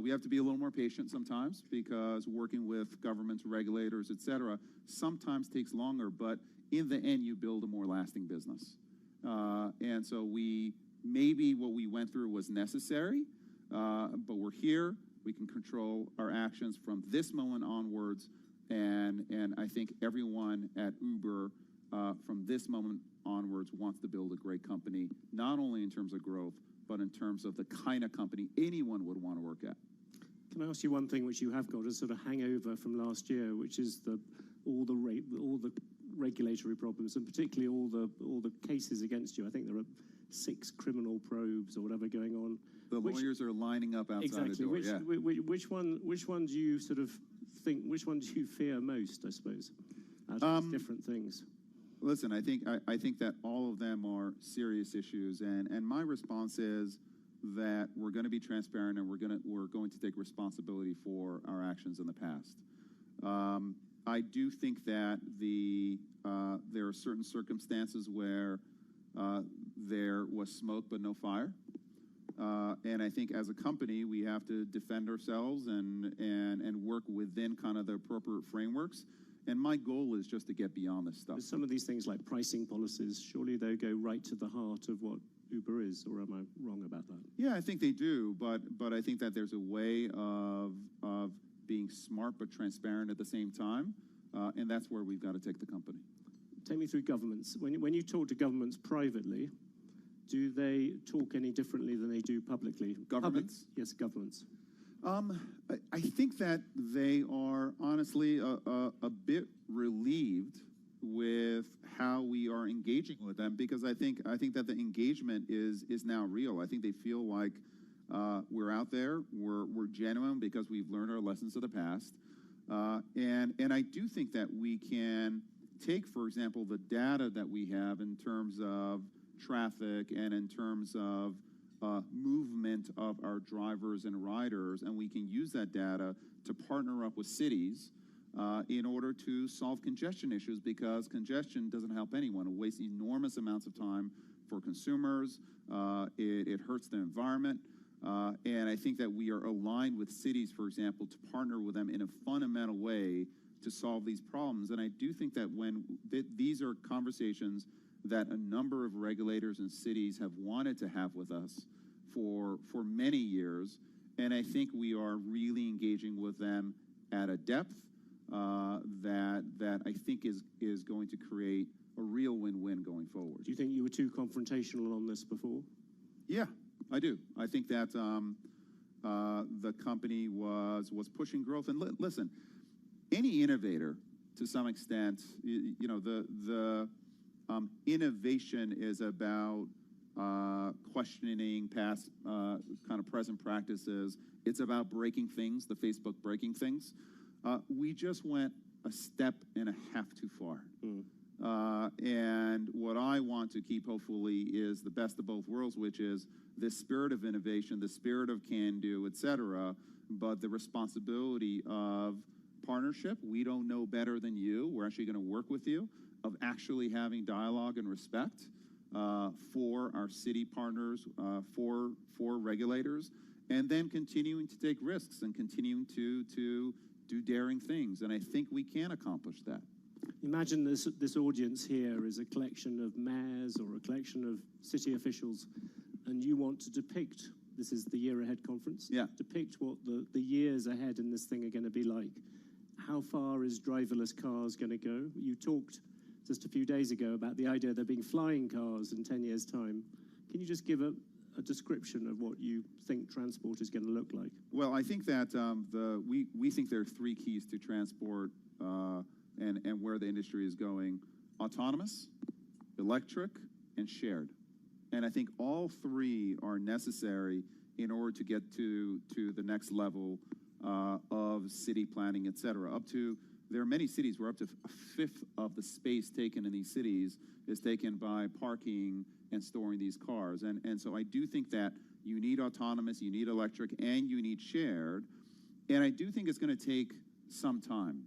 Speaker 13: We have to be a little more patient sometimes because working with governments, regulators, et cetera, sometimes takes longer, but in the end, you build a more lasting business. And so maybe what we went through was necessary, but we're here. We can control our actions from this moment onwards, and I think everyone at Uber from this moment onwards wants to build a great company, not only in terms of growth, but in terms of the kind of company anyone would want to work at.
Speaker 1: Can I ask you one thing which you have got a sort of hangover from last year, which is all the regulatory problems, and particularly all the cases against you? I think there are 6 criminal probes or whatever going on.
Speaker 13: The lawyers are lining up outside the door.
Speaker 1: Which one do you sort of think? Which one do you fear most? I suppose out of these different things.
Speaker 13: Listen, I think that all of them are serious issues, and my response is that we're going to be transparent and we're going to take responsibility for our actions in the past. I do think that there are certain circumstances where there was smoke but no fire, and I think as a company we have to defend ourselves and work within kind of the appropriate frameworks. And my goal is just to get beyond this stuff.
Speaker 1: Some of these things like pricing policies, surely they go right to the heart of what Uber is, or am I wrong about that?
Speaker 13: Yeah, I think they do, but I think that there's a way of being smart but transparent at the same time, and that's where we've got to take the company.
Speaker 1: Take me through governments. When you talk to governments privately, do they talk any differently than they do publicly?
Speaker 13: Governments?
Speaker 1: Yes, governments.
Speaker 13: I think that they are honestly a bit relieved with how we are engaging with them, because I think that the engagement is now real. I think they feel like we're out there, we're genuine because we've learned our lessons of the past, and I do think that we can take, for example, the data that we have in terms of traffic and in terms of movement of our drivers and riders, and we can use that data to partner up with cities in order to solve congestion issues, because congestion doesn't help anyone. It wastes enormous amounts of time for consumers. It hurts the environment. And I think that we are aligned with cities, for example, to partner with them in a fundamental way to solve these problems. And I do think that when these are conversations that a number of regulators and cities have wanted to have with us for many years, and I think we are really engaging with them at a depth that I think is going to create a real win-win going forward.
Speaker 1: Do you think you were too confrontational on this before?
Speaker 13: Yeah, I do. I think that the company was pushing growth. And listen, any innovator, to some extent, the innovation is about questioning past kind of present practices. It's about breaking things, the Facebook breaking things. We just went a step and a half too far. And what I want to keep, hopefully, is the best of both worlds, which is the spirit of innovation, the spirit of can-do, et cetera, but the responsibility of partnership. We don't know better than you. We're actually going to work with you, of actually having dialogue and respect for our city partners, for regulators, and then continuing to take risks and continuing to do daring things. And I think we can accomplish that.
Speaker 1: Imagine this audience here is a collection of mayors or a collection of city officials, and you want to depict, this is the Year Ahead conference, depict what the years ahead in this thing are going to be like. How far is driverless cars going to go? You talked just a few days ago about the idea of there being flying cars in 10 years' time. Can you just give a description of what you think transport is going to look like?
Speaker 13: Well, I think that we think there are three keys to transport and where the industry is going: autonomous, electric, and shared. And I think all three are necessary in order to get to the next level of city planning, et cetera. There are many cities where up to a fifth of the space taken in these cities is taken by parking and storing these cars. And so I do think that you need autonomous, you need electric, and you need shared. And I do think it's going to take some time.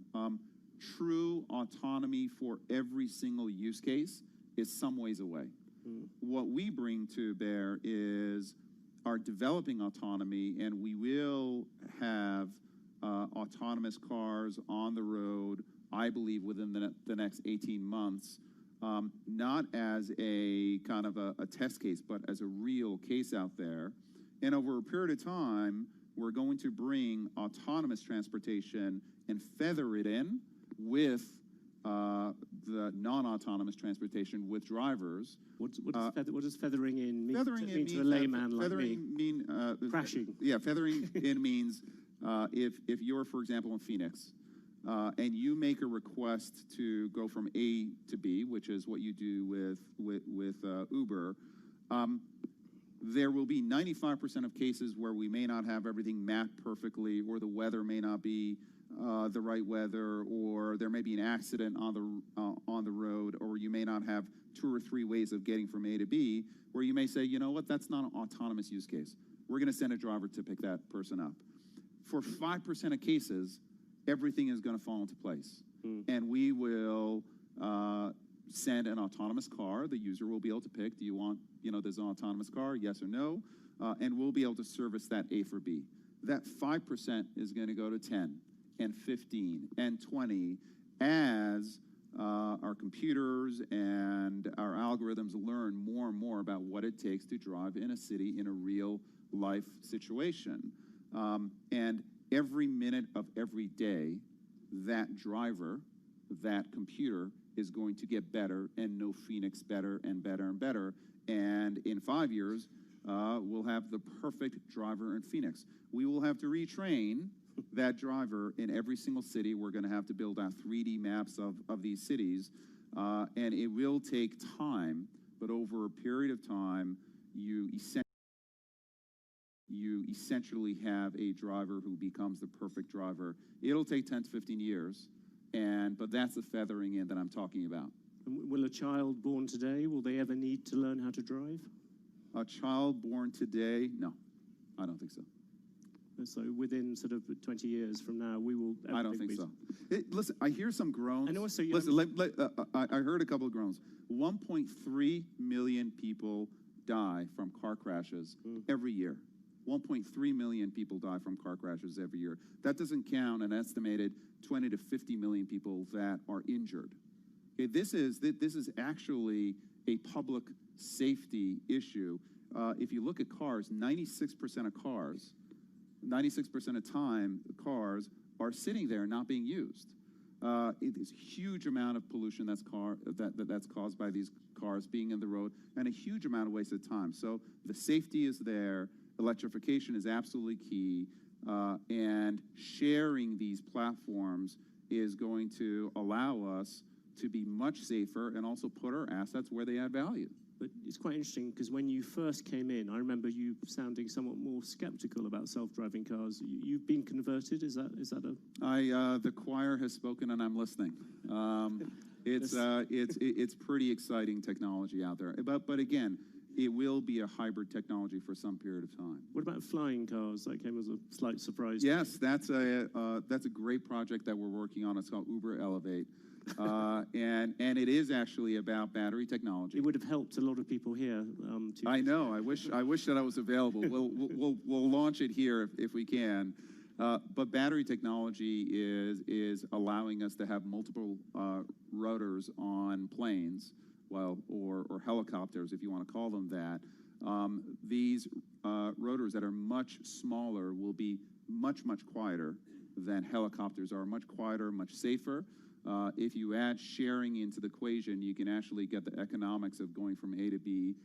Speaker 13: True autonomy for every single use case is some ways away. What we bring to bear is our developing autonomy, and we will have autonomous cars on the road, I believe, within the next 18 months, not as a kind of a test case, but as a real case out there. And over a period of time, we're going to bring autonomous transportation and feather it in with the non-autonomous transportation with drivers.
Speaker 1: What does feathering in mean?
Speaker 13: Feathering in
Speaker 1: mean to a layman like me?
Speaker 13: Mean
Speaker 1: crashing.
Speaker 13: Yeah, feathering in means if you're, for example, in Phoenix, and you make a request to go from A to B, which is what you do with Uber, there will be 95% of cases where we may not have everything mapped perfectly, or the weather may not be the right weather, or there may be an accident on the road, or you may not have 2 or 3 ways of getting from A to B, where you may say, you know what, that's not an autonomous use case. We're going to send a driver to pick that person up. For 5% of cases, everything is going to fall into place. And we will send an autonomous car. The user will be able to pick, do you want, there's an autonomous car, yes or no? And we'll be able to service that A for B. That 5% is going to go to 10 and 15 and 20 as our computers and our algorithms learn more and more about what it takes to drive in a city in a real life situation. And every minute of every day, that driver, that computer is going to get better and know Phoenix better and better and better. And in 5 years, we'll have the perfect driver in Phoenix. We will have to retrain that driver in every single city. We're going to have to build out 3D maps of these cities. And it will take time, but over a period of time, you essentially have a driver who becomes the perfect driver. It'll take 10 to 15 years, but that's the feathering in that I'm talking about.
Speaker 1: And will a child born today, will they ever need to learn how to drive?
Speaker 13: A child born today? No, I don't think so.
Speaker 1: So within sort of 20 years from now, we will...
Speaker 13: I don't think so. Listen, I hear some groans.
Speaker 1: And also,
Speaker 13: I heard a couple of groans. 1.3 million people die from car crashes every year. 1.3 million people die from car crashes every year. That doesn't count an estimated 20 to 50 million people that are injured. Okay, this is actually a public safety issue. If you look at cars, 96% of cars, 96% of time, cars are sitting there not being used. It is a huge amount of pollution that's caused by these cars being in the road, and a huge amount of wasted time. So the safety is there. Electrification is absolutely key, and sharing these platforms is going to allow us to be much safer and also put our assets where they add value.
Speaker 1: But it's quite interesting because when you first came in, I remember you sounding somewhat more skeptical about self-driving cars. You've been converted. Is that a?
Speaker 13: The choir has spoken, and I'm listening. It's pretty exciting technology out there. But again, it will be a hybrid technology for some period of time.
Speaker 1: What about flying cars? That came as a slight surprise.
Speaker 13: Yes, that's a great project that we're working on. It's called Uber Elevate. And it is actually about battery technology.
Speaker 1: It would have helped a lot of people here.
Speaker 13: I know. I wish that I was available. We'll launch it here if we can. But battery technology is allowing us to have multiple rotors on planes, or helicopters, if you want to call them that. These rotors that are much smaller will be much quieter than helicopters are. Much quieter, much safer. If you add sharing into the equation, you can actually get the economics of going from A to B.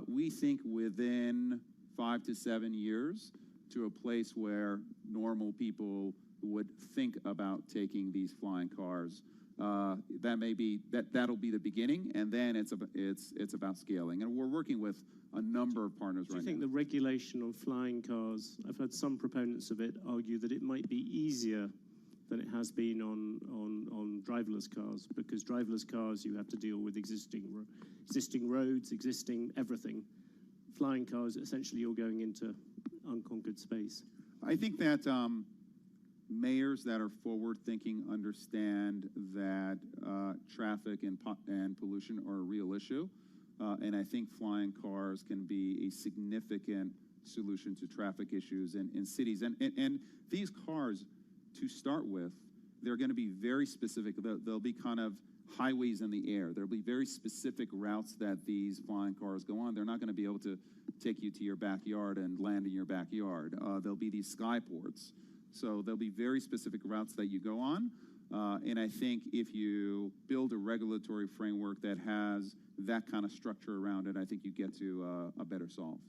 Speaker 13: We think within 5 to 7 years to a place where normal people would think about taking these flying cars. That'll be the beginning, and then it's about scaling. And we're working with a number of partners right now.
Speaker 1: Do you think the regulation on flying cars, I've heard some proponents of it argue that it might be easier than it has been on driverless cars, because driverless cars, you have to deal with existing roads, existing everything. Flying cars, essentially you're going into unconquered space.
Speaker 13: I think that mayors that are forward-thinking understand that traffic and pollution are a real issue, and I think flying cars can be a significant solution to traffic issues in cities. And these cars, to start with, they're going to be very specific. They'll be kind of highways in the air. There'll be very specific routes that these flying cars go on. They're not going to be able to take you to your backyard and land in your backyard. There'll be these skyports. So there'll be very specific routes that you go on. And I think if you build a regulatory framework that has that kind of structure around it, I think you get to a better solve.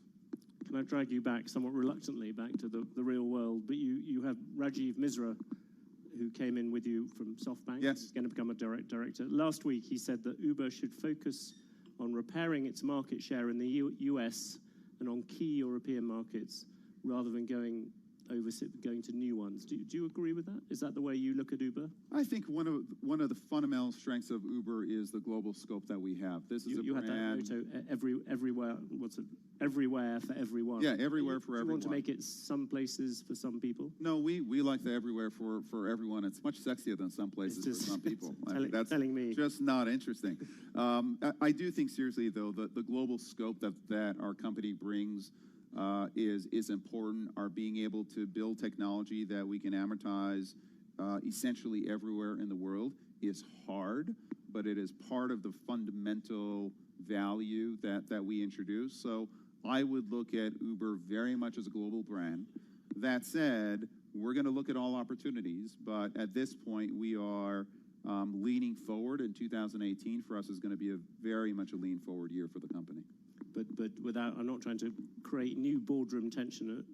Speaker 1: Can I drag you back, somewhat reluctantly, back to the real world? But you have Rajiv Misra, who came in with you from SoftBank.
Speaker 13: Yes.
Speaker 1: He's going to become a director. Last week, he said that Uber should focus on repairing its market share in the US and on key European markets, rather than going to new ones. Do you agree with that? Is that the way you look at Uber?
Speaker 13: I think one of the fundamental strengths of Uber is the global scope that we have. This is
Speaker 1: you
Speaker 13: brand.
Speaker 1: had that motto, everywhere. What's it? Everywhere for everyone.
Speaker 13: Yeah, everywhere for everyone.
Speaker 1: Do you want to make it some places for some people?
Speaker 13: No, we like the everywhere for everyone. It's much sexier than some places for some people. That's telling me. Just not interesting. I do think seriously though the global scope that our company brings is important. Our being able to build technology that we can amortize essentially everywhere in the world is hard, but it is part of the fundamental value that we introduce. So I would look at Uber very much as a global brand. That said, we're going to look at all opportunities, but at this point, we are leaning forward. In 2018, for us, is going to be very much a lean forward year for the company.
Speaker 1: But without, I'm not trying to create new boardroom tension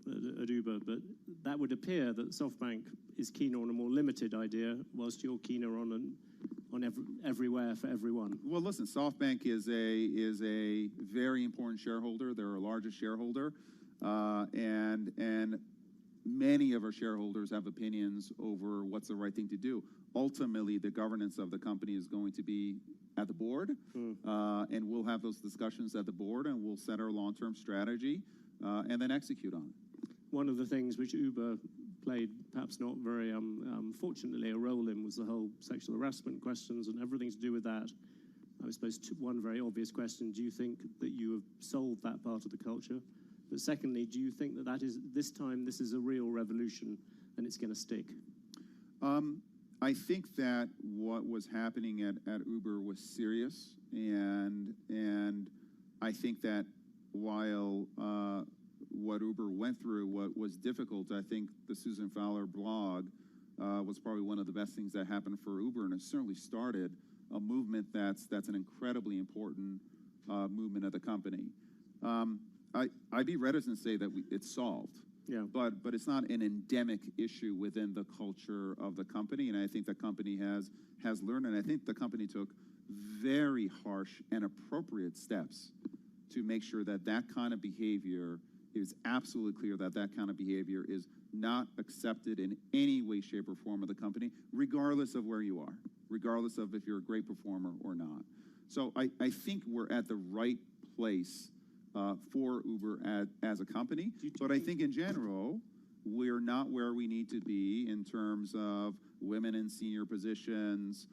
Speaker 1: at Uber, but that would appear that SoftBank is keener on a more limited idea, whilst you're keener on everywhere for everyone.
Speaker 13: Well, listen, SoftBank is a very important shareholder. They're our largest shareholder, and many of our shareholders have opinions over what's the right thing to do. Ultimately, the governance of the company is going to be at the board, and we'll have those discussions at the board, and we'll set our long-term strategy, and then execute on it.
Speaker 1: One of the things which Uber played, perhaps not very fortunately, a role in was the whole sexual harassment questions and everything to do with that. I suppose one very obvious question, do you think that you have solved that part of the culture? But secondly, do you think that this is a real revolution and it's going to stick?
Speaker 13: I think that what was happening at Uber was serious, and I think that while what Uber went through was difficult, I think the Susan Fowler blog was probably one of the best things that happened for Uber, and it certainly started a movement that's an incredibly important movement of the company. I'd be reticent to say that it's solved.
Speaker 1: Yeah.
Speaker 13: But it's not an endemic issue within the culture of the company, and I think the company has learned, and I think the company took very harsh and appropriate steps to make sure that kind of behavior is absolutely clear, that kind of behavior is not accepted in any way, shape, or form of the company, regardless of where you are, regardless of if you're a great performer or not. So I think we're at the right place for Uber as a company, but I think in general, we're not where we need to be in terms of women in senior positions,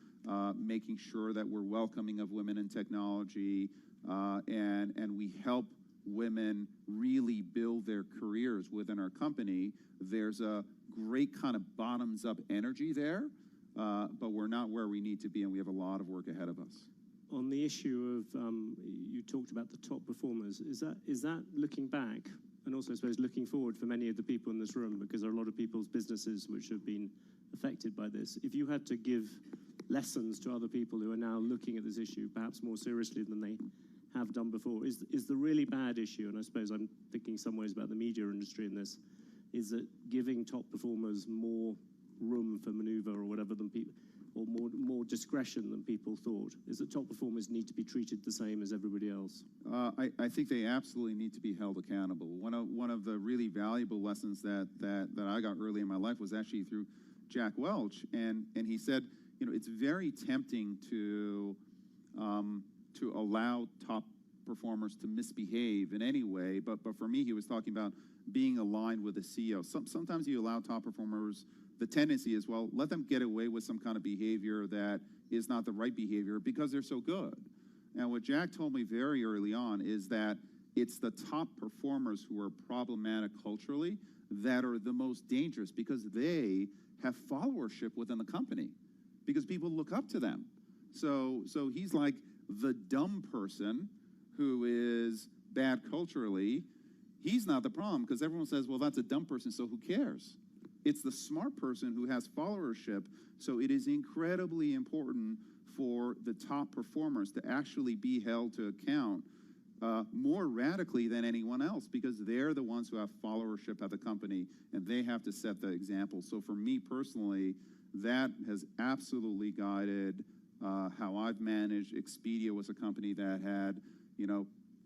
Speaker 13: making sure that we're welcoming of women in technology, and we help women really build their careers within our company. There's a great kind of bottoms-up energy there, but we're not where we need to be, and we have a lot of work ahead of us.
Speaker 1: On the issue of, you talked about the top performers, is that looking back, and also I suppose looking forward for many of the people in this room, because there are a lot of people's businesses which have been affected by this. If you had to give lessons to other people who are now looking at this issue, perhaps more seriously than they have done before, is the really bad issue, and I suppose I'm thinking some ways about the media industry in this, is that giving top performers more room for maneuver or whatever than people, or more discretion than people thought? Is that top performers need to be treated the same as everybody else?
Speaker 13: I think they absolutely need to be held accountable. One of the really valuable lessons that I got early in my life was actually through Jack Welch, and he said, it's very tempting to allow top performers to misbehave in any way, but for me, he was talking about being aligned with the CEO. Sometimes you allow top performers, the tendency is, well, let them get away with some kind of behavior that is not the right behavior because they're so good. And what Jack told me very early on is that it's the top performers who are problematic culturally that are the most dangerous, because they have followership within the company, because people look up to them. So he's like the dumb person who is bad culturally. He's not the problem, because everyone says, well, that's a dumb person, so who cares? It's the smart person who has followership. So it is incredibly important for the top performers to actually be held to account more radically than anyone else, because they're the ones who have followership at the company, and they have to set the example. So for me personally, that has absolutely guided how I've managed. Expedia was a company that had,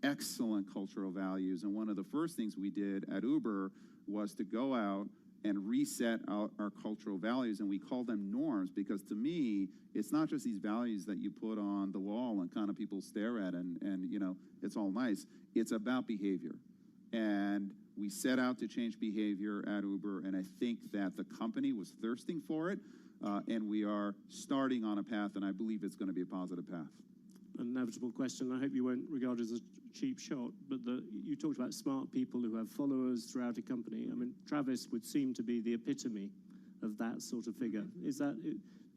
Speaker 13: excellent cultural values, and one of the first things we did at Uber was to go out and reset our cultural values, and we call them norms, because to me, it's not just these values that you put on the wall and kind of people stare at and it's all nice. It's about behavior. And we set out to change behavior at Uber, and I think that the company was thirsting for it, and we are starting on a path, and I believe it's going to be a positive path.
Speaker 1: An inevitable question, I hope you won't regard it as a cheap shot, but you talked about smart people who have followers throughout a company. I mean, Travis would seem to be the epitome of that sort of figure. Is that,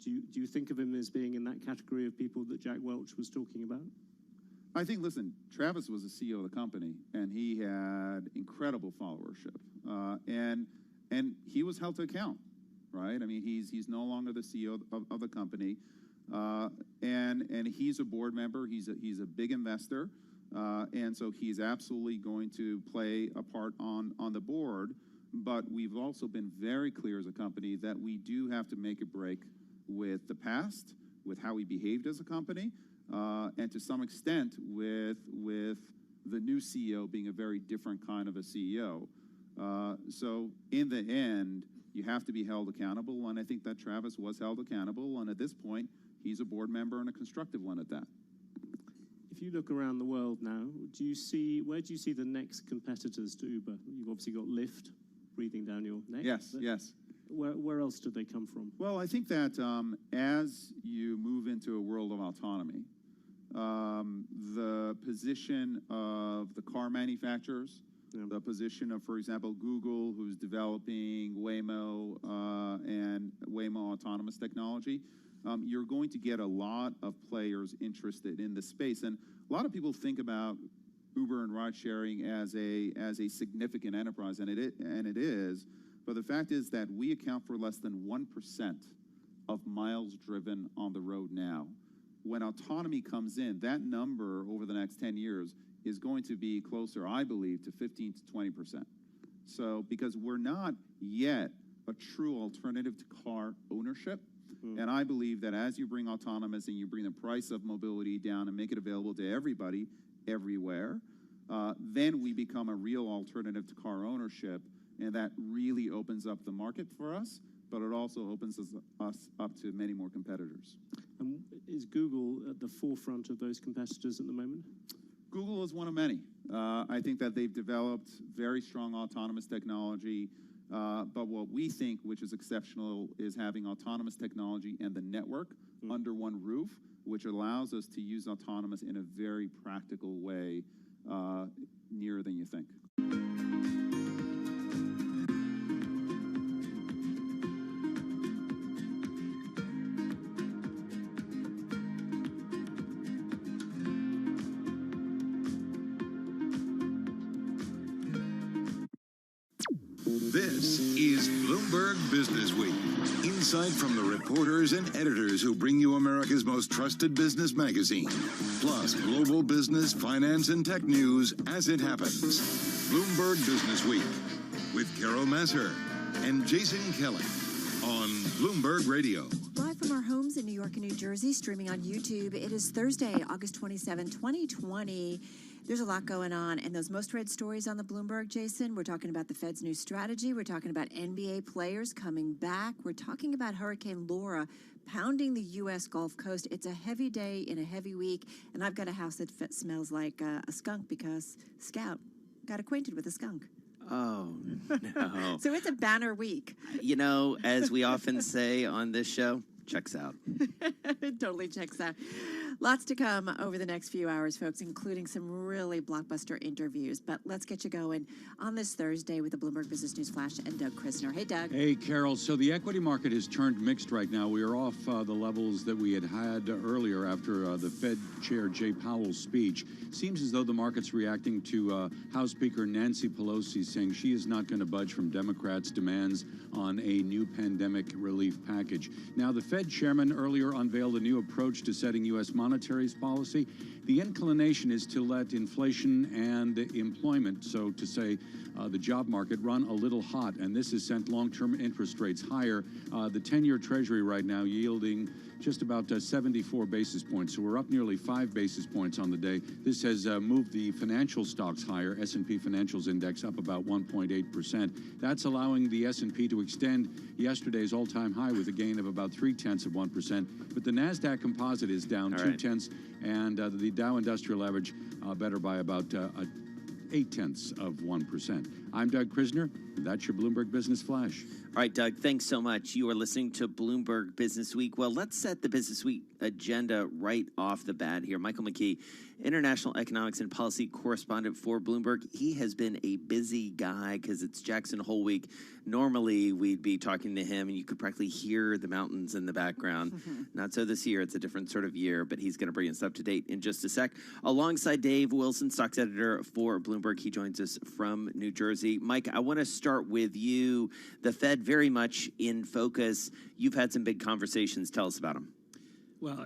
Speaker 1: do you think of him as being in that category of people that Jack Welch was talking about?
Speaker 13: I think, listen, Travis was the CEO of the company, and he had incredible followership, and he was held to account, right? I mean, he's no longer the CEO of the company, and he's a board member. He's a big investor, and so he's absolutely going to play a part on the board. But we've also been very clear as a company that we do have to make a break with the past, with how we behaved as a company. And to some extent with the new CEO being a very different kind of a CEO. So in the end, you have to be held accountable, and I think that Travis was held accountable, and at this point, he's a board member and a constructive one at that.
Speaker 1: If you look around the world now, where do you see the next competitors to Uber? You've obviously got Lyft breathing down your neck.
Speaker 13: Yes.
Speaker 1: Where else do they come from?
Speaker 13: Well, I think that as you move into a world of autonomy, the position of the car manufacturers, the position of, for example, Google, who's developing Waymo and Waymo autonomous technology, you're going to get a lot of players interested in the space. And a lot of people think about Uber and ride sharing as a significant enterprise, and it is. But the fact is that we account for less than 1% of miles driven on the road now. When autonomy comes in, that number over the next 10 years is going to be closer, I believe, to 15 to 20%. So because we're not yet a true alternative to car ownership, and I believe that as you bring autonomous and you bring the price of mobility down and make it available to everybody, everywhere, then we become a real alternative to car ownership, and that really opens up the market for us, but it also opens us up to many more competitors.
Speaker 1: And is Google at the forefront of those competitors at the moment?
Speaker 13: Google is one of many. I think that they've developed very strong autonomous technology, but what we think, which is exceptional, is having autonomous technology and the network under one roof, which allows us to use autonomous in a very practical way, nearer than you think.
Speaker 11: This is Bloomberg Business Week. Insight from the reporters and editors who bring you America's most trusted business magazine. Plus global business, finance, and tech news as it happens. Bloomberg Business Week with Carol Masser and Jason Kelly on Bloomberg Radio.
Speaker 16: Live from our homes in New York and New Jersey, streaming on YouTube. It is Thursday, August 27, 2020. There's a lot going on, and those most read stories on the Bloomberg, Jason, we're talking about the Fed's new strategy. We're talking about NBA players coming back. We're talking about Hurricane Laura pounding the U.S. Gulf Coast. It's a heavy day in a heavy week, and I've got a house that smells like a skunk because Scout got acquainted with a skunk.
Speaker 23: Oh, no.
Speaker 16: So it's a banner week.
Speaker 23: You know, as we often say on this show, checks out.
Speaker 16: It totally checks out. Lots to come over the next few hours, folks, including some really blockbuster interviews. But let's get you going on this Thursday with the Bloomberg Business News Flash and Doug Krisner. Hey, Doug.
Speaker 24: Hey, Carol. So the equity market has turned mixed right now. We are off the levels that we had earlier after the Fed Chair Jay Powell's speech. Seems as though the market's reacting to House Speaker Nancy Pelosi saying she is not going to budge from Democrats' demands on a new pandemic relief package. Now, the Fed chairman earlier unveiled a new approach to setting U.S. monetary policy. The inclination is to let inflation and employment, so to say, the job market, run a little hot, and this has sent long-term interest rates higher. The 10-year Treasury right now yielding just about 74 basis points. So we're up nearly 5 basis points on the day. This has moved the financial stocks higher. S&P Financials Index up about 1.8%. That's allowing the S&P to extend yesterday's all-time high with a gain of about 0.3%. But the NASDAQ Composite is down 0.2, and the Dow Industrial Average better by about 0.8%. I'm Doug Krisner. That's your Bloomberg Business Flash.
Speaker 23: All right, Doug, thanks so much. You are listening to Bloomberg Business Week. Well, let's set the Business Week agenda right off the bat here. Michael McKee, international economics and policy correspondent for Bloomberg. He has been a busy guy because it's Jackson Hole Week. Normally, we'd be talking to him, and you could practically hear the mountains in the background. Not so this year. It's a different sort of year, but he's going to bring us up to date in just a sec. Alongside Dave Wilson, stocks editor for Bloomberg. He joins us from New Jersey. Mike, I want to start with you. The Fed very much in focus. You've had some big conversations. Tell us about them.
Speaker 4: Well,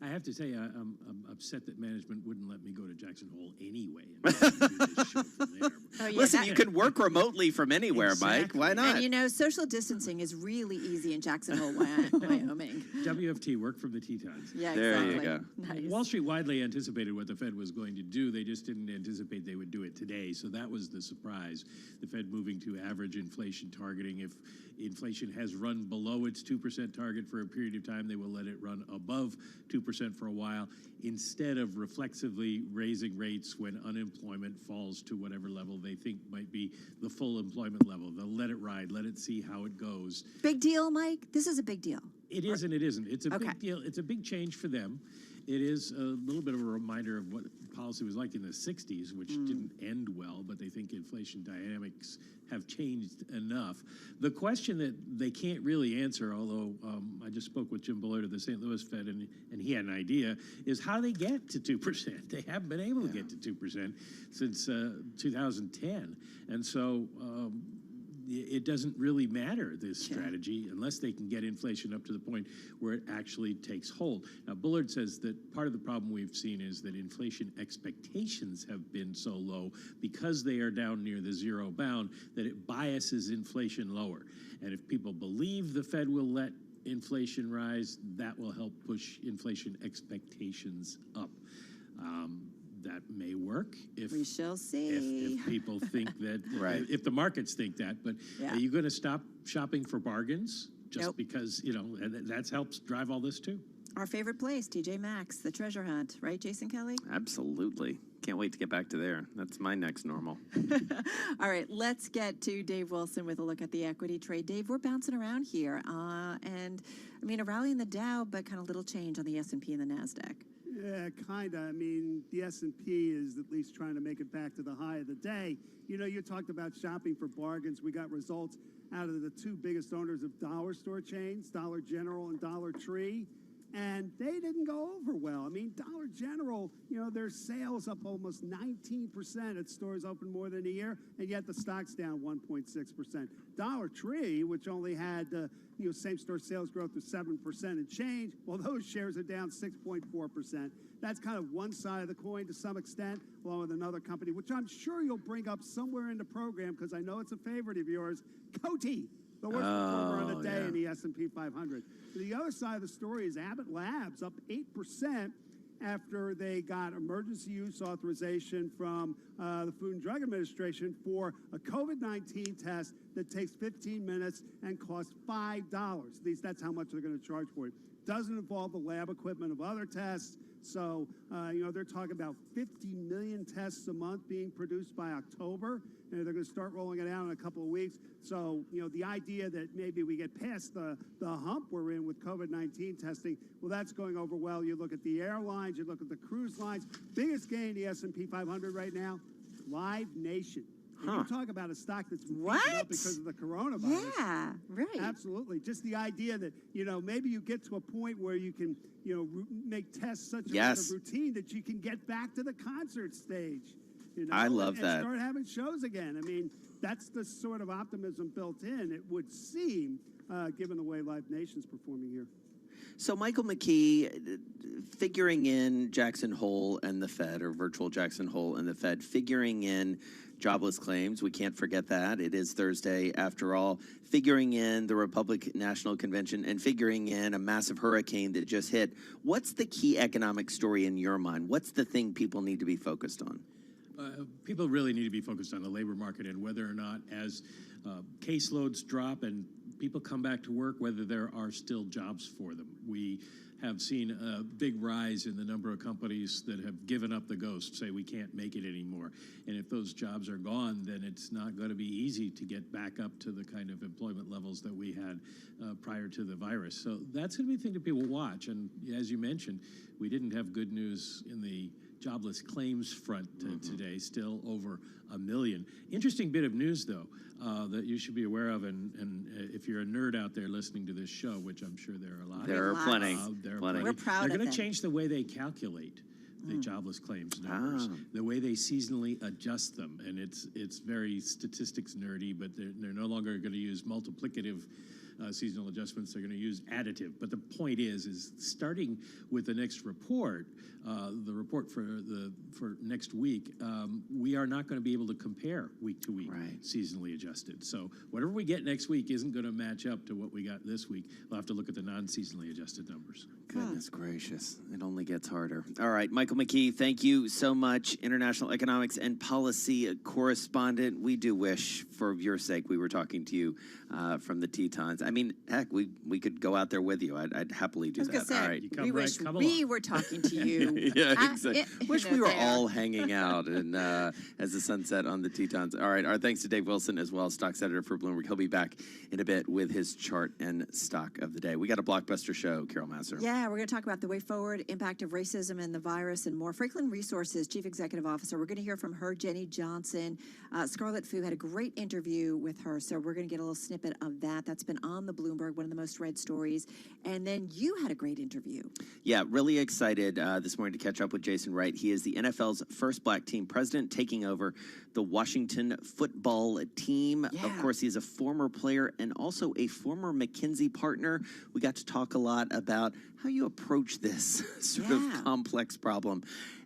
Speaker 4: I have to say, I'm upset that management wouldn't let me go to Jackson Hole anyway. And do this show from there.
Speaker 16: Oh, yeah,
Speaker 23: Listen, you can work remotely from anywhere,
Speaker 4: Exactly.
Speaker 23: Mike. Why not?
Speaker 16: And you know, social distancing is really easy in Jackson Hole, Wyoming.
Speaker 4: WFT, work from the Tetons.
Speaker 16: Yeah,
Speaker 23: There
Speaker 16: exactly.
Speaker 23: you go.
Speaker 16: Nice.
Speaker 4: Wall Street widely anticipated what the Fed was going to do. They just didn't anticipate they would do it today. So that was the surprise. The Fed moving to average inflation targeting. If inflation has run below its 2% target for a period of time, they will let it run above 2% for a while, instead of reflexively raising rates when unemployment falls to whatever level they think might be the full employment level. They'll let it ride, let it see how it goes.
Speaker 16: Big deal, Mike? This is a big deal.
Speaker 4: It is and it isn't. It's a
Speaker 16: Okay.
Speaker 4: big deal. It's a big change for them. It is a little bit of a reminder of what policy was like in the 60s, which didn't end well, but they think inflation dynamics have changed enough. The question that they can't really answer, although I just spoke with Jim Bullard of the St. Louis Fed, and he had an idea, is how they get to 2%. They haven't been able to get to 2% since 2010. And so it doesn't really matter, this strategy, unless they can get inflation up to the point where it actually takes hold. Now, Bullard says that part of the problem we've seen is that inflation expectations have been so low because they are down near the zero bound that it biases inflation lower. And if people believe the Fed will let inflation rise, that will help push inflation expectations up. That may work if
Speaker 16: we shall see.
Speaker 4: If people think that,
Speaker 23: Right.
Speaker 4: if the markets think that. But are you going to stop shopping for bargains just because, and that helps drive all this too?
Speaker 16: Our favorite place, TJ Maxx, the treasure hunt, right, Jason Kelly?
Speaker 23: Absolutely. Can't wait to get back to there. That's my next normal.
Speaker 16: All right, let's get to Dave Wilson with a look at the equity trade. Dave, we're bouncing around here, and I mean a rally in the Dow, but kind of little change on the S&P and the Nasdaq.
Speaker 9: Yeah, kind of. I mean, the S&P is at least trying to make it back to the high of the day. You know, you talked about shopping for bargains. We got results out of the two biggest owners of dollar store chains, Dollar General and Dollar Tree, and they didn't go over well. I mean, Dollar General, you know, their sales up almost 19% at stores open more than a year, and yet the stock's down 1.6%. Dollar Tree, which only had same-store sales growth of 7% and change, well, those shares are down 6.4%. That's kind of one side of the coin to some extent, along with another company, which I'm sure you'll bring up somewhere in the program because I know it's a favorite of yours, Coty, the worst performer on the day in the S&P 500. The other side of the story is Abbott Labs, up 8% after they got emergency use authorization from the Food and Drug Administration for a COVID-19 test that takes 15 minutes and costs $5. At least that's how much they're going to charge for it. Doesn't involve the lab equipment of other tests. So, they're talking about 50 million tests a month being produced by October, and they're going to start rolling it out in a couple of weeks. So, the idea that maybe we get past the hump we're in with COVID-19 testing, well, that's going over well. You look at the airlines, you look at the cruise lines. Biggest gain in the S&P 500 right now, Live Nation. You talk about a stock that's beaten up because of the coronavirus.
Speaker 16: Yeah, right.
Speaker 9: Absolutely. Just the idea that, maybe you get to a point where you can, make tests such a routine that you can get back to the concert stage.
Speaker 23: I love that.
Speaker 9: And start having shows again. I mean, that's the sort of optimism built in, it would seem, given the way Live Nation's performing here.
Speaker 23: So, Michael McKee, figuring in Jackson Hole and the Fed, or virtual Jackson Hole and the Fed, figuring in jobless claims, we can't forget that. It is Thursday, after all. Figuring in the Republican National Convention and figuring in a massive hurricane that just hit. What's the key economic story in your mind? What's the thing people need to be focused on?
Speaker 4: people really need to be focused on the labor market and whether or not, as caseloads drop and people come back to work, whether there are still jobs for them. We have seen a big rise in the number of companies that have given up the ghost, say we can't make it anymore. And if those jobs are gone, then it's not going to be easy to get back up to the kind of employment levels that we had prior to the virus. So that's going to be the thing that people watch. And as you mentioned, we didn't have good news in the jobless claims front today, still over 1 million. Interesting bit of news, though, that you should be aware of, and if you're a nerd out there listening to this show, which I'm sure there are a lot.
Speaker 23: There are plenty.
Speaker 16: We're proud
Speaker 4: They're
Speaker 16: of
Speaker 4: going to
Speaker 16: them.
Speaker 4: change the way they calculate the jobless claims numbers, the way they seasonally adjust them, and it's very statistics nerdy, but they're no longer going to use multiplicative seasonal adjustments. They're going to use additive. But the point is starting with the next report, the report for next week, we are not going to be able to compare week to week seasonally adjusted. So whatever we get next week isn't going to match up to what we got this week. We'll have to look at the non-seasonally adjusted numbers.
Speaker 23: Goodness gracious. It only gets harder. All right, Michael McKee, thank you so much. International economics and policy correspondent. We do wish, for your sake, we were talking to you from the Tetons. I mean, heck, we could go out there with you. I'd happily do that.
Speaker 16: Say,
Speaker 23: all right.
Speaker 16: we wish we were talking to you.
Speaker 23: Yeah, exactly. Wish we were all hanging out and as the sun set on the Tetons. All right, our thanks to Dave Wilson as well, stocks editor for Bloomberg. He'll be back in a bit with his chart and stock of the day. We got a blockbuster show, Carol Masser.
Speaker 16: Yeah, we're going to talk about the way forward, impact of racism and the virus, and more. Franklin Resources Chief Executive Officer. We're going to hear from her, Jenny Johnson. Scarlett Fu had a great interview with her, so we're going to get a little snippet of that. That's been on the Bloomberg, one of the most read stories. And then you had a great interview.
Speaker 23: Yeah, really excited this morning to catch up with Jason Wright. He is the NFL's first black team president, taking over the Washington football team.
Speaker 16: Yeah.
Speaker 23: Of course, he's a former player and also a former McKinsey partner. We got to talk a lot about how you approach this sort of complex problem.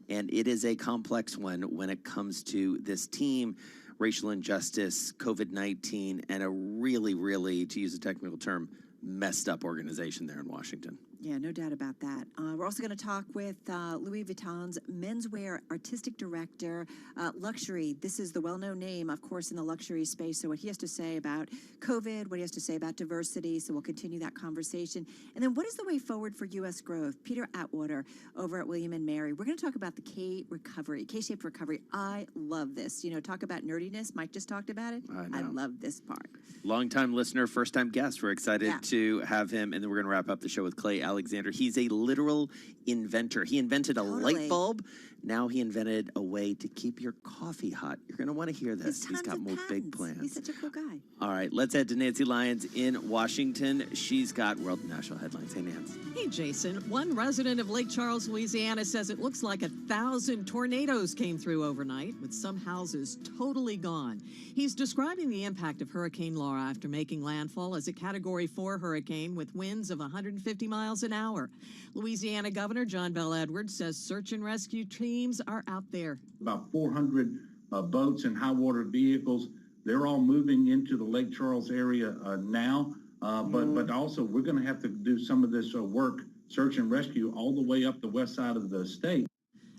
Speaker 23: And it is a complex one when it comes to this team, racial injustice, COVID-19, and a really, really, to use a technical term, messed up organization there in Washington.
Speaker 16: Yeah, no doubt about that. We're also going to talk with Louis Vuitton's menswear artistic director, luxury. This is the well-known name, of course, in the luxury space. So what he has to say about COVID, what he has to say about diversity. So we'll continue that conversation. And then what is the way forward for U.S. growth? Peter Atwater over at William & Mary. We're going to talk about the K-shaped recovery. I love this. You know, talk about nerdiness. Mike just talked about it. I love this part.
Speaker 23: Long-time listener, first-time guest. We're excited to have him. And then we're going to wrap up the show with Clay Alexander. He's a literal inventor. He invented a light bulb. Now he invented a way to keep your coffee hot. You're going to want to hear this. He's got more big plans.
Speaker 16: He's such a cool guy.
Speaker 23: All right, let's head to Nancy Lyons in Washington. She's got world and national headlines. Hey, Nancy.
Speaker 18: Hey, Jason. One resident of Lake Charles, Louisiana, says it looks like 1,000 tornadoes came through overnight, with some houses totally gone. He's describing the impact of Hurricane Laura after making landfall as a Category 4 hurricane with winds of 150 miles an hour. Louisiana Governor John Bel Edwards says search and rescue teams are out there.
Speaker 19: About 400 boats and high water vehicles. They're all moving into the Lake Charles area now, but also we're going to have to do some of this work, search and rescue, all the way up the west side of the state.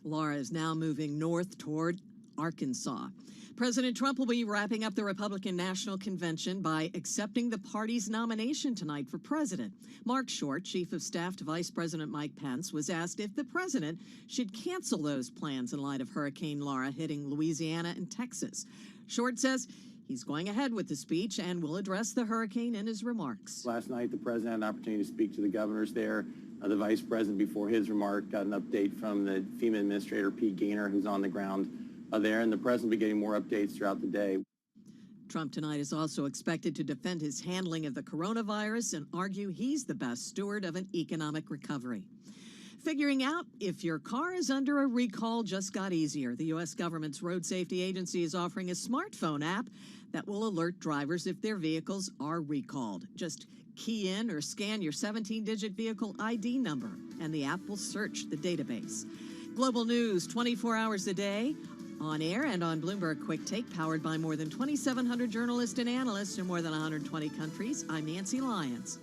Speaker 18: Laura is now moving north toward Arkansas. President Trump will be wrapping up the Republican National Convention by accepting the party's nomination tonight for president. Mark Short, chief of staff to Vice President Mike Pence, was asked if the president should cancel those plans in light of Hurricane Laura hitting Louisiana and Texas. Short says he's going ahead with the speech and will address the hurricane in his remarks.
Speaker 20: Last night, the president had an opportunity to speak to the governors there. The vice president, before his remark, got an update from the FEMA administrator, Pete Gaynor, who's on the ground there, and the president will be getting more updates throughout the day.
Speaker 18: Trump tonight is also expected to defend his handling of the coronavirus and argue he's the best steward of an economic recovery. Figuring out if your car is under a recall just got easier. The U.S. government's road safety agency is offering a smartphone app that will alert drivers if their vehicles are recalled. Just key in or scan your 17-digit vehicle ID number, and the app will search the database. Global news 24 hours a day, on air and on Bloomberg Quick Take, powered by more than 2,700 journalists and analysts in more than 120 countries. I'm Nancy Lyons.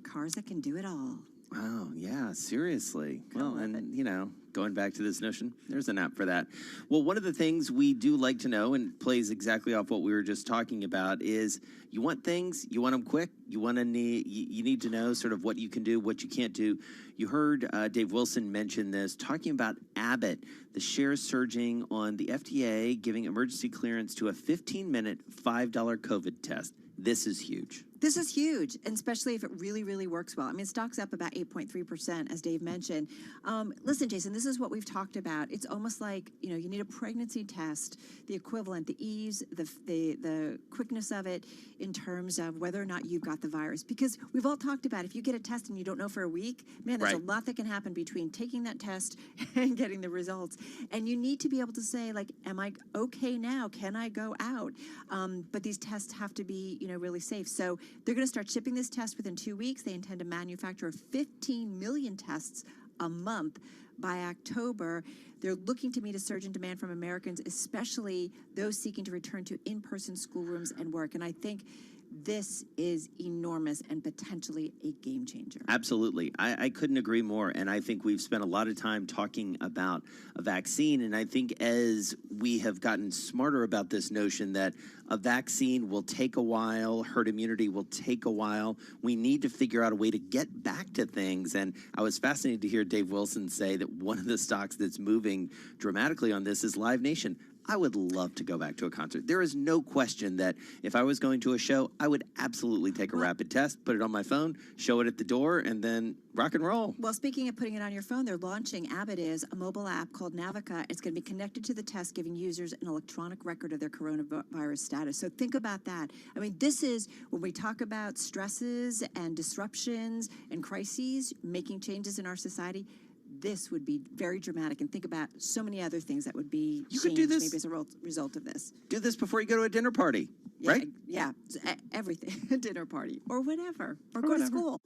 Speaker 16: Cars that can do it all.
Speaker 23: Wow, yeah, seriously. Well, and, going back to this notion, there's an app for that. Well, one of the things we do like to know, and plays exactly off what we were just talking about, is you want things, you want them quick, you need to know sort of what you can do, what you can't do. You heard Dave Wilson mention this, talking about Abbott, the shares surging on the FDA giving emergency clearance to a 15-minute, $5 COVID test. This is huge.
Speaker 16: This is huge, and especially if it really, really works well. I mean, stock's up about 8.3%, as Dave mentioned. Listen, Jason, this is what we've talked about. It's almost like, you need a pregnancy test, the equivalent, the ease, the quickness of it in terms of whether or not you've got the virus. Because we've all talked about if you get a test and you don't know for a week, man, there's a lot that can happen between taking that test and getting the results. And you need to be able to say, like, am I okay now? Can I go out? But these tests have to be, really safe. So they're going to start shipping this test within 2 weeks. They intend to manufacture 15 million tests a month by October. They're looking to meet a surge in demand from Americans, especially those seeking to return to in-person schoolrooms and work. And I think this is enormous and potentially a game changer.
Speaker 23: Absolutely. I couldn't agree more. And I think we've spent a lot of time talking about a vaccine. And I think as we have gotten smarter about this notion that a vaccine will take a while, herd immunity will take a while, we need to figure out a way to get back to things. And I was fascinated to hear Dave Wilson say that one of the stocks that's moving dramatically on this is Live Nation. I would love to go back to a concert. There is no question that if I was going to a show, I would absolutely take a rapid test, put it on my phone, show it at the door, and then rock and roll.
Speaker 16: Well, speaking of putting it on your phone, they're launching, Abbott is, a mobile app called Navica. It's going to be connected to the test, giving users an electronic record of their coronavirus status. So think about that. I mean, this is, when we talk about stresses and disruptions and crises, making changes in our society, this would be very dramatic, and think about so many other things that would be
Speaker 23: You
Speaker 16: changed
Speaker 23: could do this-
Speaker 16: maybe as a result of this.
Speaker 23: Do this before you go to a dinner party, right?
Speaker 16: Yeah, everything, a dinner party or whatever, or go to school.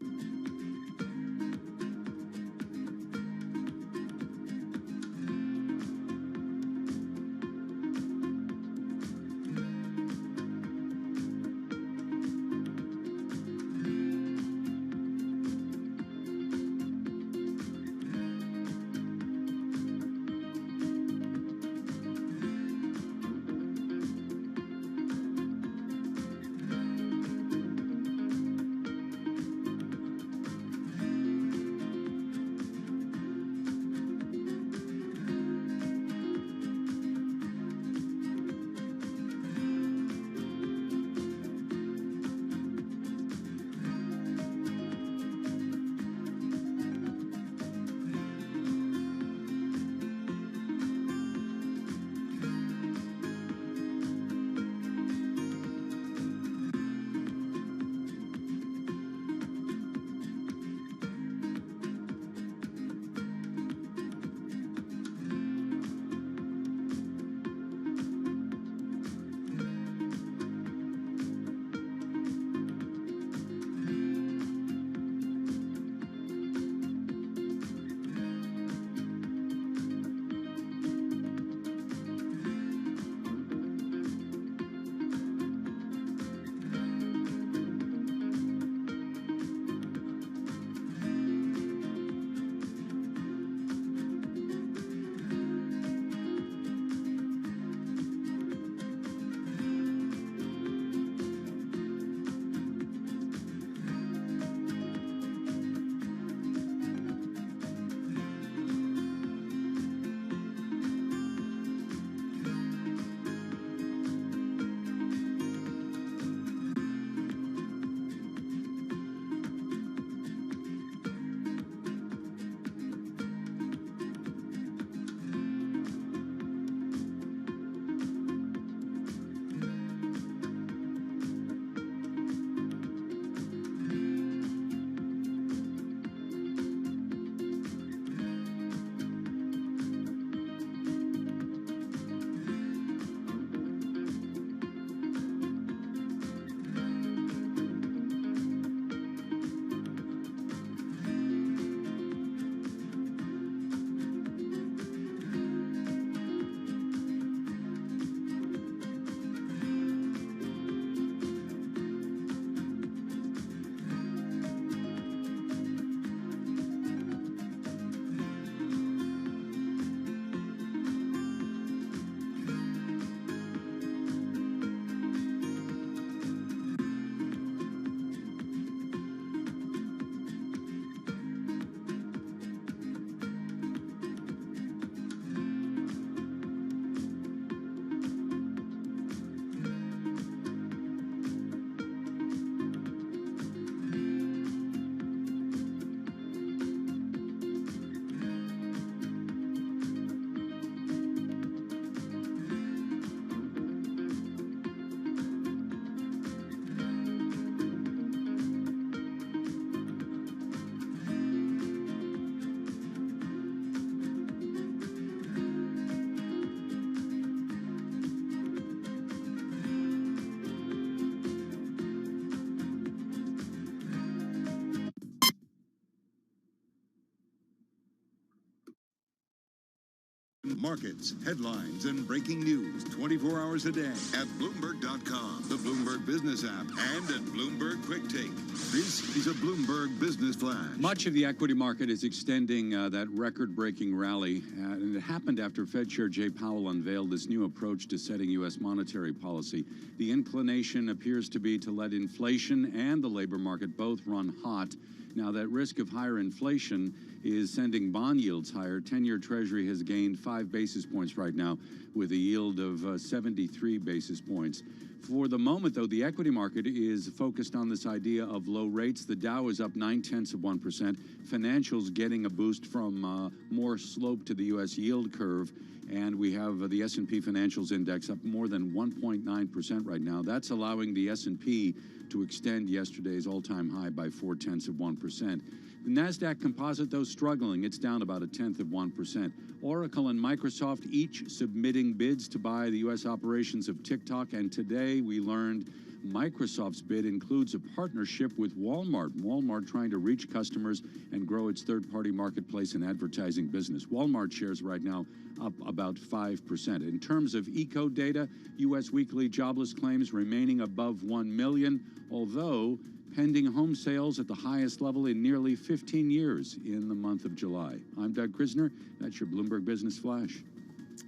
Speaker 11: Markets, headlines, and breaking news 24 hours a day at Bloomberg.com, the Bloomberg Business app, and at Bloomberg Quick Take. This is a Bloomberg Business Flash.
Speaker 24: Much of the equity market is extending that record-breaking rally, and it happened after Fed Chair Jay Powell unveiled this new approach to setting U.S. monetary policy. The inclination appears to be to let inflation and the labor market both run hot. Now, that risk of higher inflation is sending bond yields higher. 10-year Treasury has gained 5 basis points right now with a yield of 73 basis points. For the moment, though, the equity market is focused on this idea of low rates. The Dow is up 0.9%. Financials getting a boost from more slope to the U.S. yield curve. And we have the S&P Financials Index up more than 1.9% right now. That's allowing the S&P to extend yesterday's all-time high by 0.4%. The NASDAQ Composite, though, struggling. It's down about 0.1%. Oracle and Microsoft each submitting bids to buy the U.S. operations of TikTok. And today we learned Microsoft's bid includes a partnership with Walmart. Walmart trying to reach customers and grow its third-party marketplace and advertising business. Walmart shares right now up about 5%. In terms of eco data, U.S. weekly jobless claims remaining above 1 million, although pending home sales at the highest level in nearly 15 years in the month of July. I'm Doug Krisner. That's your Bloomberg Business Flash.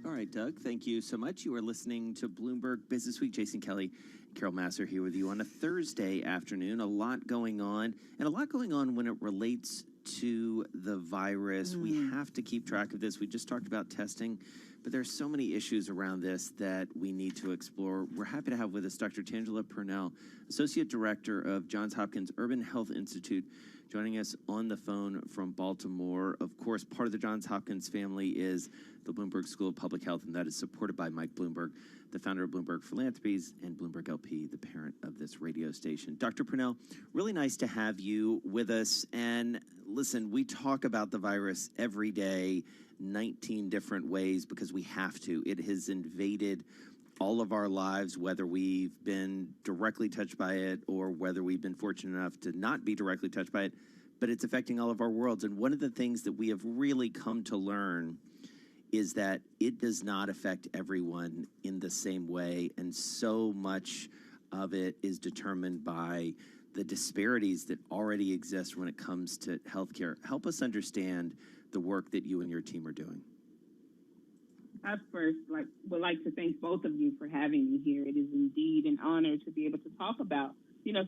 Speaker 23: All right, Doug, thank you so much. You are listening to Bloomberg Business Week. Jason Kelly, Carol Masser here with you on a Thursday afternoon. A lot going on, and a lot going on when it relates to the virus. We have to keep track of this. We just talked about testing, but there's so many issues around this that we need to explore. We're happy to have with us Dr. Tangela Purnell, Associate Director of Johns Hopkins Urban Health Institute, joining us on the phone from Baltimore. Of course, part of the Johns Hopkins family is the Bloomberg School of Public Health, and that is supported by Mike Bloomberg, the founder of Bloomberg Philanthropies, and Bloomberg LP, the parent of this radio station. Dr. Purnell, really nice to have you with us. And listen, we talk about the virus every day, 19 different ways, because we have to. It has invaded all of our lives, whether we've been directly touched by it or whether we've been fortunate enough to not be directly touched by it, but it's affecting all of our worlds. And one of the things that we have really come to learn is that it does not affect everyone in the same way, and so much of it is determined by the disparities that already exist when it comes to healthcare. Help us understand the work that you and your team are doing.
Speaker 2: I first would like to thank both of you for having me here. It is indeed an honor to be able to talk about,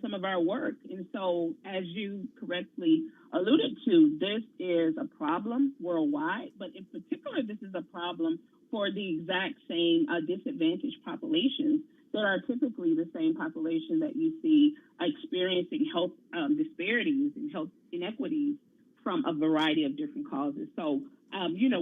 Speaker 2: some of our work. And so, as you correctly alluded to, this is a problem worldwide, but in particular, this is a problem for the exact same disadvantaged populations that are typically the same population that you see experiencing health disparities and health inequities from a variety of different causes. So,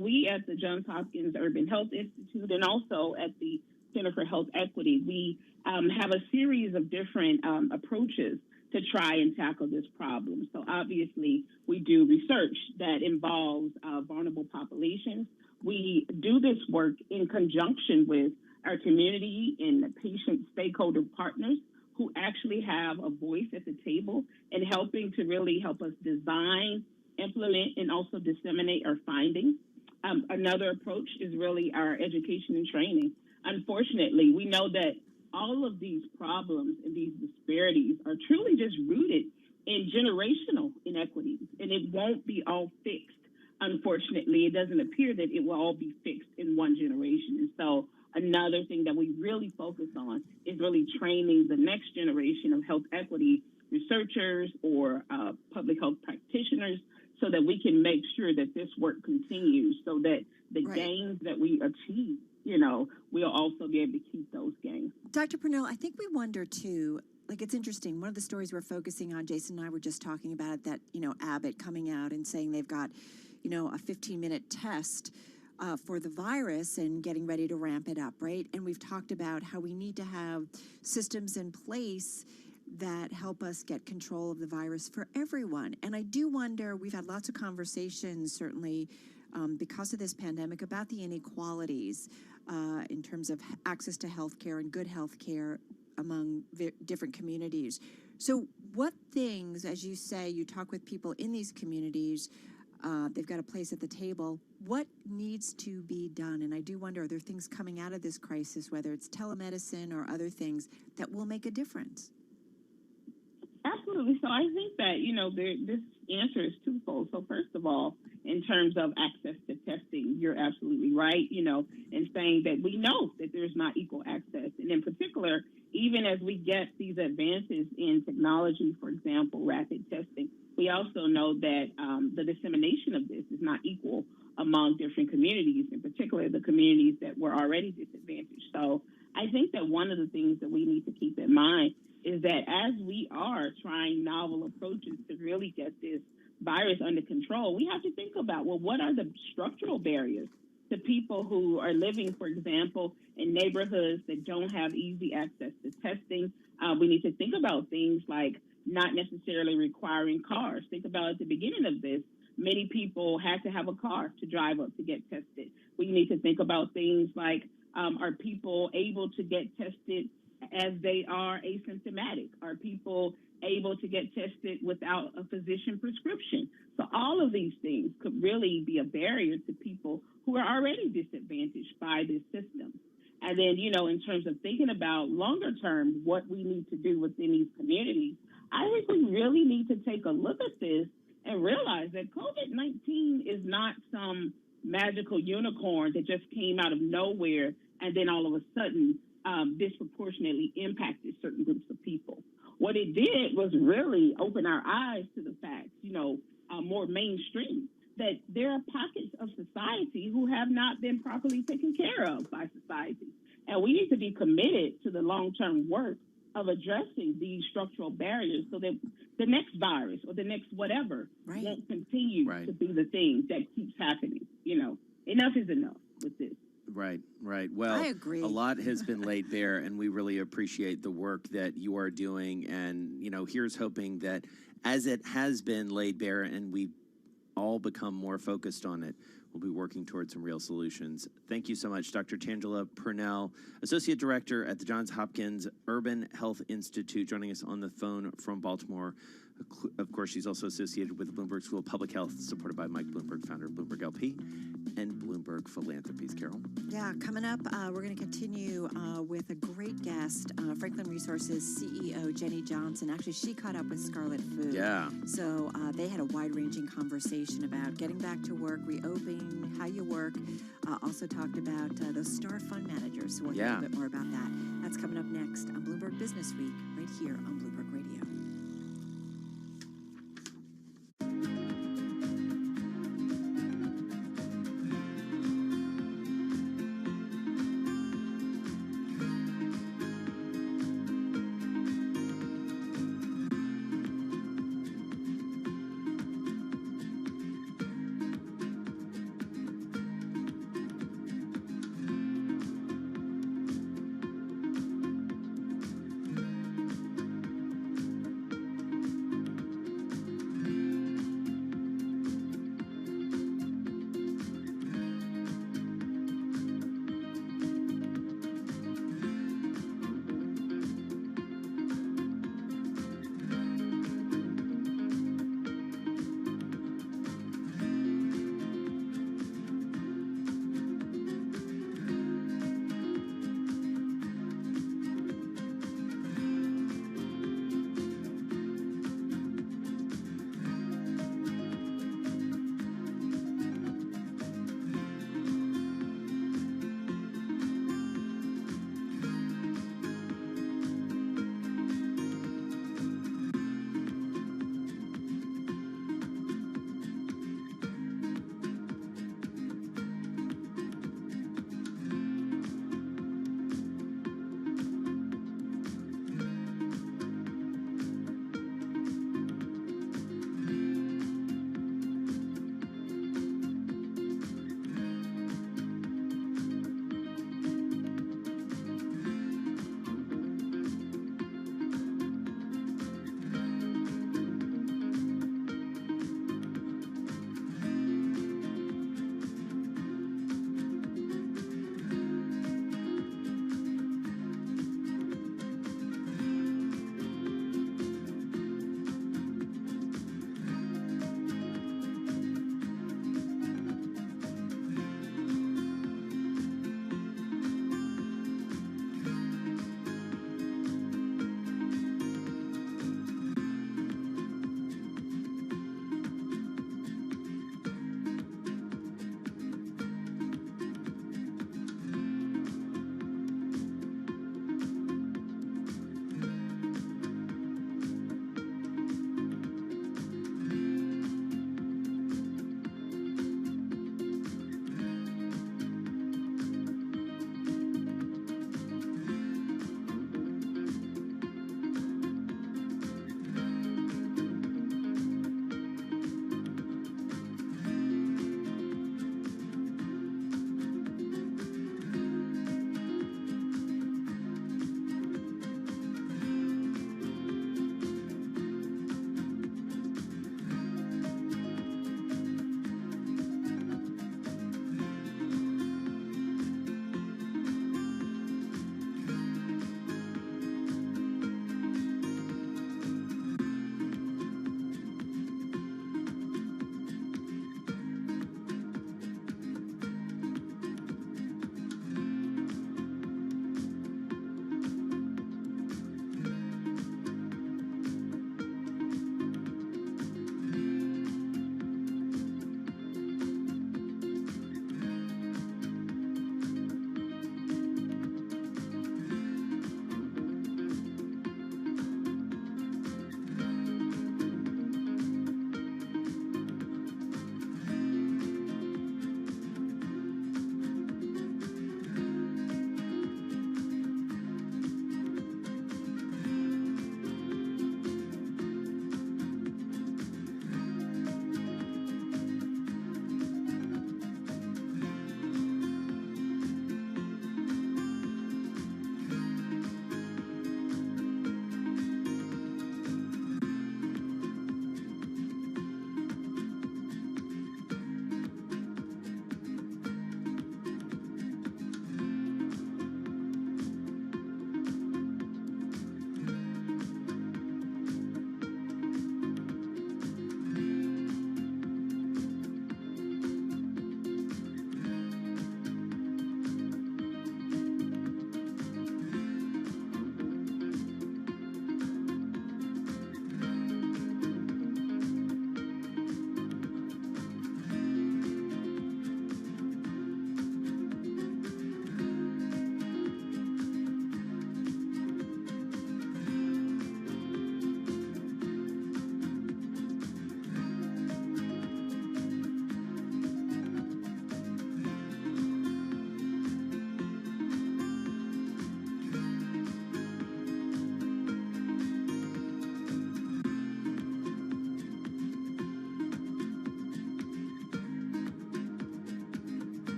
Speaker 2: we at the Johns Hopkins Urban Health Institute and also at the Center for Health Equity, we have a series of different approaches to try and tackle this problem. So obviously, we do research that involves vulnerable populations. We do this work in conjunction with our community and patient stakeholder partners who actually have a voice at the table in helping to really help us design, implement, and also disseminate our findings. Another approach is really our education and training. Unfortunately, we know that all of these problems and these disparities are truly just rooted in generational inequities, and it won't be all fixed. Unfortunately, it doesn't appear that it will all be fixed in one generation. And so another thing that we really focus on is really training the next generation of health equity researchers or public health practitioners so that we can make sure that this work continues so that the gains that we achieve, we'll also be able to keep those gains.
Speaker 16: Dr. Purnell, I think we wonder too, it's interesting. One of the stories we're focusing on, Jason and I were just talking about it, that, Abbott coming out and saying they've got, a 15-minute test for the virus and getting ready to ramp it up, right? And we've talked about how we need to have systems in place that help us get control of the virus for everyone. And I do wonder, we've had lots of conversations, certainly because of this pandemic, about the inequalities in terms of access to healthcare and good healthcare among different communities. So what things, as you say, you talk with people in these communities, They've got a place at the table. What needs to be done? And I do wonder, are there things coming out of this crisis, whether it's telemedicine or other things, that will make a difference?
Speaker 2: Absolutely. So I think that, this answer is twofold. So first of all, in terms of access to testing, you're absolutely right, in saying that we know that there's not equal access. And in particular, even as we get these advances in technology, for example, rapid testing, we also know that the dissemination of this is not equal among different communities, in particular the communities that were already disadvantaged. So I think that one of the things that we need to keep in mind is that as we are trying novel approaches to really get this virus under control, we have to think about, well, what are the structural barriers to people who are living, for example, in neighborhoods that don't have easy access to testing? We need to think about things like not necessarily requiring cars. Think about at the beginning of this, many people had to have a car to drive up to get tested. We need to think about things like, are people able to get tested as they are asymptomatic? Are people able to get tested without a physician prescription? So all of these things could really be a barrier to people who are already disadvantaged by this system. And then, in terms of thinking about longer term, what we need to do within these communities, I think we really need to take a look at this and realize that COVID-19 is not some magical unicorn that just came out of nowhere and then all of a sudden disproportionately impacted certain groups of people. What it did was really open our eyes to the fact, more mainstream, that there are pockets of society who have not been properly taken care of by society. And we need to be committed to the long-term work of addressing these structural barriers so that the next virus or the next whatever won't continue to be the thing that keeps happening. Enough is enough with this.
Speaker 23: Right. Well,
Speaker 16: I agree.
Speaker 23: A lot has been laid bare, and we really appreciate the work that you are doing. And, here's hoping that as it has been laid bare and we all become more focused on it, we'll be working towards some real solutions. Thank you so much, Dr. Tangela Purnell, Associate Director at the Johns Hopkins Urban Health Institute, joining us on the phone from Baltimore. Of course, she's also associated with the Bloomberg School of Public Health, supported by Mike Bloomberg, founder of Bloomberg LP and Bloomberg Philanthropies. Carol?
Speaker 16: Yeah, coming up, we're going to continue with a great guest, Franklin Resources CEO Jenny Johnson. Actually, she caught up with Scarlet Food.
Speaker 23: Yeah.
Speaker 16: So they had a wide-ranging conversation about getting back to work, reopening, how you work. Also talked about those star fund managers. So we'll hear a little bit more about that. That's coming up next on Bloomberg Business Week, right here on Bloomberg Radio.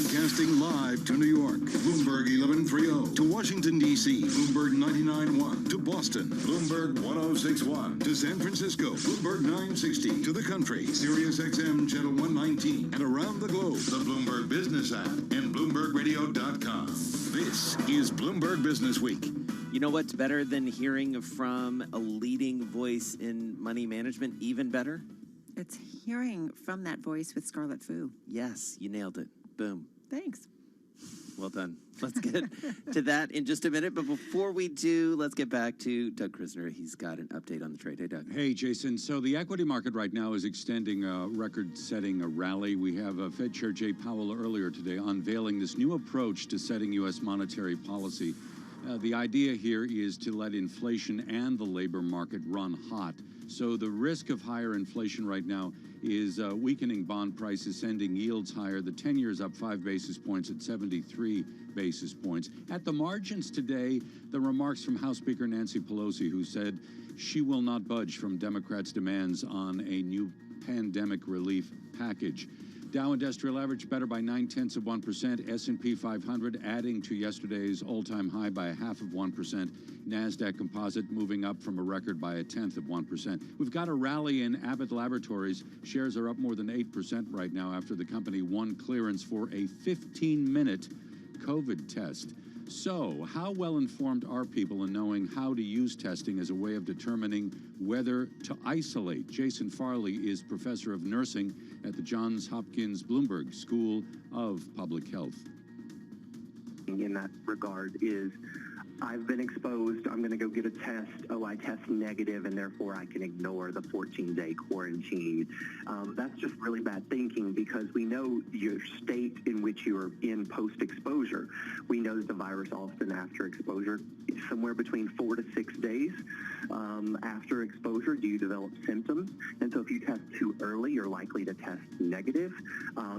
Speaker 11: Broadcasting live to New York, Bloomberg 1130. To Washington, D.C., Bloomberg 99.1. To Boston, Bloomberg 106.1. To San Francisco, Bloomberg 960. To the country, Sirius XM Channel 119. And around the globe, the Bloomberg Business app and BloombergRadio.com. This is Bloomberg Business Week.
Speaker 23: You know what's better than hearing from a leading voice in money management? Even better?
Speaker 16: It's hearing from that voice with Scarlett Fu.
Speaker 23: Yes, you nailed it. Boom.
Speaker 16: Thanks.
Speaker 23: Well done. Let's get to that in just a minute. But before we do, let's get back to Doug Krisner. He's got an update on the trade. Hey, Doug.
Speaker 24: Hey, Jason. So the equity market right now is extending a record-setting rally. We have Fed Chair Jay Powell earlier today unveiling this new approach to setting U.S. monetary policy. The idea here is to let inflation and the labor market run hot. So the risk of higher inflation right now is weakening bond prices, sending yields higher. The 10-year is up 5 basis points at 73 basis points. At the margins today, the remarks from House Speaker Nancy Pelosi, who said she will not budge from Democrats' demands on a new pandemic relief package. Dow Industrial Average better by 0.9%. S&P 500 adding to yesterday's all-time high by 0.5%. NASDAQ Composite moving up from a record by 0.1%. We've got a rally in Abbott Laboratories. Shares are up more than 8% right now after the company won clearance for a 15-minute COVID test. So, how well informed are people in knowing how to use testing as a way of determining whether to isolate? Jason Farley is professor of nursing at the Johns Hopkins Bloomberg School of Public Health.
Speaker 10: In that regard is, I've been exposed, I'm going to go get a test, oh, I test negative, and therefore I can ignore the 14-day quarantine. That's just really bad thinking, because we know your state in which you are in post-exposure. We know that the virus often after exposure, somewhere between 4 to 6 days after exposure, do you develop symptoms. And so if you test too early, you're likely to test negative.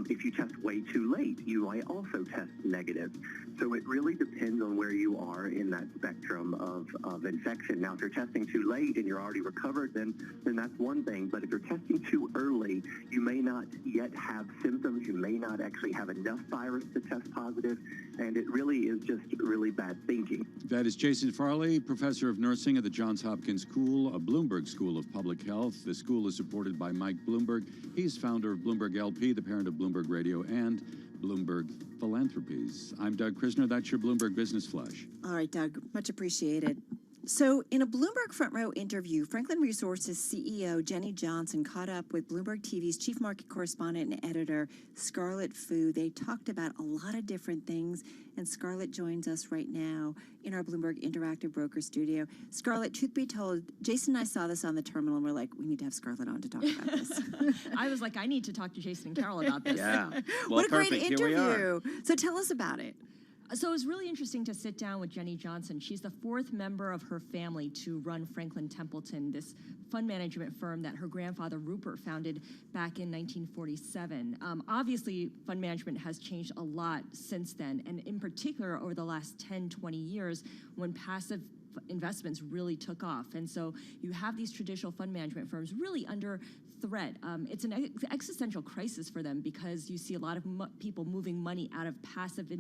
Speaker 10: If you test way too late, you might also test negative. So it really depends on where you are in that spectrum of infection. Now, if you're testing too late and you're already recovered, then that's one thing. But if you're testing too early, you may not yet have symptoms. You may not actually have enough virus to test positive. And it really is just really bad thinking.
Speaker 24: That is Jason Farley, professor of nursing at the Johns Hopkins School, a Bloomberg School of Public Health. The school is supported by Mike Bloomberg. He's founder of Bloomberg LP, the parent of Bloomberg Radio, and Bloomberg Philanthropies. I'm Doug Krisner. That's your Bloomberg Business Flash.
Speaker 16: All right, Doug, much appreciated. So in a Bloomberg Front Row interview, Franklin Resources CEO Jenny Johnson caught up with Bloomberg TV's chief market correspondent and editor, Scarlett Fu. They talked about a lot of different things, and Scarlett joins us right now in our Bloomberg Interactive Broker studio. Scarlett, truth be told, Jason and I saw this on the terminal, and we're like, we need to have Scarlett on to talk about this.
Speaker 12: I was like, I need to talk to Jason and Carol about this.
Speaker 23: Yeah. Well,
Speaker 16: what a
Speaker 23: perfect.
Speaker 16: great
Speaker 23: Here we
Speaker 16: interview. So tell us about it.
Speaker 12: So it was really interesting to sit down with Jenny Johnson. She's the fourth member of her family to run Franklin Templeton, this fund management firm that her grandfather Rupert founded back in 1947. Obviously, fund management has changed a lot since then, and in particular over the last 10, 20 years when passive investments really took off. And so you have these traditional fund management firms really under threat. It's an existential crisis for them because you see a lot of people moving money out of passive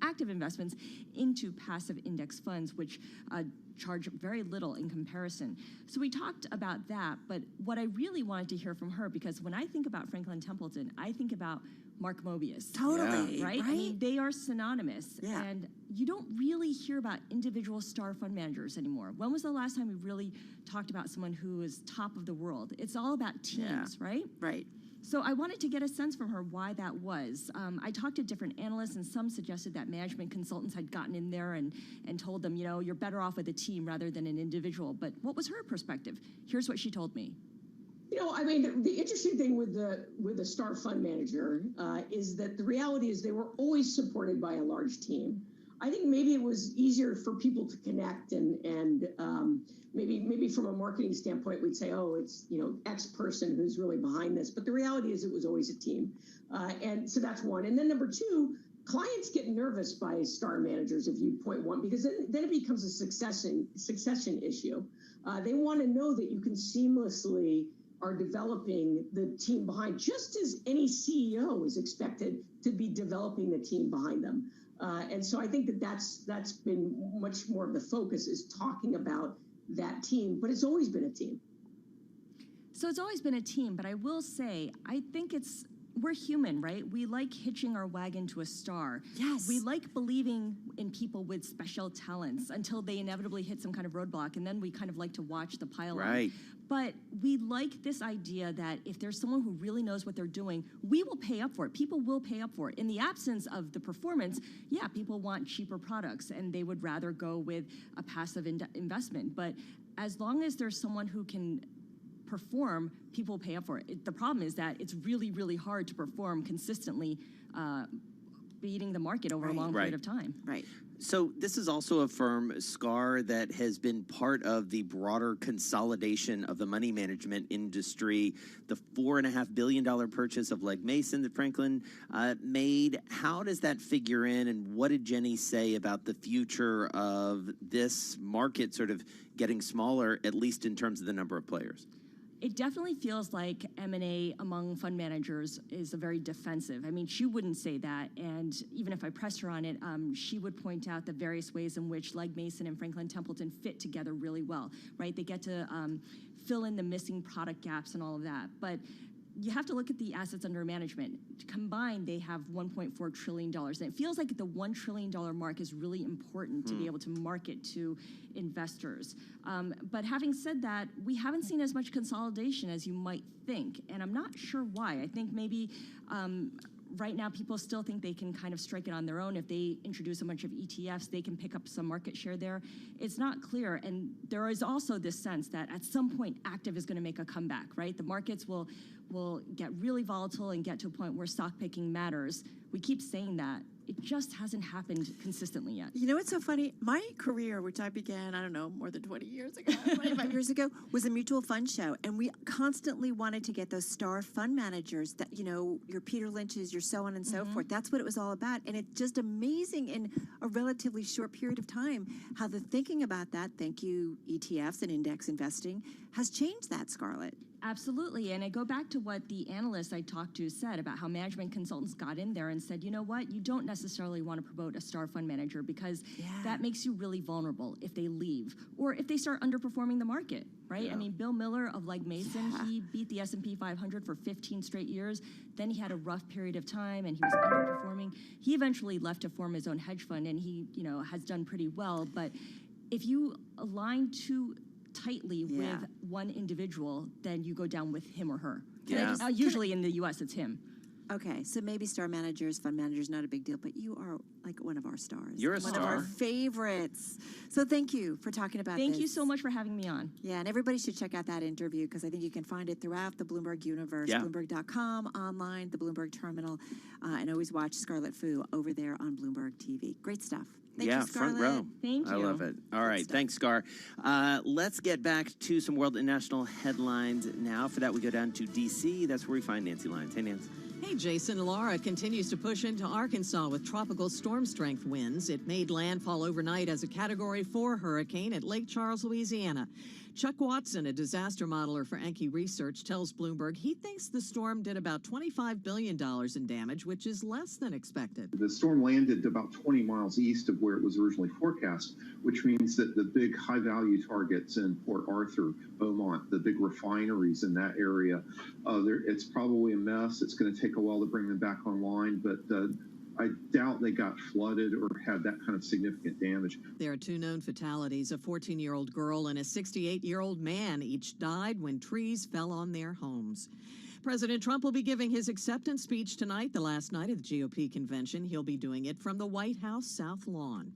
Speaker 12: active investments into passive index funds, which charge very little in comparison. So we talked about that, but what I really wanted to hear from her, because when I think about Franklin Templeton, I think about Mark Mobius.
Speaker 16: Totally.
Speaker 12: Right? I mean, they are synonymous.
Speaker 16: Yeah.
Speaker 12: And you don't really hear about individual star fund managers anymore. When was the last time we really talked about someone who is top of the world? It's all about teams, right?
Speaker 16: Right.
Speaker 12: So I wanted to get a sense from her why that was. I talked to different analysts, and some suggested that management consultants had gotten in there and told them, you know, you're better off with a team rather than an individual. But what was her perspective? Here's what she told me.
Speaker 15: You know, I mean, the interesting thing with the star fund manager is that the reality is they were always supported by a large team. I think maybe it was easier for people to connect and maybe from a marketing standpoint, we'd say, oh, it's, you know, X person who's really behind this. But the reality is it was always a team. And so that's one. And then number two, clients get nervous by star managers, if you point one, because then it becomes a succession issue. They want to know that you can seamlessly are developing the team behind, just as any CEO is expected to be developing the team behind them. And so I think that's been much more of the focus, is talking about that team, but it's always been a team.
Speaker 12: So it's always been a team, but I will say, I think we're human, right? We like hitching our wagon to a star.
Speaker 16: Yes.
Speaker 12: We like believing in people with special talents until they inevitably hit some kind of roadblock, and then we kind of like to watch the pile on.
Speaker 23: Right.
Speaker 12: But we like this idea that if there's someone who really knows what they're doing, we will pay up for it. People will pay up for it. In the absence of the performance, yeah, people want cheaper products, and they would rather go with a passive investment. But as long as there's someone who can perform, people pay up for it. The problem is that it's really, really hard to perform consistently, beating the market over a long period of time.
Speaker 16: Right.
Speaker 23: So this is also a firm, SCAR, that has been part of the broader consolidation of the money management industry. The $4.5 billion purchase of Legg Mason that Franklin made. How does that figure in, and what did Jenny say about the future of this market sort of getting smaller, at least in terms of the number of players?
Speaker 12: It definitely feels like M&A among fund managers is a very defensive. I mean, she wouldn't say that, and even if I pressed her on it, she would point out the various ways in which Legg Mason and Franklin Templeton fit together really well, right? They get to fill in the missing product gaps and all of that. But you have to look at the assets under management. Combined, they have $1.4 trillion. And it feels like the $1 trillion mark is really important to be able to market to investors. But having said that, we haven't seen as much consolidation as you might think. And I'm not sure why. I think maybe right now people still think they can kind of strike it on their own. If they introduce a bunch of ETFs, they can pick up some market share there. It's not clear. And there is also this sense that at some point active is going to make a comeback, right? The markets will get really volatile and get to a point where stock picking matters. We keep saying that. It just hasn't happened consistently yet.
Speaker 16: You know what's so funny? My career, which I began, I don't know, more than 20 years ago, 25 years ago, was a mutual fund show. And we constantly wanted to get those star fund managers that, you know, your Peter Lynch's, your so on and so forth. That's what it was all about. And it's just amazing in a relatively short period of time how the thinking about that, thank you, ETFs and index investing, has changed that, Scarlett.
Speaker 12: Absolutely. And I go back to what the analyst I talked to said about how management consultants got in there and said, you know what, you don't necessarily want to promote a star fund manager because that makes you really vulnerable if they leave or if they start underperforming the market, right?
Speaker 23: Yeah.
Speaker 12: I mean, Bill Miller of Legg Mason, he beat the S&P 500 for 15 straight years. Then he had a rough period of time and he was underperforming. He eventually left to form his own hedge fund and he, you know, has done pretty well. But if you align too tightly with one individual, then you go down with him or her. Usually in the U.S., it's him.
Speaker 16: Okay, so maybe star managers, fund managers, not a big deal, but you are like one of our stars.
Speaker 23: You're a
Speaker 16: one
Speaker 23: star.
Speaker 16: One of our favorites. So thank you for talking about this.
Speaker 12: Thank you so much for having me on.
Speaker 16: Yeah, and everybody should check out that interview because I think you can find it throughout the Bloomberg universe, Bloomberg.com, online, the Bloomberg terminal, and always watch Scarlett Fu over there on Bloomberg TV. Great stuff. Thank you,
Speaker 23: front
Speaker 16: Scarlett.
Speaker 23: row.
Speaker 12: Thank you.
Speaker 23: I love it. All right, thanks, Scar. Let's get back to some world and national headlines now. For that, we go down to D.C. That's where we find Nancy Lyons. Hey, Nancy.
Speaker 18: Hey, Jason. Laura continues to push into Arkansas with tropical storm strength winds. It made landfall overnight as a Category 4 hurricane at Lake Charles, Louisiana. Chuck Watson, a disaster modeler for Enki Research, tells Bloomberg he thinks the storm did about $25 billion in damage, which is less than expected.
Speaker 5: The storm landed about 20 miles east of where it was originally forecast, which means that the big high-value targets in Port Arthur, Beaumont, the big refineries in that area, it's probably a mess. It's going to take a while to bring them back online, but I doubt they got flooded or had that kind of significant damage.
Speaker 18: There are 2 known fatalities. A 14-year-old girl and a 68-year-old man each died when trees fell on their homes. President Trump will be giving his acceptance speech tonight, the last night of the GOP convention. He'll be doing it from the White House South Lawn.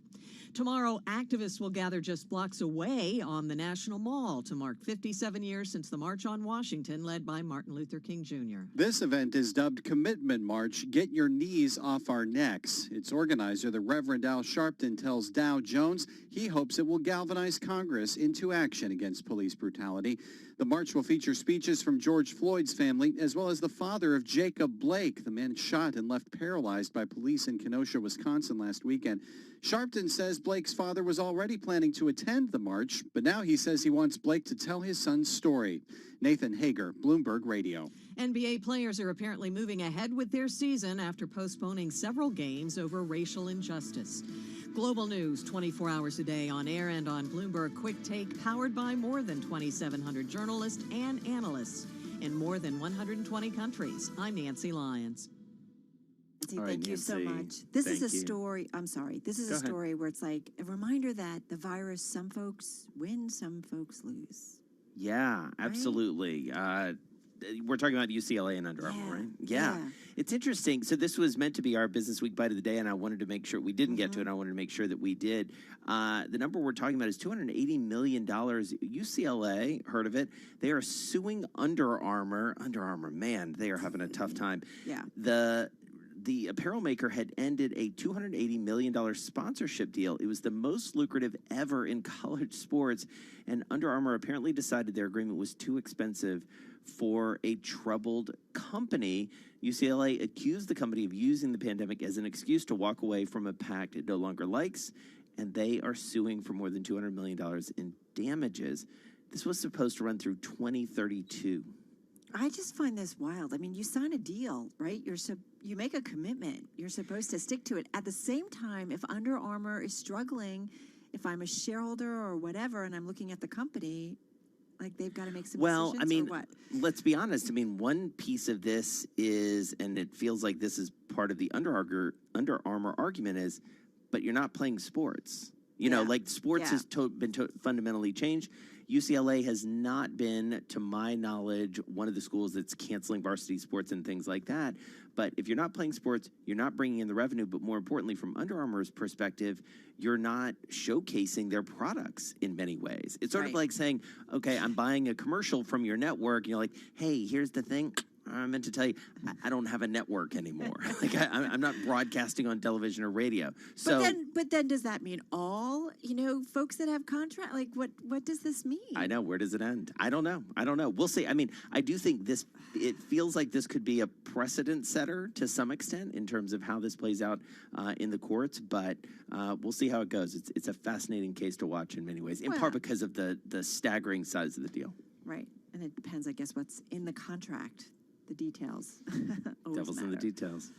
Speaker 18: Tomorrow, activists will gather just blocks away on the National Mall to mark 57 years since the March on Washington led by Martin Luther King Jr.
Speaker 7: This event is dubbed Commitment March, Get Your Knees Off Our Necks. Its organizer, the Reverend Al Sharpton, tells Dow Jones he hopes it will galvanize Congress into action against police brutality. The march will feature speeches from George Floyd's family, as well as the father of Jacob Blake, the man shot and left paralyzed by police in Kenosha, Wisconsin last weekend. Sharpton says Blake's father was already planning to attend the march, but now he says he wants Blake to tell his son's story. Nathan Hager, Bloomberg Radio.
Speaker 18: NBA players are apparently moving ahead with their season after postponing several games over racial injustice. Global news 24 hours a day on air and on Bloomberg Quick Take, powered by more than 2,700 journalists and analysts in more than 120 countries. I'm Nancy Lyons.
Speaker 16: Thank you so much. This is a story. I'm sorry. This is a story where it's like a reminder that the virus, some folks win, some folks lose.
Speaker 23: Yeah, absolutely. We're talking about UCLA and Under Armour, right? Yeah. It's interesting. So this was meant to be our Business Week Bite of the Day, and I wanted to make sure we didn't get to it. I wanted to make sure that we did. The number we're talking about is $280 million. UCLA, heard of it? They are suing Under Armour. Under Armour, man, they are having a tough time.
Speaker 16: Yeah.
Speaker 23: The apparel maker had ended a $280 million sponsorship deal. It was the most lucrative ever in college sports, and Under Armour apparently decided their agreement was too expensive for a troubled company. UCLA accused the company of using the pandemic as an excuse to walk away from a pact it no longer likes, and they are suing for more than $200 million in damages. This was supposed to run through 2032.
Speaker 16: I just find this wild. I mean, you sign a deal, right? You make a commitment. You're supposed to stick to it. At the same time, if Under Armour is struggling, if I'm a shareholder or whatever, and I'm looking at the company, like they've got to make some decisions.
Speaker 23: I mean,
Speaker 16: or what?
Speaker 23: let's be honest. I mean, one piece of this is, and it feels like this is part of the Under Armour argument is, but you're not playing sports. You know, like sports has been fundamentally changed. UCLA has not been, to my knowledge, one of the schools that's canceling varsity sports and things like that. But if you're not playing sports, you're not bringing in the revenue. But more importantly, from Under Armour's perspective, you're not showcasing their products in many ways. It's sort of like saying, okay, I'm buying a commercial from your network. And you're like, hey, here's the thing. I meant to tell you, I don't have a network anymore. Like I'm not broadcasting on television or radio. So,
Speaker 16: but then does that mean all, folks that have contract? Like, what does this mean?
Speaker 23: I know. Where does it end? I don't know. We'll see. I mean, I do think it feels like this could be a precedent setter to some extent in terms of how this plays out in the courts, but we'll see how it goes. It's a fascinating case to watch in many ways, in part because of the staggering size of the deal.
Speaker 16: Right. And it depends, I guess, what's in the contract. The details.
Speaker 23: Devil's in the details.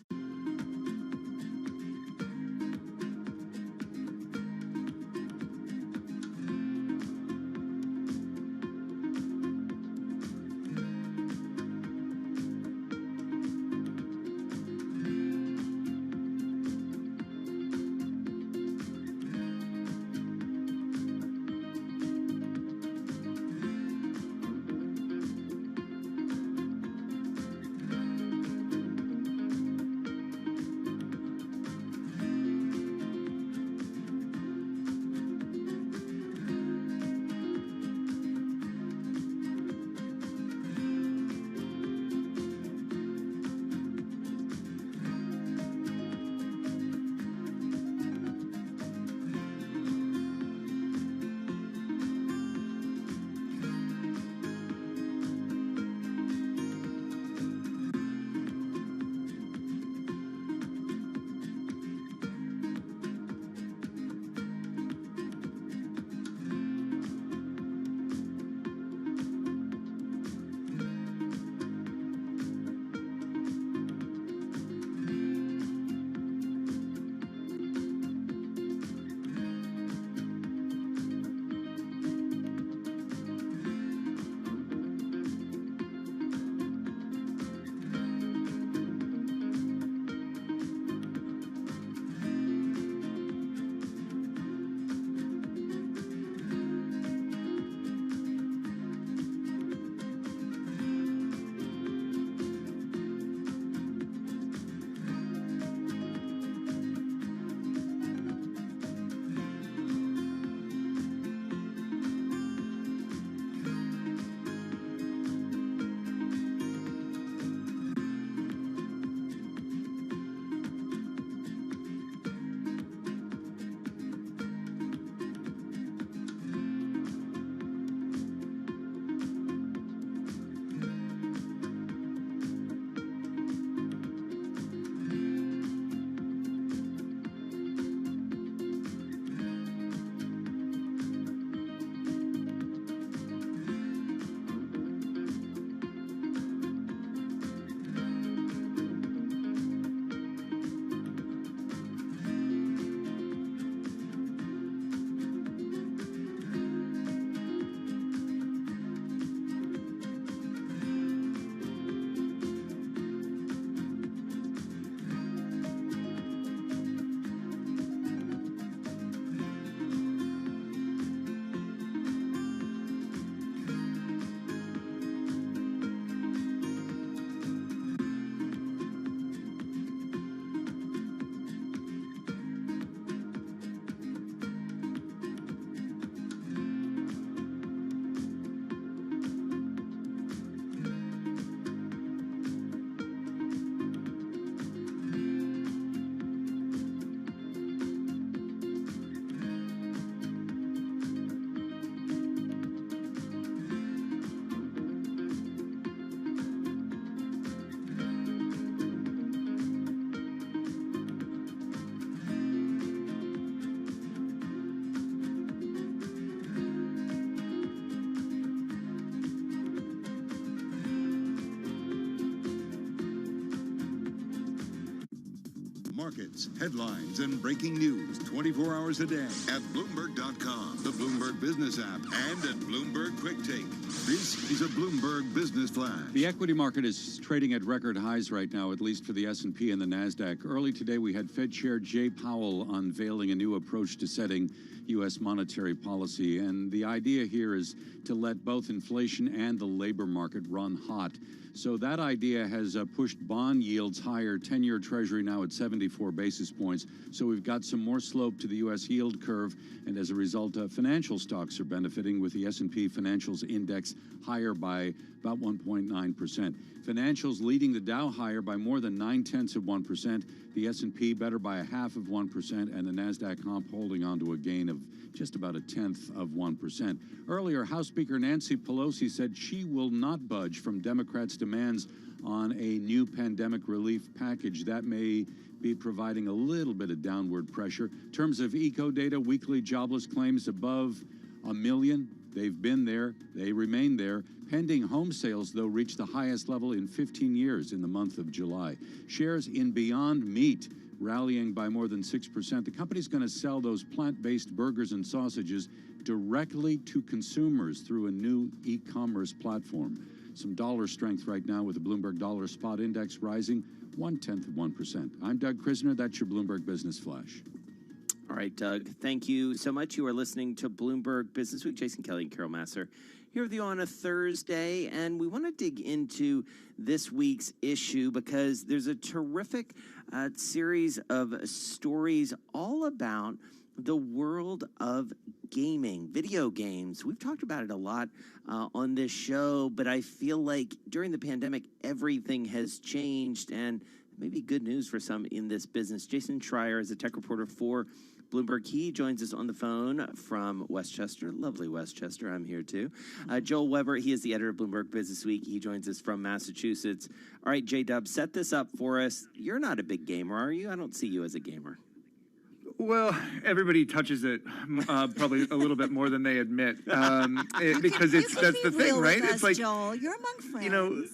Speaker 11: markets, headlines, and breaking news 24 hours a day at Bloomberg.com, the Bloomberg Business app, and at Bloomberg Quick Take. This is a Bloomberg Business Flash.
Speaker 24: The equity market is trading at record highs right now, at least for the S&P and the NASDAQ. Early today, we had Fed Chair Jay Powell unveiling a new approach to setting U.S. monetary policy. And the idea here is to let both inflation and the labor market run hot. So that idea has pushed bond yields higher, 10-year Treasury now at 74 basis points. So we've got some more slope to the U.S. yield curve, and as a result, financial stocks are benefiting with the S&P Financials Index higher by about 1.9%. Financials leading the Dow higher by more than 0.9%, the S&P better by 0.5%, and the NASDAQ comp holding on to a gain of just about 0.1%. Earlier, House Speaker Nancy Pelosi said she will not budge from Democrats' demands on a new pandemic relief package that may be providing a little bit of downward pressure. In terms of eco data, weekly jobless claims above 1 million. They've been there. They remain there. Pending home sales, though, reached the highest level in 15 years in the month of July. Shares in Beyond Meat rallying by more than 6%. The company's going to sell those plant-based burgers and sausages directly to consumers through a new e-commerce platform. Some dollar strength right now with the Bloomberg Dollar Spot Index rising 0.1%. I'm Doug Krisner. That's your Bloomberg Business Flash.
Speaker 23: All right, Doug, thank you so much. You are listening to Bloomberg Business Week. Jason Kelly and Carol Masser here with you on a Thursday, and we want to dig into this week's issue because there's a terrific series of stories all about the world of gaming, video games. We've talked about it a lot on this show, but I feel like during the pandemic, everything has changed, and maybe good news for some in this business. Jason Schreier is a tech reporter for Bloomberg. He joins us on the phone from Westchester. Lovely Westchester. I'm here too. Joel Weber, he is the editor of Bloomberg Business Week. He joins us from Massachusetts. All right, J-Dub, set this up for us. You're not a big gamer, are you? I don't see you as a gamer.
Speaker 14: Well, everybody touches it probably a little bit more than they admit because that's the thing, right?
Speaker 16: It's like Joel, you're among friends.
Speaker 14: You know,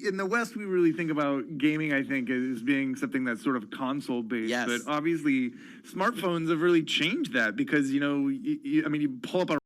Speaker 14: in the West, we really think about gaming, I think, as being something that's sort of console based. Yes. But obviously, smartphones have really changed that because you pull up a